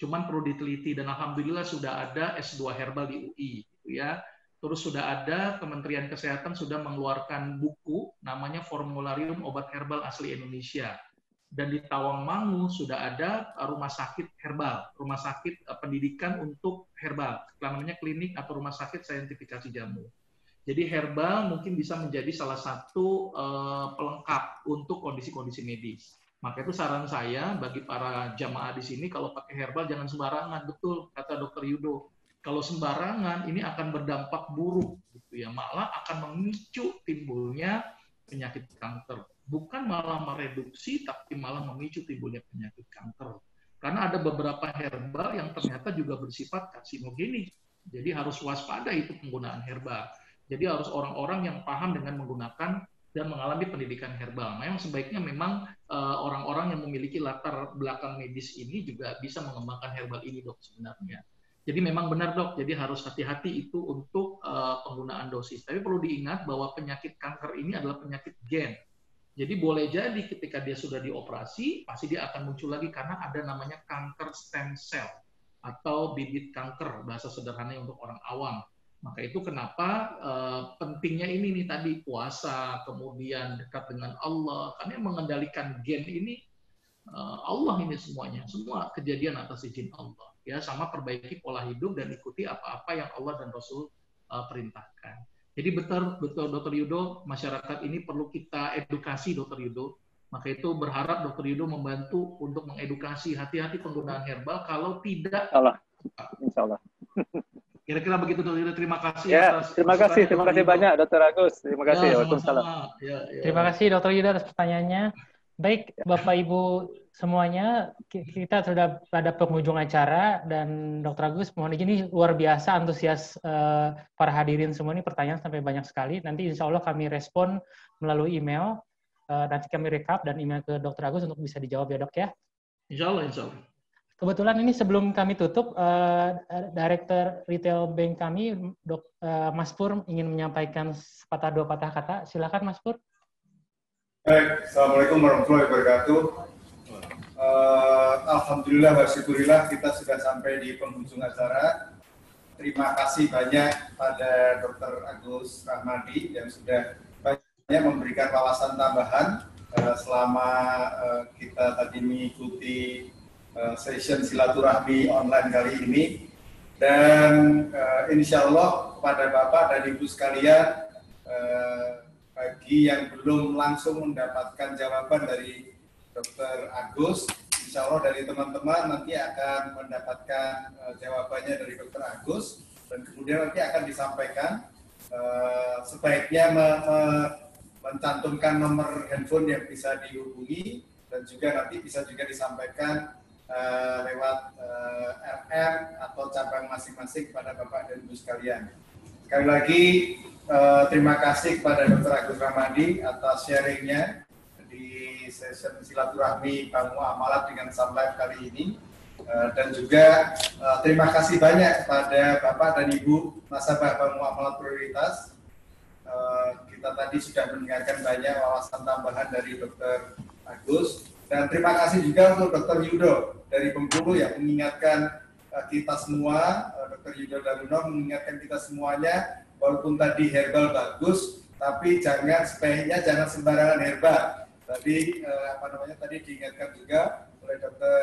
cuman perlu diteliti dan alhamdulillah sudah ada S2 herbal di UI, gitu ya. Terus sudah ada Kementerian Kesehatan sudah mengeluarkan buku namanya Formularium Obat Herbal Asli Indonesia. Dan di Tawangmangu sudah ada rumah sakit herbal, rumah sakit pendidikan untuk herbal, namanya klinik atau rumah sakit saintifikasi jamu. Jadi herbal mungkin bisa menjadi salah satu pelengkap untuk kondisi-kondisi medis. Maka itu saran saya bagi para jamaah di sini kalau pakai herbal jangan sembarangan, betul kata Dr. Yudo. Kalau sembarangan ini akan berdampak buruk, gitu ya. Malah akan memicu timbulnya penyakit kanker. Bukan malah mereduksi, tapi malah memicu timbulnya penyakit kanker. Karena ada beberapa herbal yang ternyata juga bersifat karsinogenik. Jadi harus waspada itu penggunaan herbal. Jadi harus orang-orang yang paham dengan menggunakan dan mengalami pendidikan herbal. Memang sebaiknya memang orang-orang yang memiliki latar belakang medis ini juga bisa mengembangkan herbal ini dok sebenarnya. Jadi memang benar dok, jadi harus hati-hati itu untuk penggunaan dosis. Tapi perlu diingat bahwa penyakit kanker ini adalah penyakit gen. Jadi boleh jadi ketika dia sudah dioperasi, pasti dia akan muncul lagi karena ada namanya kanker stem cell atau bibit kanker, bahasa sederhananya untuk orang awam. Maka itu kenapa pentingnya ini nih tadi puasa, kemudian dekat dengan Allah, karena yang mengendalikan gen ini Allah ini semuanya, semua kejadian atas izin Allah. Ya, sama perbaiki pola hidup dan ikuti apa-apa yang Allah dan Rasul perintahkan. Jadi betul Dr. Yudo, masyarakat ini perlu kita edukasi Dr. Yudo. Maka itu berharap Dr. Yudo membantu untuk mengedukasi hati-hati penggunaan herbal kalau tidak. Insya Allah. Kira-kira begitu Dr. Yudo. Terima kasih ya, atas terima kasih banyak Dr. Agus. Terima kasih. Ya, Waalaikumsalam. ya. Terima kasih Dr. Yudo atas pertanyaannya. Baik, Bapak Ibu semuanya, kita sudah pada penghujung acara dan Dr. Agus mohon izin, ini luar biasa antusias para hadirin semua, ini pertanyaan sampai banyak sekali. Nanti insya Allah kami respon melalui email, nanti kami rekap dan email ke Dr. Agus untuk bisa dijawab ya dok ya. Insya Allah, insya Allah. Kebetulan ini sebelum kami tutup, Director Retail Bank kami, Mas Pur ingin menyampaikan sepatah dua patah kata. Silakan Mas Pur. Baik, Assalamualaikum warahmatullahi wabarakatuh. Alhamdulillah wa syukurillah kita sudah sampai di penghujung acara. Terima kasih banyak pada Dr. Agus Rahmadi yang sudah banyak memberikan wawasan tambahan selama kita tadi mengikuti session silaturahmi online kali ini. Dan insya Allah kepada Bapak dan Ibu sekalian, bagi yang belum langsung mendapatkan jawaban dari Dr. Agus, insya Allah dari teman-teman nanti akan mendapatkan jawabannya dari Dr. Agus dan kemudian nanti akan disampaikan. Sebaiknya mencantumkan nomor handphone yang bisa dihubungi dan juga nanti bisa juga disampaikan lewat RM atau cabang masing-masing kepada Bapak dan Ibu sekalian. Sekali lagi terima kasih kepada Dr. Agus Rahmadi atas sharingnya di session silaturahmi Bank Muamalat dengan Sun Life kali ini. Dan juga terima kasih banyak kepada Bapak dan Ibu nasabah Bank Muamalat Prioritas. Kita tadi sudah mendengarkan banyak wawasan tambahan dari Dr. Agus. Dan terima kasih juga untuk Dr. Yudo dari Bengkulu yang mengingatkan kita semua, Dr. Yudo Daluno mengingatkan kita semuanya, walaupun tadi herbal bagus, tapi sebaiknya jangan sembarangan herbal. Tadi tadi diingatkan juga oleh Dr.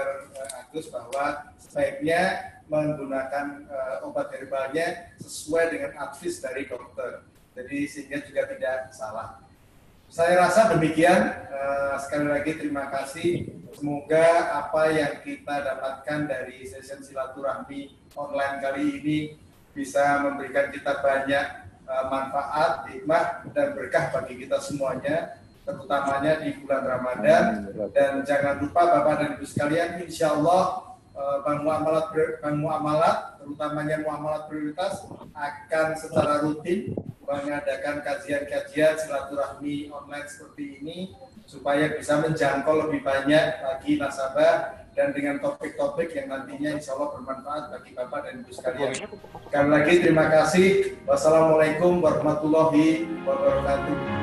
Agus bahwa sebaiknya menggunakan obat herbalnya sesuai dengan advice dari dokter. Jadi sehingga juga tidak salah. Saya rasa demikian. Sekali lagi terima kasih. Semoga apa yang kita dapatkan dari session silaturahmi online kali ini bisa memberikan kita banyak manfaat, hikmah, dan berkah bagi kita semuanya, terutamanya di bulan Ramadan. Dan jangan lupa Bapak dan Ibu sekalian, insya Allah Bank Muamalat, terutamanya Muamalat Prioritas, akan secara rutin mengadakan kajian-kajian silaturahmi online seperti ini supaya bisa menjangkau lebih banyak lagi nasabah dan dengan topik-topik yang nantinya insya Allah bermanfaat bagi Bapak dan Ibu sekalian. Sekali lagi terima kasih. Wassalamualaikum warahmatullahi wabarakatuh.